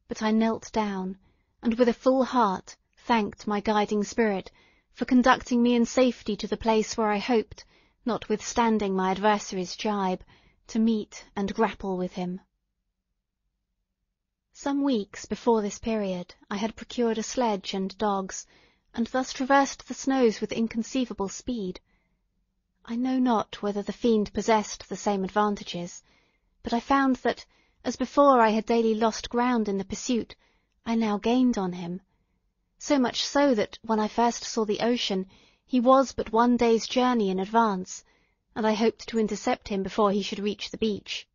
but I knelt down, and with a full heart thanked my guiding spirit for conducting me in safety to the place where I hoped, notwithstanding my adversary's gibe, to meet and grapple with him. Some weeks before this period I had procured a sledge and dogs, and thus traversed the snows with inconceivable speed. I know not whether the fiend possessed the same advantages, but I found that, as before I had daily lost ground in the pursuit, I now gained on him, so much so that, when I first saw the ocean, he was but 1 day's journey in advance, and I hoped to intercept him before he should reach the beach.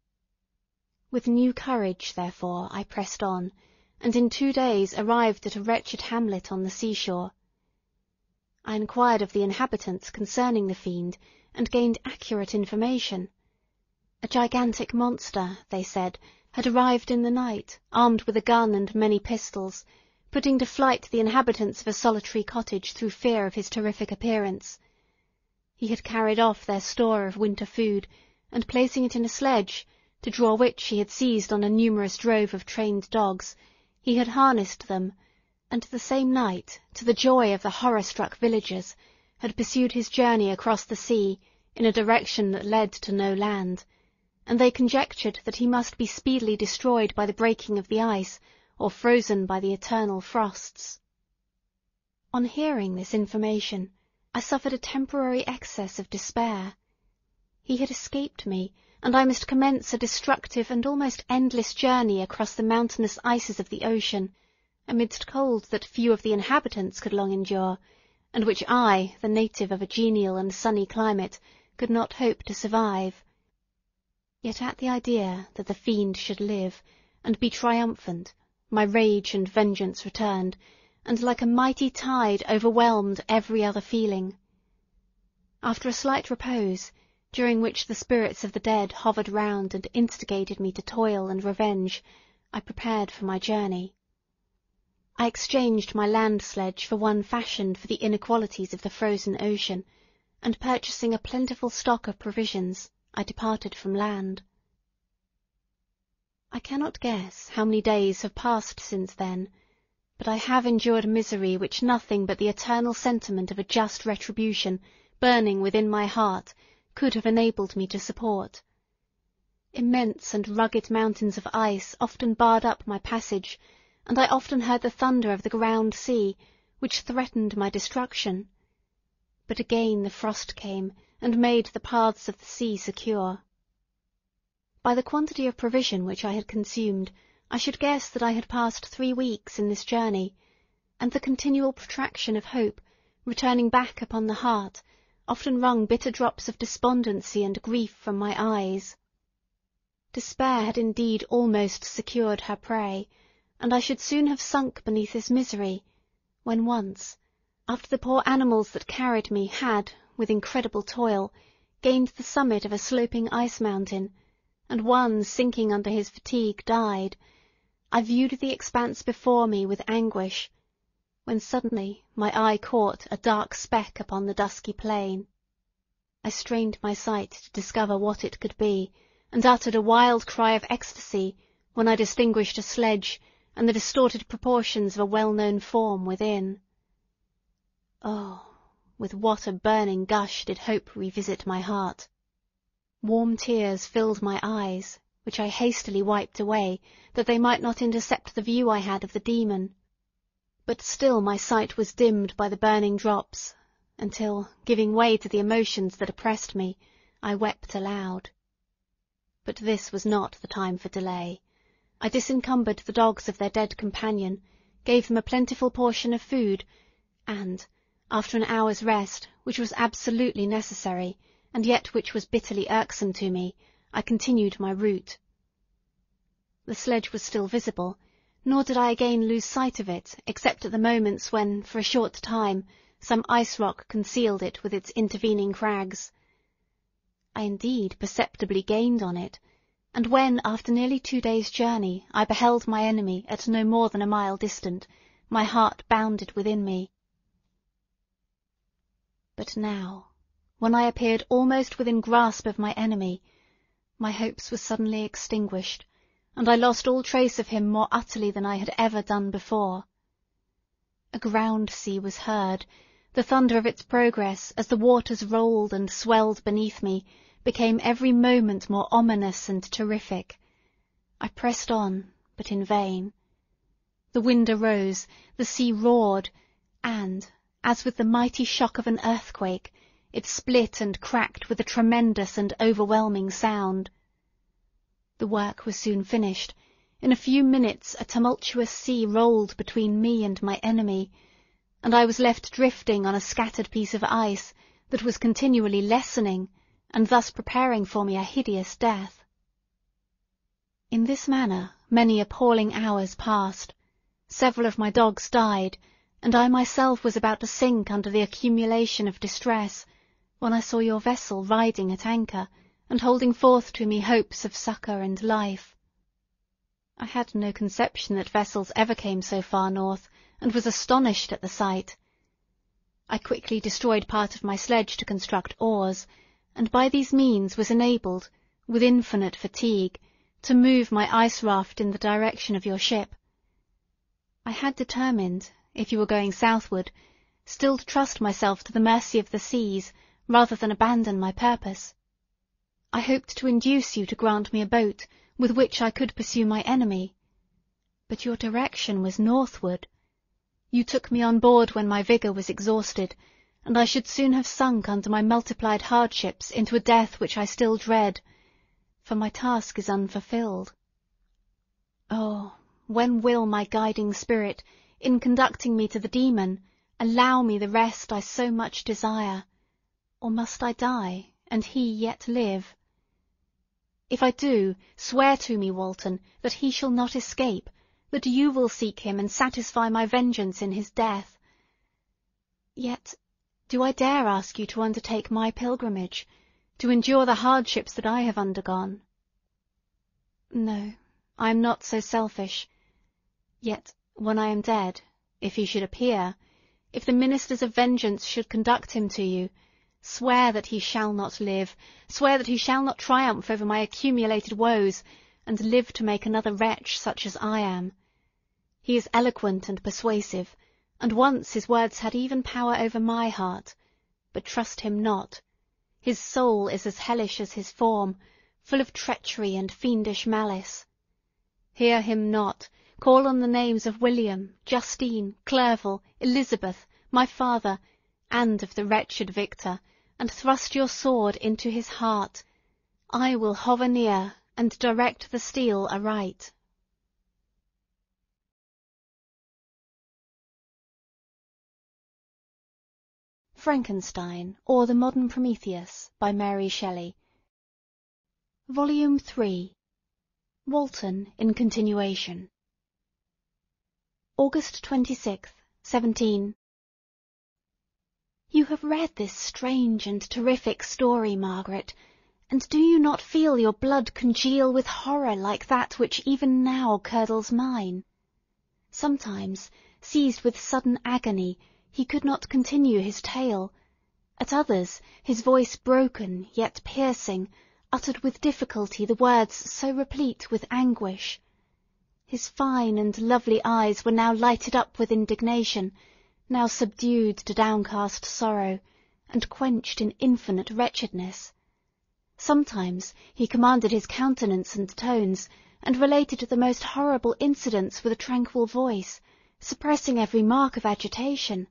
With new courage, therefore, I pressed on, and in 2 days arrived at a wretched hamlet on the seashore. I inquired of the inhabitants concerning the fiend, and gained accurate information. A gigantic monster, they said, had arrived in the night, armed with a gun and many pistols, putting to flight the inhabitants of a solitary cottage through fear of his terrific appearance. He had carried off their store of winter food, and placing it in a sledge, to draw which he had seized on a numerous drove of trained dogs, he had harnessed them, and the same night, to the joy of the horror-struck villagers, had pursued his journey across the sea in a direction that led to no land, and they conjectured that he must be speedily destroyed by the breaking of the ice, or frozen by the eternal frosts. On hearing this information, I suffered a temporary excess of despair. He had escaped me, and I must commence a destructive and almost endless journey across the mountainous ices of the ocean, amidst cold that few of the inhabitants could long endure, and which I, the native of a genial and sunny climate, could not hope to survive. Yet at the idea that the fiend should live, and be triumphant, my rage and vengeance returned, and like a mighty tide overwhelmed every other feeling. After a slight repose, during which the spirits of the dead hovered round and instigated me to toil and revenge, I prepared for my journey. I exchanged my land sledge for one fashioned for the inequalities of the frozen ocean, and purchasing a plentiful stock of provisions, I departed from land. I cannot guess how many days have passed since then, but I have endured misery which nothing but the eternal sentiment of a just retribution burning within my heart could have enabled me to support. Immense and rugged mountains of ice often barred up my passage, and I often heard the thunder of the ground sea, which threatened my destruction. But again the frost came, and made the paths of the sea secure. By the quantity of provision which I had consumed, I should guess that I had passed 3 weeks in this journey, and the continual protraction of hope, returning back upon the heart, often wrung bitter drops of despondency and grief from my eyes. Despair had indeed almost secured her prey, and I should soon have sunk beneath this misery, when once, after the poor animals that carried me had, with incredible toil, gained the summit of a sloping ice mountain, and one, sinking under his fatigue, died, I viewed the expanse before me with anguish, when suddenly my eye caught a dark speck upon the dusky plain. I strained my sight to discover what it could be, and uttered a wild cry of ecstasy when I distinguished a sledge and the distorted proportions of a well-known form within. Oh, with what a burning gush did hope revisit my heart! Warm tears filled my eyes, which I hastily wiped away, that they might not intercept the view I had of the demon. But still my sight was dimmed by the burning drops, until, giving way to the emotions that oppressed me, I wept aloud. But this was not the time for delay. I disencumbered the dogs of their dead companion, gave them a plentiful portion of food, and, after an hour's rest, which was absolutely necessary, and yet which was bitterly irksome to me, I continued my route. The sledge was still visible, nor did I again lose sight of it, except at the moments when, for a short time, some ice rock concealed it with its intervening crags. I indeed perceptibly gained on it, and when, after nearly 2 days' journey, I beheld my enemy at no more than a mile distant, my heart bounded within me. But now, when I appeared almost within grasp of my enemy, my hopes were suddenly extinguished, and I lost all trace of him more utterly than I had ever done before. A ground sea was heard, The thunder of its progress, as the waters rolled and swelled beneath me, became every moment more ominous and terrific. I pressed on, but in vain. The wind arose, the sea roared, and, as with the mighty shock of an earthquake, it split and cracked with a tremendous and overwhelming sound. The work was soon finished. In a few minutes a tumultuous sea rolled between me and my enemy, and I was left drifting on a scattered piece of ice that was continually lessening, and thus preparing for me a hideous death. In this manner many appalling hours passed. Several of my dogs died, and I myself was about to sink under the accumulation of distress, when I saw your vessel riding at anchor, and holding forth to me hopes of succour and life. I had no conception that vessels ever came so far north, and was astonished at the sight. I quickly destroyed part of my sledge to construct oars, and by these means was enabled, with infinite fatigue, to move my ice raft in the direction of your ship. I had determined, if you were going southward, still to trust myself to the mercy of the seas, rather than abandon my purpose. I hoped to induce you to grant me a boat with which I could pursue my enemy. But your direction was northward. You took me on board when my vigour was exhausted, and I should soon have sunk under my multiplied hardships into a death which I still dread, for my task is unfulfilled. Oh, when will my guiding spirit, in conducting me to the demon, allow me the rest I so much desire? Or must I die, and he yet live? If I do, swear to me, Walton, that he shall not escape, that you will seek him and satisfy my vengeance in his death. Yet, do I dare ask you to undertake my pilgrimage, to endure the hardships that I have undergone? No, I am not so selfish. Yet, when I am dead, if he should appear, if the ministers of vengeance should conduct him to you, swear that he shall not live, swear that he shall not triumph over my accumulated woes, and live to make another wretch such as I am. He is eloquent and persuasive, and once his words had even power over my heart, but trust him not. His soul is as hellish as his form, full of treachery and fiendish malice. Hear him not. Call on the names of William, Justine, Clerval, Elizabeth, my father, and of the wretched Victor, and thrust your sword into his heart. I will hover near, and direct the steel aright. Frankenstein, or the Modern Prometheus, by Mary Shelley. Volume 3. Walton in continuation. August 26th, 17. You have read this strange and terrific story, Margaret, and do you not feel your blood congeal with horror like that which even now curdles mine? Sometimes, seized with sudden agony, he could not continue his tale. At others, his voice broken, yet piercing, uttered with difficulty the words so replete with anguish. His fine and lovely eyes were now lighted up with indignation, now subdued to downcast sorrow, and quenched in infinite wretchedness. Sometimes he commanded his countenance and tones, and related the most horrible incidents with a tranquil voice, suppressing every mark of agitation.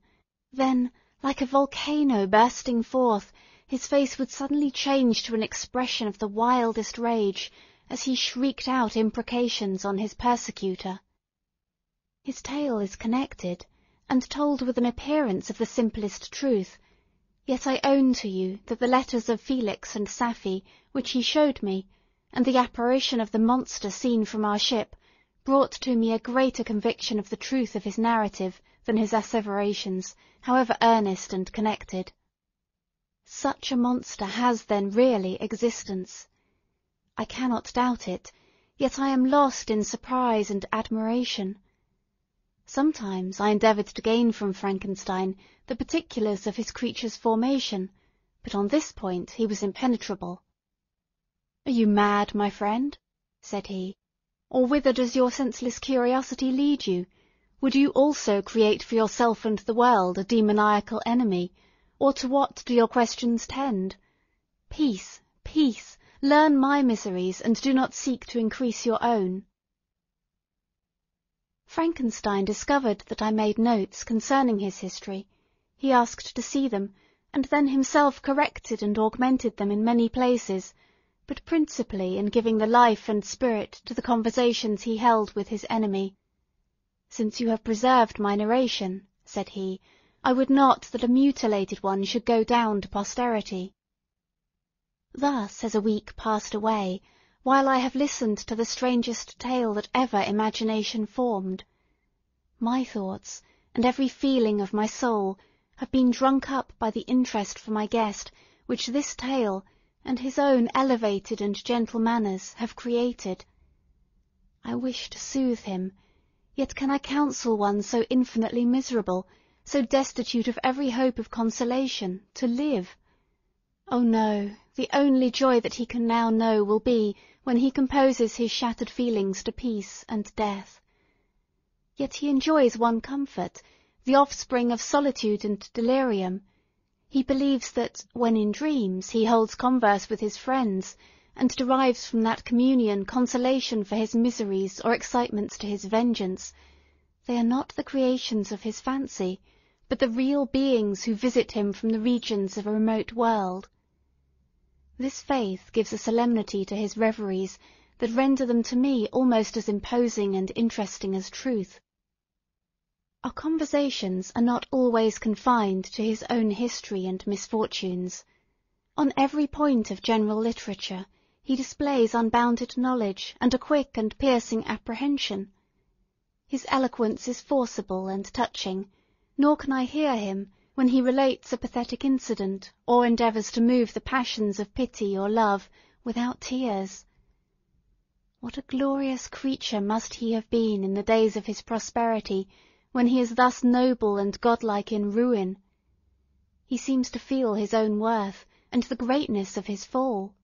Then, like a volcano bursting forth, his face would suddenly change to an expression of the wildest rage, as he shrieked out imprecations on his persecutor. His tale is connected, and told with an appearance of the simplest truth, yet I own to you that the letters of Felix and Safie, which he showed me, and the apparition of the monster seen from our ship, brought to me a greater conviction of the truth of his narrative than his asseverations, however earnest and connected. Such a monster has then really existence. I cannot doubt it, yet I am lost in surprise and admiration. Sometimes I endeavoured to gain from Frankenstein the particulars of his creature's formation, but on this point he was impenetrable. "Are you mad, my friend?" said he, "or whither does your senseless curiosity lead you? Would you also create for yourself and the world a demoniacal enemy, or to what do your questions tend? Peace, peace, learn my miseries, and do not seek to increase your own. Frankenstein discovered that I made notes concerning his history. He asked to see them, and then himself corrected and augmented them in many places, but principally in giving the life and spirit to the conversations he held with his enemy. "Since you have preserved my narration," said he, "I would not that a mutilated one should go down to posterity." Thus has a week passed away, while I have listened to the strangest tale that ever imagination formed. My thoughts, and every feeling of my soul, have been drunk up by the interest for my guest which this tale, and his own elevated and gentle manners, have created. I wish to soothe him, yet can I counsel one so infinitely miserable, so destitute of every hope of consolation, to live? Oh no, the only joy that he can now know will be when he composes his shattered feelings to peace and death. Yet he enjoys one comfort, the offspring of solitude and delirium. He believes that, when in dreams, he holds converse with his friends, and derives from that communion consolation for his miseries or excitements to his vengeance. They are not the creations of his fancy, but the real beings who visit him from the regions of a remote world. This faith gives a solemnity to his reveries that render them to me almost as imposing and interesting as truth. Our conversations are not always confined to his own history and misfortunes. On every point of general literature he displays unbounded knowledge and a quick and piercing apprehension. His eloquence is forcible and touching, nor can I hear him, when he relates a pathetic incident, or endeavours to move the passions of pity or love, without tears. What a glorious creature must he have been in the days of his prosperity, when he is thus noble and godlike in ruin! He seems to feel his own worth, and the greatness of his fall.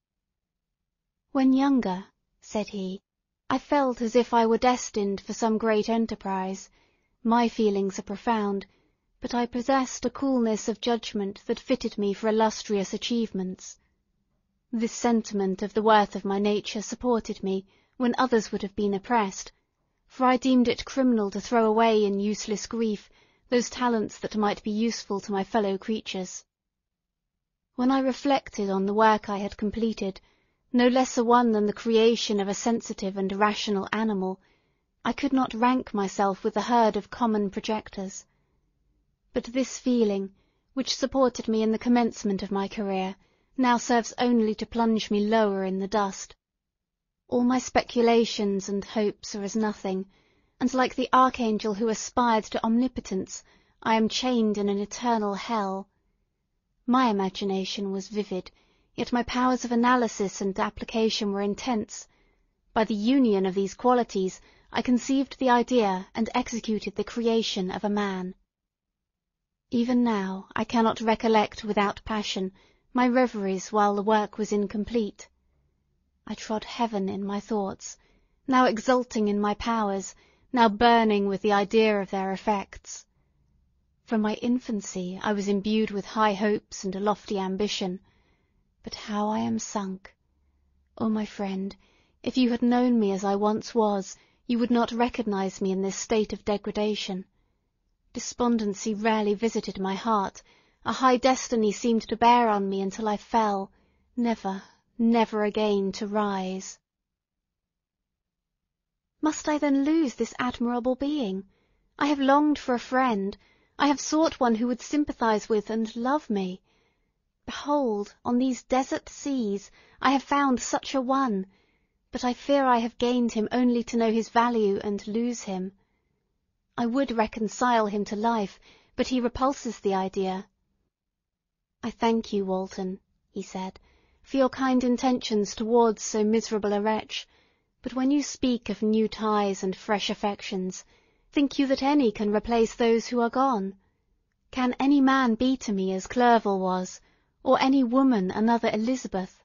"When younger," said he, "I felt as if I were destined for some great enterprise. My feelings are profound, but I possessed a coolness of judgment that fitted me for illustrious achievements. This sentiment of the worth of my nature supported me, when others would have been oppressed, for I deemed it criminal to throw away in useless grief those talents that might be useful to my fellow creatures. When I reflected on the work I had completed, no less a one than the creation of a sensitive and rational animal, I could not rank myself with the herd of common projectors. But this feeling, which supported me in the commencement of my career, now serves only to plunge me lower in the dust. All my speculations and hopes are as nothing, and like the archangel who aspired to omnipotence, I am chained in an eternal hell. My imagination was vivid, yet my powers of analysis and application were intense. By the union of these qualities I conceived the idea and executed the creation of a man. Even now I cannot recollect without passion my reveries while the work was incomplete. I trod heaven in my thoughts, now exulting in my powers, now burning with the idea of their effects. From my infancy I was imbued with high hopes and a lofty ambition. But how I am sunk! Oh, my friend, if you had known me as I once was, you would not recognize me in this state of degradation. Despondency rarely visited my heart, a high destiny seemed to bear on me until I fell, never, never again to rise. Must I then lose this admirable being? I have longed for a friend, I have sought one who would sympathize with and love me. Behold, on these desert seas I have found such a one, but I fear I have gained him only to know his value and lose him. I would reconcile him to life, but he repulses the idea. "I thank you, Walton," he said, "for your kind intentions towards so miserable a wretch, but when you speak of new ties and fresh affections, think you that any can replace those who are gone? Can any man be to me as Clerval was, or any woman another Elizabeth?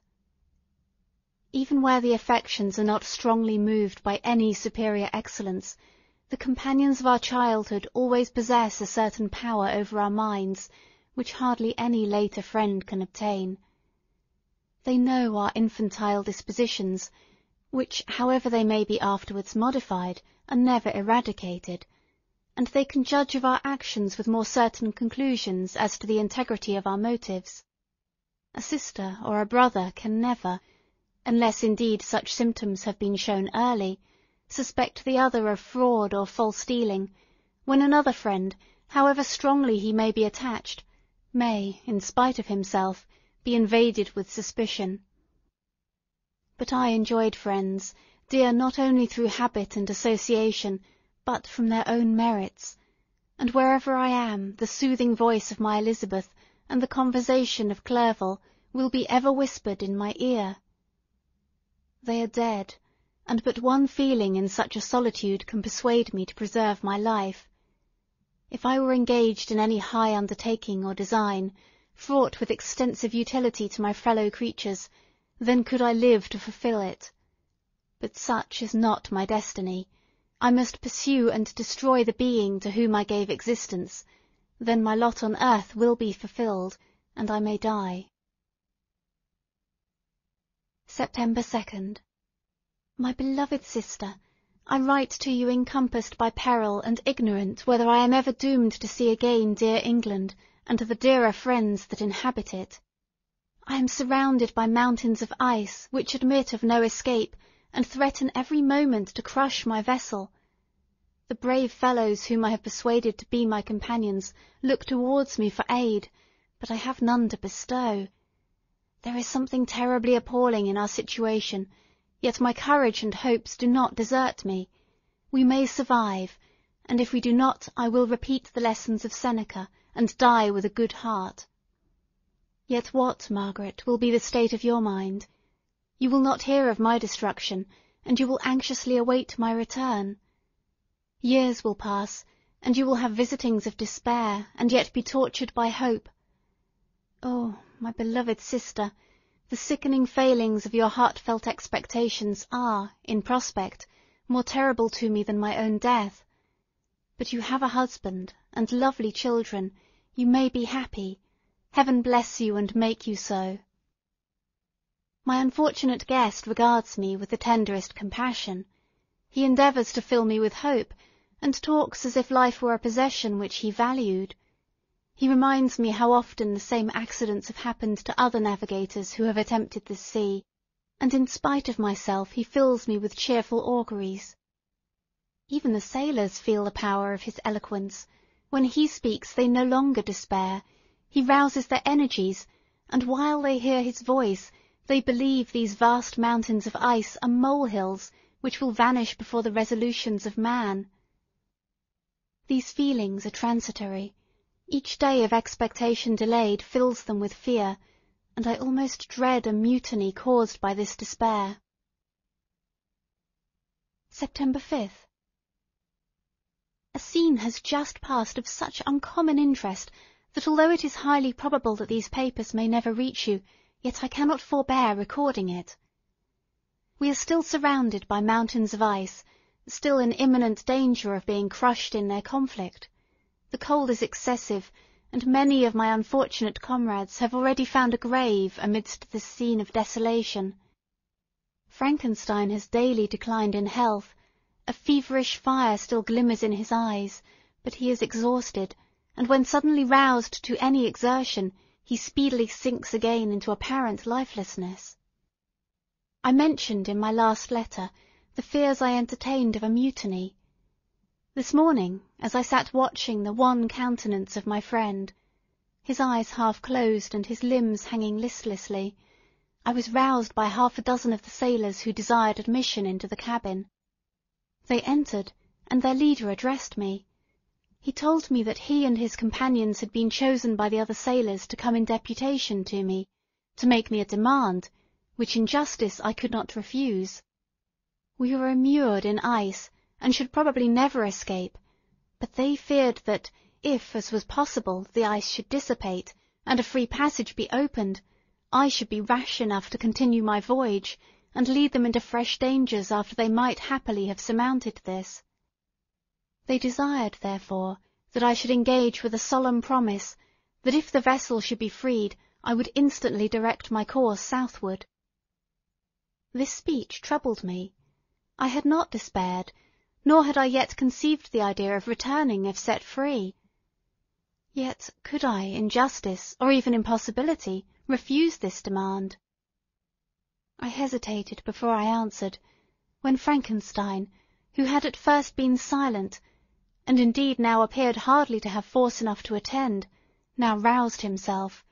Even where the affections are not strongly moved by any superior excellence, The companions of our childhood always possess a certain power over our minds which hardly any later friend can obtain. They know our infantile dispositions, which, however they may be afterwards modified, are never eradicated, and they can judge of our actions with more certain conclusions as to the integrity of our motives. A sister or a brother can never, unless indeed such symptoms have been shown early, suspect the other of fraud or false dealing, when another friend, however strongly he may be attached, may, in spite of himself, be invaded with suspicion. But I enjoyed friends, dear not only through habit and association, but from their own merits, and wherever I am, the soothing voice of my Elizabeth and the conversation of Clerval will be ever whispered in my ear. They are dead, and but one feeling in such a solitude can persuade me to preserve my life. If I were engaged in any high undertaking or design, fraught with extensive utility to my fellow creatures, then could I live to fulfil it. But such is not my destiny. I must pursue and destroy the being to whom I gave existence, then my lot on earth will be fulfilled, and I may die. September 2nd. My beloved sister, I write to you encompassed by peril and ignorant whether I am ever doomed to see again dear England and the dearer friends that inhabit it. I am surrounded by mountains of ice which admit of no escape and threaten every moment to crush my vessel. The brave fellows whom I have persuaded to be my companions look towards me for aid, but I have none to bestow. There is something terribly appalling in our situation, yet my courage and hopes do not desert me. We may survive, and if we do not, I will repeat the lessons of Seneca, and die with a good heart. Yet what, Margaret, will be the state of your mind? You will not hear of my destruction, and you will anxiously await my return. Years will pass, and you will have visitings of despair, and yet be tortured by hope. Oh, my beloved sister, the sickening failings of your heartfelt expectations are, in prospect, more terrible to me than my own death. But you have a husband, and lovely children. You may be happy. Heaven bless you and make you so. My unfortunate guest regards me with the tenderest compassion. He endeavours to fill me with hope, and talks as if life were a possession which he valued. He reminds me how often the same accidents have happened to other navigators who have attempted this sea, and in spite of myself he fills me with cheerful auguries. Even the sailors feel the power of his eloquence. When he speaks they no longer despair. He rouses their energies, and while they hear his voice, they believe these vast mountains of ice are molehills which will vanish before the resolutions of man. These feelings are transitory. Each day of expectation delayed fills them with fear, and I almost dread a mutiny caused by this despair. September 5th. A scene has just passed of such uncommon interest that although it is highly probable that these papers may never reach you, yet I cannot forbear recording it. We are still surrounded by mountains of ice, still in imminent danger of being crushed in their conflict. The cold is excessive, and many of my unfortunate comrades have already found a grave amidst this scene of desolation. Frankenstein has daily declined in health. A feverish fire still glimmers in his eyes, but he is exhausted, and when suddenly roused to any exertion, he speedily sinks again into apparent lifelessness. I mentioned in my last letter the fears I entertained of a mutiny. This morning, as I sat watching the wan countenance of my friend, his eyes half closed and his limbs hanging listlessly, I was roused by half a dozen of the sailors who desired admission into the cabin. They entered, and their leader addressed me. He told me that he and his companions had been chosen by the other sailors to come in deputation to me, to make me a demand, which in justice I could not refuse. We were immured in ice, and should probably never escape, but they feared that, if, as was possible, the ice should dissipate, and a free passage be opened, I should be rash enough to continue my voyage, and lead them into fresh dangers after they might happily have surmounted this. They desired, therefore, that I should engage with a solemn promise that if the vessel should be freed, I would instantly direct my course southward. This speech troubled me. I had not despaired, nor had I yet conceived the idea of returning if set free. Yet could I, in justice, or even in possibility, refuse this demand? I hesitated before I answered, when Frankenstein, who had at first been silent, and indeed now appeared hardly to have force enough to attend, now roused himself.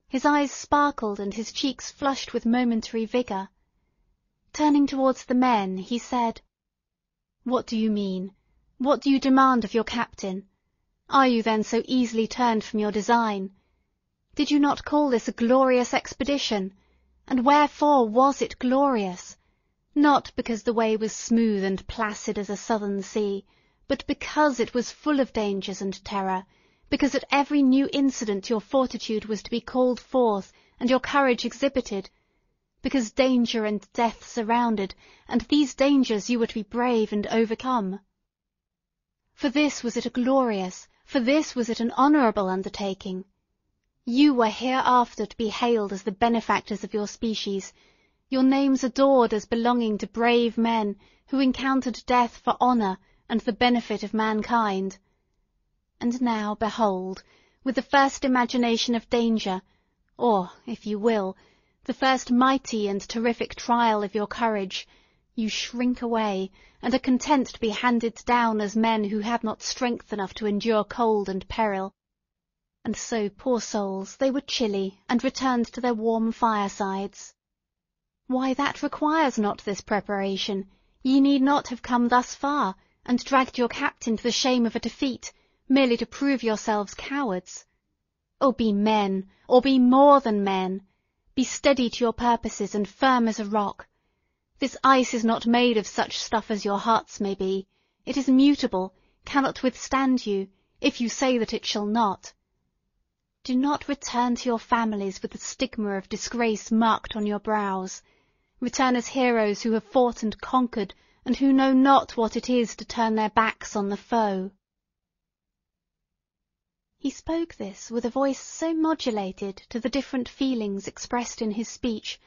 His eyes sparkled and his cheeks flushed with momentary vigour. Turning towards the men, he said, "What do you mean? What do you demand of your captain? Are you then so easily turned from your design? Did you not call this a glorious expedition? And wherefore was it glorious? Not because the way was smooth and placid as a southern sea, but because it was full of dangers and terror, because at every new incident your fortitude was to be called forth and your courage exhibited, because danger and death surrounded, and these dangers you were to be brave and overcome. For this was it a glorious, for this was it an honourable undertaking. You were hereafter to be hailed as the benefactors of your species, your names adored as belonging to brave men who encountered death for honour and the benefit of mankind. And now, behold, with the first imagination of danger, or, if you will, the first mighty and terrific trial of your courage, you shrink away, and are content to be handed down as men who had not strength enough to endure cold and peril. And so, poor souls, they were chilly, and returned to their warm firesides. Why, that requires not this preparation. Ye need not have come thus far, and dragged your captain to the shame of a defeat, merely to prove yourselves cowards. Oh, be men, or be more than men. Be steady to your purposes, and firm as a rock. This ice is not made of such stuff as your hearts may be. It is mutable, cannot withstand you, if you say that it shall not. Do not return to your families with the stigma of disgrace marked on your brows. Return as heroes who have fought and conquered, and who know not what it is to turn their backs on the foe." He spoke this with a voice so modulated to the different feelings expressed in his speech,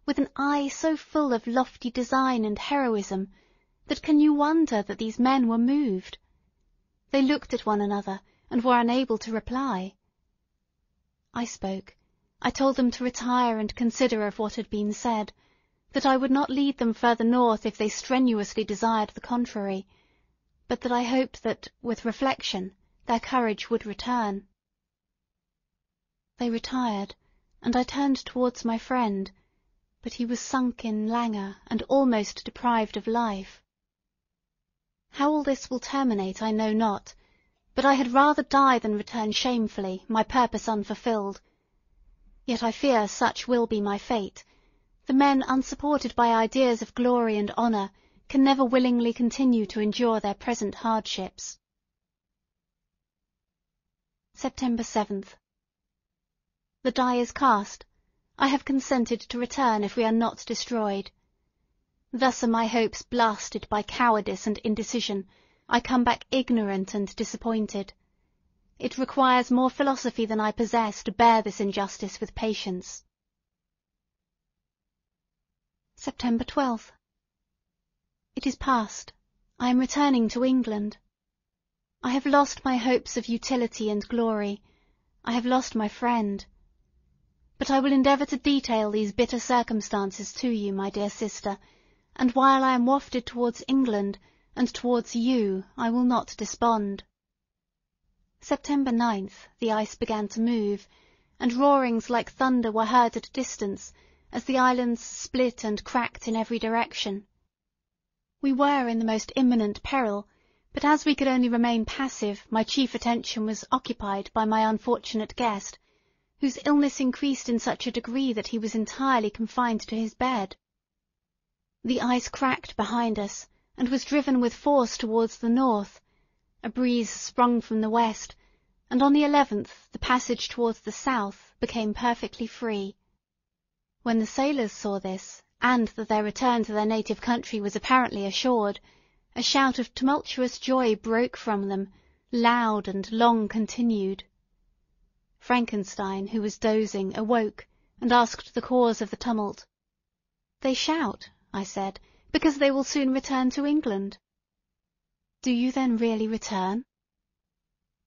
with an eye so full of lofty design and heroism, that can you wonder that these men were moved? They looked at one another, and were unable to reply. I spoke. I told them to retire and consider of what had been said, that I would not lead them further north if they strenuously desired the contrary, but that I hoped that, with reflection, their courage would return. They retired, and I turned towards my friend, but he was sunk in languor and almost deprived of life. How all this will terminate I know not, but I had rather die than return shamefully, my purpose unfulfilled. Yet I fear such will be my fate. The men unsupported by ideas of glory and honour can never willingly continue to endure their present hardships. September 7th. The die is cast. I have consented to return if we are not destroyed. Thus are my hopes blasted by cowardice and indecision. I come back ignorant and disappointed. It requires more philosophy than I possess to bear this injustice with patience. September 12th. It is past. I am returning to England. I have lost my hopes of utility and glory. I have lost my friend. But I will endeavour to detail these bitter circumstances to you, my dear sister, and while I am wafted towards England, and towards you, I will not despond. September 9th, the ice began to move, and roarings like thunder were heard at a distance, as the islands split and cracked in every direction. We were in the most imminent peril, but as we could only remain passive, my chief attention was occupied by my unfortunate guest, whose illness increased in such a degree that he was entirely confined to his bed. The ice cracked behind us, and was driven with force towards the north. A breeze sprung from the west, and on the 11th the passage towards the south became perfectly free. When the sailors saw this, and that their return to their native country was apparently assured, A shout of tumultuous joy broke from them, loud and long continued. Frankenstein, who was dozing, awoke, and asked the cause of the tumult. "They shout," I said, "because they will soon return to England." "Do you then really return?"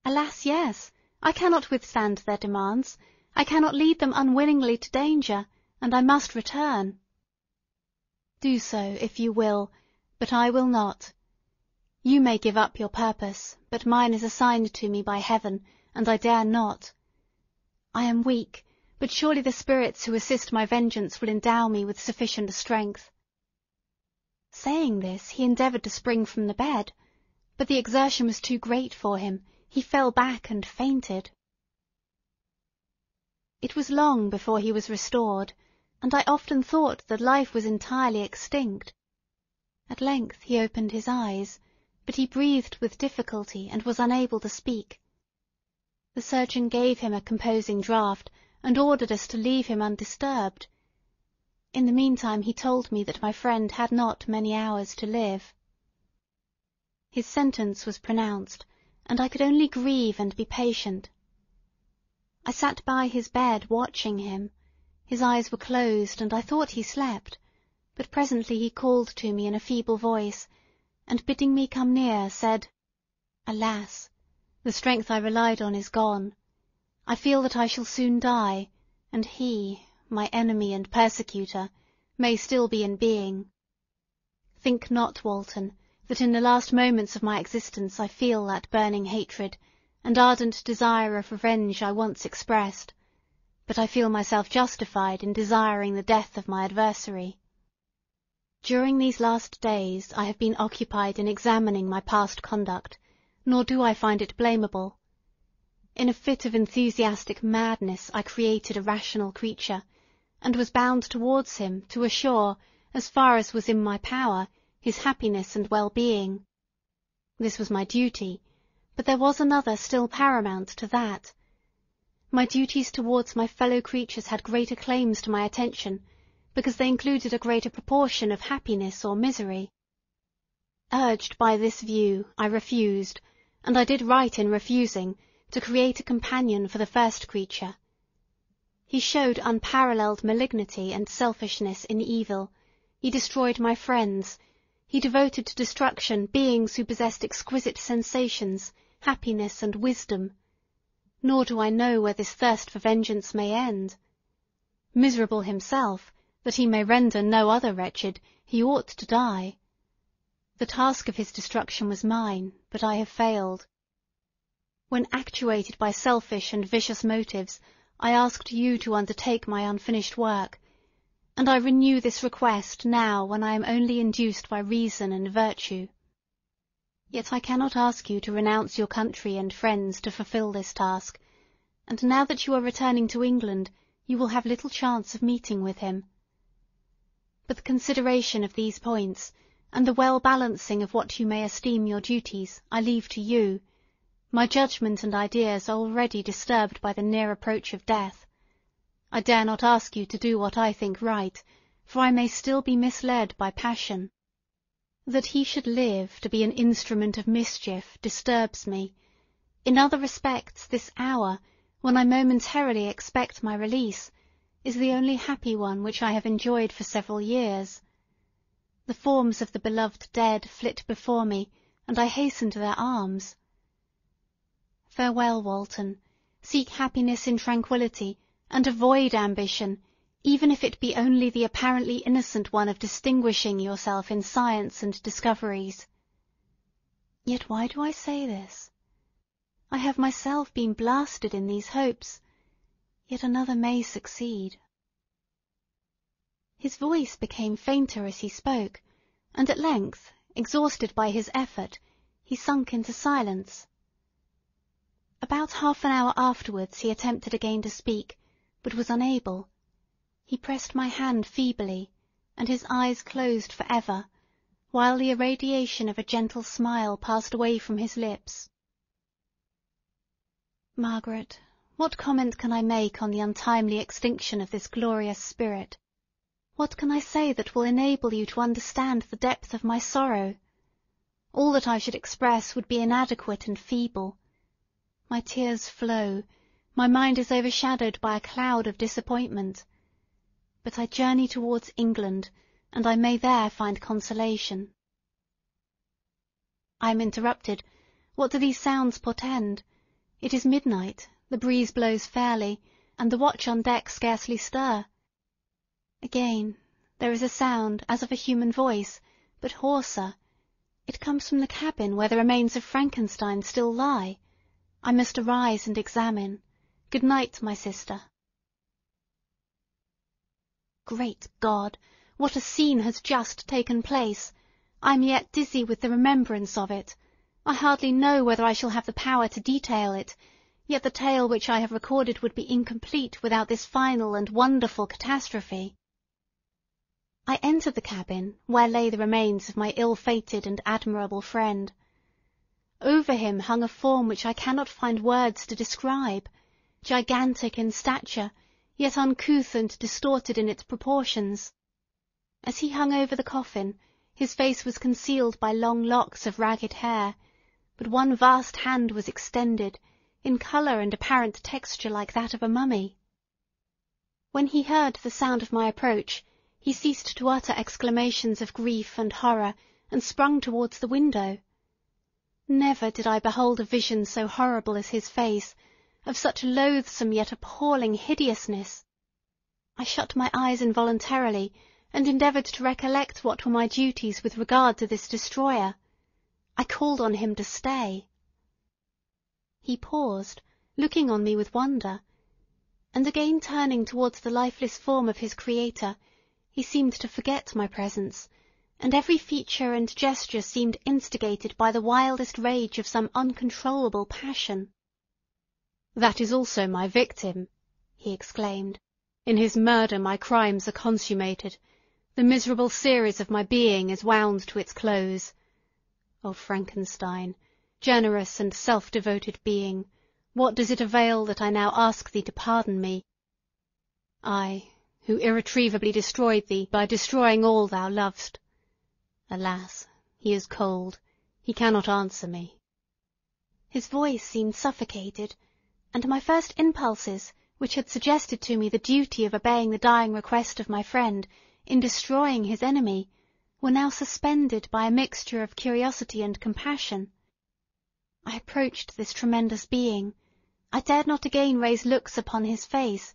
"Alas, yes! I cannot withstand their demands. I cannot lead them unwillingly to danger, and I must return." "Do so, if you will, but I will not. You may give up your purpose, but mine is assigned to me by Heaven, and I dare not. I am weak, but surely the spirits who assist my vengeance will endow me with sufficient strength." Saying this, he endeavoured to spring from the bed, but the exertion was too great for him. He fell back and fainted. It was long before he was restored, and I often thought that life was entirely extinct. At length he opened his eyes, but he breathed with difficulty and was unable to speak. The surgeon gave him a composing draught, and ordered us to leave him undisturbed. In the meantime he told me that my friend had not many hours to live. His sentence was pronounced, and I could only grieve and be patient. I sat by his bed watching him. His eyes were closed, and I thought he slept, but presently he called to me in a feeble voice, and bidding me come near, said, "Alas! the strength I relied on is gone. I feel that I shall soon die, and he, my enemy and persecutor, may still be in being. Think not, Walton, that in the last moments of my existence I feel that burning hatred and ardent desire of revenge I once expressed, but I feel myself justified in desiring the death of my adversary. During these last days I have been occupied in examining my past conduct, nor do I find it blamable. In a fit of enthusiastic madness I created a rational creature, and was bound towards him to assure, as far as was in my power, his happiness and well-being. This was my duty, but there was another still paramount to that. My duties towards my fellow creatures had greater claims to my attention, because they included a greater proportion of happiness or misery. Urged by this view, I refused, and I did right in refusing, to create a companion for the first creature. He showed unparalleled malignity and selfishness in evil. He destroyed my friends. He devoted to destruction beings who possessed exquisite sensations, happiness, and wisdom. Nor do I know where this thirst for vengeance may end. Miserable himself, that he may render no other wretched, he ought to die. The task of his destruction was mine, but I have failed. When actuated by selfish and vicious motives, I asked you to undertake my unfinished work, and I renew this request now when I am only induced by reason and virtue. Yet I cannot ask you to renounce your country and friends to fulfil this task, and now that you are returning to England, you will have little chance of meeting with him. But the consideration of these points, and the well-balancing of what you may esteem your duties, I leave to you. My judgment and ideas are already disturbed by the near approach of death. I dare not ask you to do what I think right, for I may still be misled by passion. That he should live to be an instrument of mischief disturbs me. In other respects, this hour, when I momentarily expect my release, is the only happy one which I have enjoyed for several years. The forms of the beloved dead flit before me, and I hasten to their arms. Farewell, Walton. Seek happiness in tranquillity, and avoid ambition, even if it be only the apparently innocent one of distinguishing yourself in science and discoveries. Yet why do I say this? I have myself been blasted in these hopes, yet another may succeed. His voice became fainter as he spoke, and at length, exhausted by his effort, he sunk into silence. About half an hour afterwards he attempted again to speak, but was unable. He pressed my hand feebly, and his eyes closed for ever, while the irradiation of a gentle smile passed away from his lips. Margaret, what comment can I make on the untimely extinction of this glorious spirit? What can I say that will enable you to understand the depth of my sorrow? All that I should express would be inadequate and feeble. My tears flow, my mind is overshadowed by a cloud of disappointment. But I journey towards England, and I may there find consolation. I am interrupted. What do these sounds portend? It is midnight, the breeze blows fairly, and the watch on deck scarcely stir. Again, there is a sound as of a human voice, but hoarser. It comes from the cabin where the remains of Frankenstein still lie. I must arise and examine. Good night, my sister. Great God! What a scene has just taken place! I am yet dizzy with the remembrance of it. I hardly know whether I shall have the power to detail it, yet the tale which I have recorded would be incomplete without this final and wonderful catastrophe. I entered the cabin, where lay the remains of my ill-fated and admirable friend. Over him hung a form which I cannot find words to describe, gigantic in stature, yet uncouth and distorted in its proportions. As he hung over the coffin, his face was concealed by long locks of ragged hair, but one vast hand was extended, in colour and apparent texture like that of a mummy. When he heard the sound of my approach, he ceased to utter exclamations of grief and horror, and sprung towards the window. Never did I behold a vision so horrible as his face, of such loathsome yet appalling hideousness. I shut my eyes involuntarily, and endeavoured to recollect what were my duties with regard to this destroyer. I called on him to stay. He paused, looking on me with wonder, and again turning towards the lifeless form of his creator, he seemed to forget my presence, and every feature and gesture seemed instigated by the wildest rage of some uncontrollable passion. "That is also my victim," he exclaimed. "In his murder my crimes are consummated. The miserable series of my being is wound to its close. O Frankenstein, generous and self-devoted being, what does it avail that I now ask thee to pardon me? I, who irretrievably destroyed thee by destroying all thou lovest. Alas, he is cold, he cannot answer me." His voice seemed suffocated, and my first impulses, which had suggested to me the duty of obeying the dying request of my friend in destroying his enemy, were now suspended by a mixture of curiosity and compassion. I approached this tremendous being. I dared not again raise looks upon his face.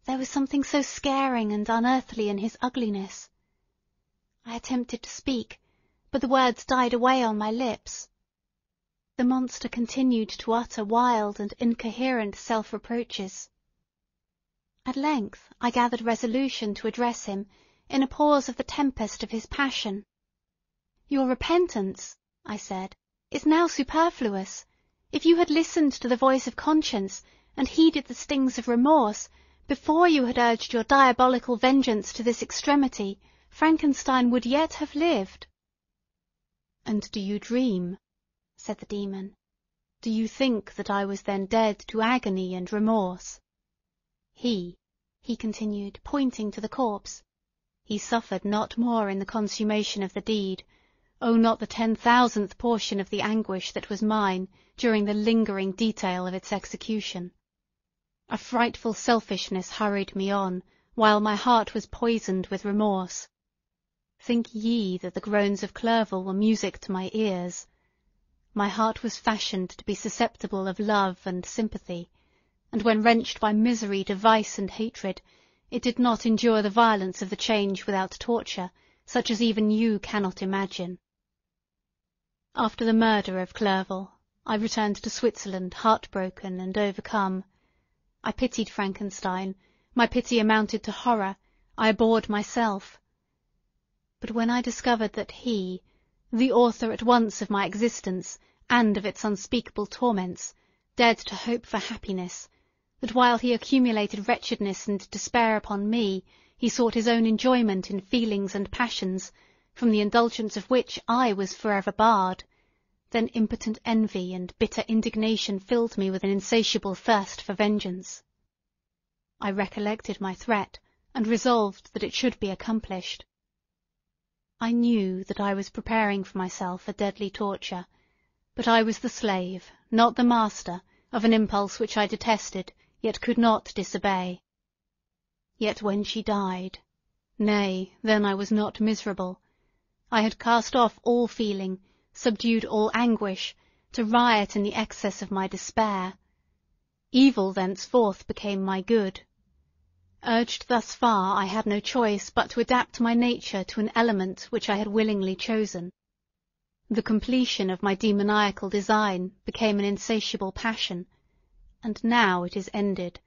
There was something so scaring and unearthly in his ugliness. I attempted to speak, but the words died away on my lips. The monster continued to utter wild and incoherent self-reproaches. At length I gathered resolution to address him in a pause of the tempest of his passion. "Your repentance," I said, "is now superfluous. If you had listened to the voice of conscience, and heeded the stings of remorse, before you had urged your diabolical vengeance to this extremity, Frankenstein would yet have lived." "And do you dream?" said the demon. "Do you think that I was then dead to agony and remorse? He continued, pointing to the corpse, he suffered not more in the consummation of the deed, oh, not the 10,000th portion of the anguish that was mine during the lingering detail of its execution. A frightful selfishness hurried me on, while my heart was poisoned with remorse. Think ye that the groans of Clerval were music to my ears? My heart was fashioned to be susceptible of love and sympathy, and when wrenched by misery to vice and hatred, it did not endure the violence of the change without torture, such as even you cannot imagine. After the murder of Clerval, I returned to Switzerland heartbroken and overcome. I pitied Frankenstein, my pity amounted to horror, I abhorred myself. But when I discovered that he, the author at once of my existence and of its unspeakable torments, dared to hope for happiness, that while he accumulated wretchedness and despair upon me, he sought his own enjoyment in feelings and passions, from the indulgence of which I was forever barred, then impotent envy and bitter indignation filled me with an insatiable thirst for vengeance. I recollected my threat, and resolved that it should be accomplished. I knew that I was preparing for myself a deadly torture, but I was the slave, not the master, of an impulse which I detested, yet could not disobey. Yet when she died, nay, then I was not miserable. I had cast off all feeling, subdued all anguish, to riot in the excess of my despair. Evil thenceforth became my good. Urged thus far, I had no choice but to adapt my nature to an element which I had willingly chosen. The completion of my demoniacal design became an insatiable passion, and now it is ended.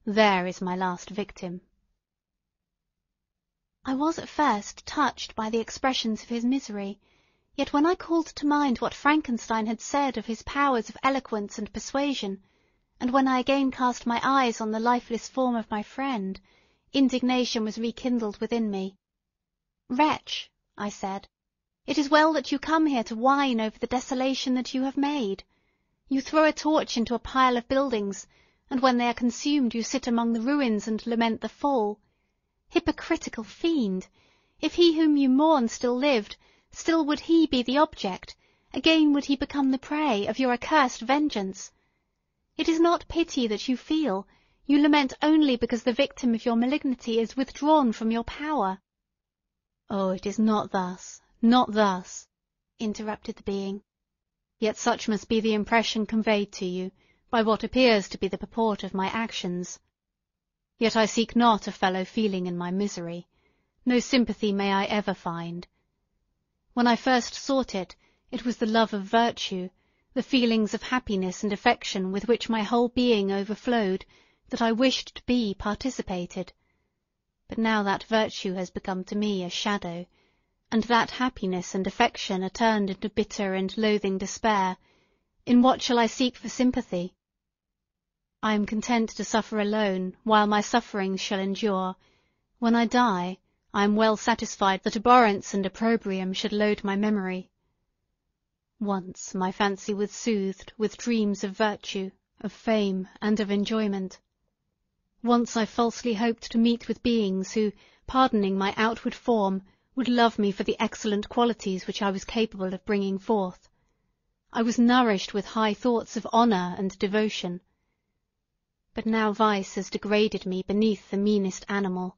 There is my last victim. I was at first touched by the expressions of his misery, yet when I called to mind what Frankenstein had said of his powers of eloquence and persuasion, and when I again cast my eyes on the lifeless form of my friend, indignation was rekindled within me. "Wretch," I said, "it is well that you come here to whine over the desolation that you have made. You throw a torch into a pile of buildings, and when they are consumed you sit among the ruins and lament the fall. Hypocritical fiend! If he whom you mourn still lived, still would he be the object, again would he become the prey, of your accursed vengeance. It is not pity that you feel, you lament only because the victim of your malignity is withdrawn from your power." "Oh, it is not thus, not thus," interrupted the being. "Yet such must be the impression conveyed to you, by what appears to be the purport of my actions. Yet I seek not a fellow feeling in my misery, no sympathy may I ever find. When I first sought it, it was the love of virtue, the feelings of happiness and affection with which my whole being overflowed, that I wished to be participated. But now that virtue has become to me a shadow, and that happiness and affection are turned into bitter and loathing despair. In what shall I seek for sympathy? I am content to suffer alone, while my sufferings shall endure. When I die, I am well satisfied that abhorrence and opprobrium should load my memory. Once my fancy was soothed with dreams of virtue, of fame, and of enjoyment. Once I falsely hoped to meet with beings who, pardoning my outward form, would love me for the excellent qualities which I was capable of bringing forth. I was nourished with high thoughts of honour and devotion. But now vice has degraded me beneath the meanest animal.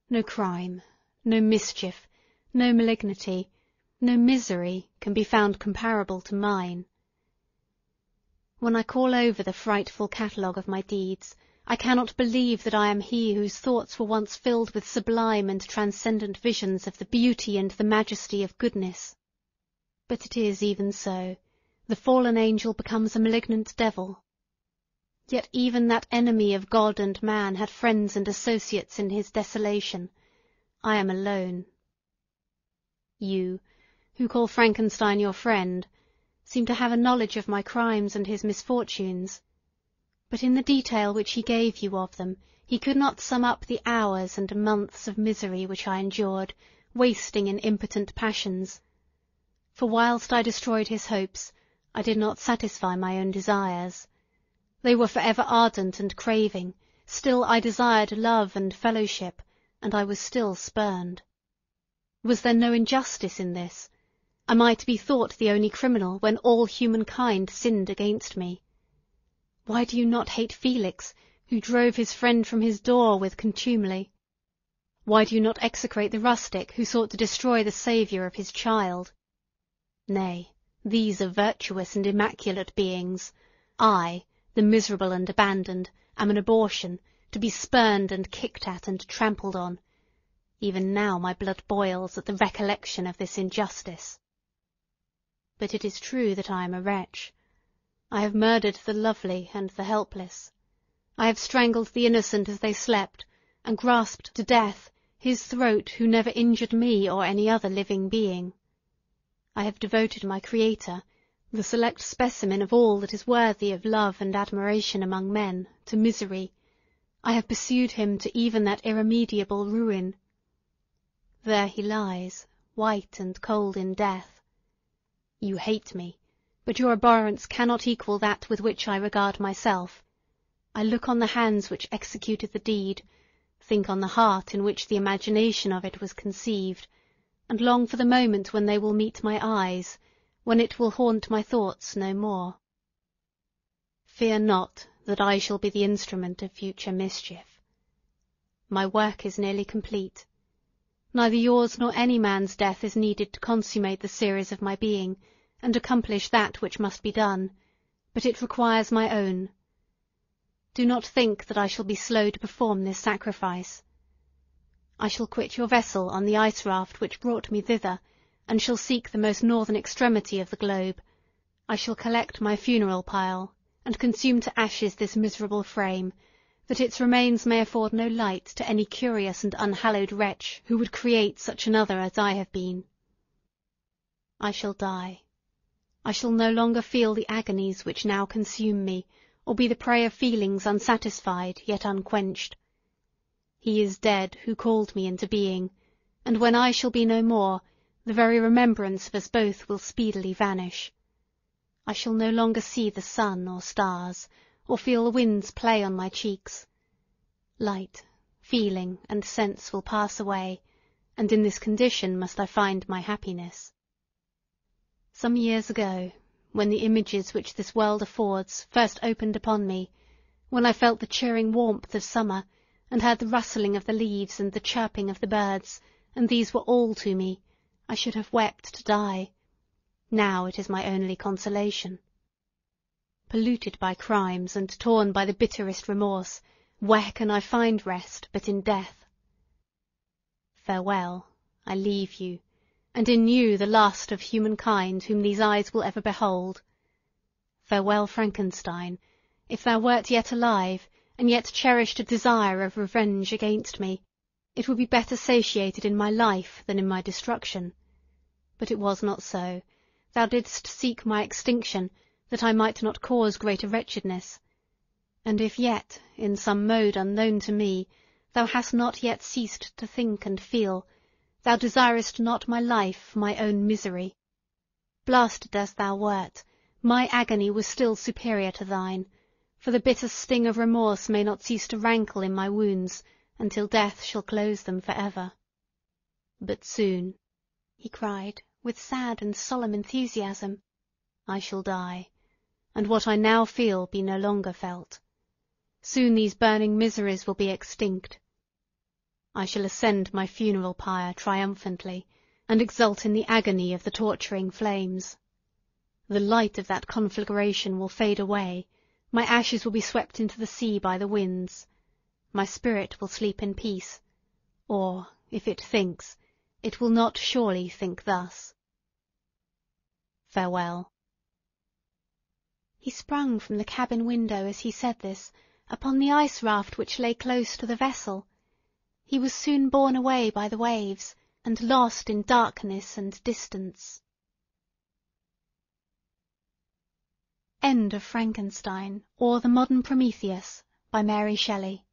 No crime, no mischief, no malignity, no misery can be found comparable to mine. When I call over the frightful catalogue of my deeds, I cannot believe that I am he whose thoughts were once filled with sublime and transcendent visions of the beauty and the majesty of goodness. But it is even so. The fallen angel becomes a malignant devil. Yet even that enemy of God and man had friends and associates in his desolation. I am alone. You, who call Frankenstein your friend, seem to have a knowledge of my crimes and his misfortunes. But in the detail which he gave you of them, he could not sum up the hours and months of misery which I endured, wasting in impotent passions. For whilst I destroyed his hopes, I did not satisfy my own desires. They were for ever ardent and craving, still I desired love and fellowship, and I was still spurned. Was there no injustice in this? Am I to be thought the only criminal when all humankind sinned against me? Why do you not hate Felix, who drove his friend from his door with contumely? Why do you not execrate the rustic who sought to destroy the saviour of his child? Nay, these are virtuous and immaculate beings. I, the miserable and abandoned, am an abortion, to be spurned and kicked at and trampled on. Even now my blood boils at the recollection of this injustice. But it is true that I am a wretch. I have murdered the lovely and the helpless. I have strangled the innocent as they slept, and grasped to death his throat who never injured me or any other living being. I have devoted my Creator, the select specimen of all that is worthy of love and admiration among men, to misery. I have pursued him to even that irremediable ruin. There he lies, white and cold in death. You hate me, but your abhorrence cannot equal that with which I regard myself. I look on the hands which executed the deed, think on the heart in which the imagination of it was conceived, and long for the moment when they will meet my eyes, when it will haunt my thoughts no more. Fear not that I shall be the instrument of future mischief. My work is nearly complete. Neither yours nor any man's death is needed to consummate the series of my being, and accomplish that which must be done, but it requires my own. Do not think that I shall be slow to perform this sacrifice. I shall quit your vessel on the ice raft which brought me thither, and shall seek the most northern extremity of the globe. I shall collect my funeral pile, and consume to ashes this miserable frame, that its remains may afford no light to any curious and unhallowed wretch who would create such another as I have been. I shall die. I shall no longer feel the agonies which now consume me, or be the prey of feelings unsatisfied yet unquenched. He is dead who called me into being, and when I shall be no more, the very remembrance of us both will speedily vanish. I shall no longer see the sun or stars, or feel the winds play on my cheeks. Light, feeling, and sense will pass away, and in this condition must I find my happiness. Some years ago, when the images which this world affords first opened upon me, when I felt the cheering warmth of summer, and heard the rustling of the leaves and the chirping of the birds, and these were all to me, I should have wept to die. Now it is my only consolation. Polluted by crimes and torn by the bitterest remorse, where can I find rest but in death? Farewell, I leave you, and in you the last of humankind whom these eyes will ever behold. Farewell, Frankenstein, if thou wert yet alive, and yet cherished a desire of revenge against me, it would be better satiated in my life than in my destruction. But it was not so. Thou didst seek my extinction, that I might not cause greater wretchedness. And if yet, in some mode unknown to me, thou hast not yet ceased to think and feel, thou desirest not my life for my own misery. Blasted as thou wert, my agony was still superior to thine, for the bitter sting of remorse may not cease to rankle in my wounds until death shall close them for ever. But soon, he cried, with sad and solemn enthusiasm, I shall die, and what I now feel be no longer felt. Soon these burning miseries will be extinct. I shall ascend my funeral pyre triumphantly, and exult in the agony of the torturing flames. The light of that conflagration will fade away, my ashes will be swept into the sea by the winds. My spirit will sleep in peace, or, if it thinks, it will not surely think thus. Farewell. He sprung from the cabin window as he said this, upon the ice raft which lay close to the vessel. He was soon borne away by the waves, and lost in darkness and distance. End of Frankenstein, or The Modern Prometheus, by Mary Shelley.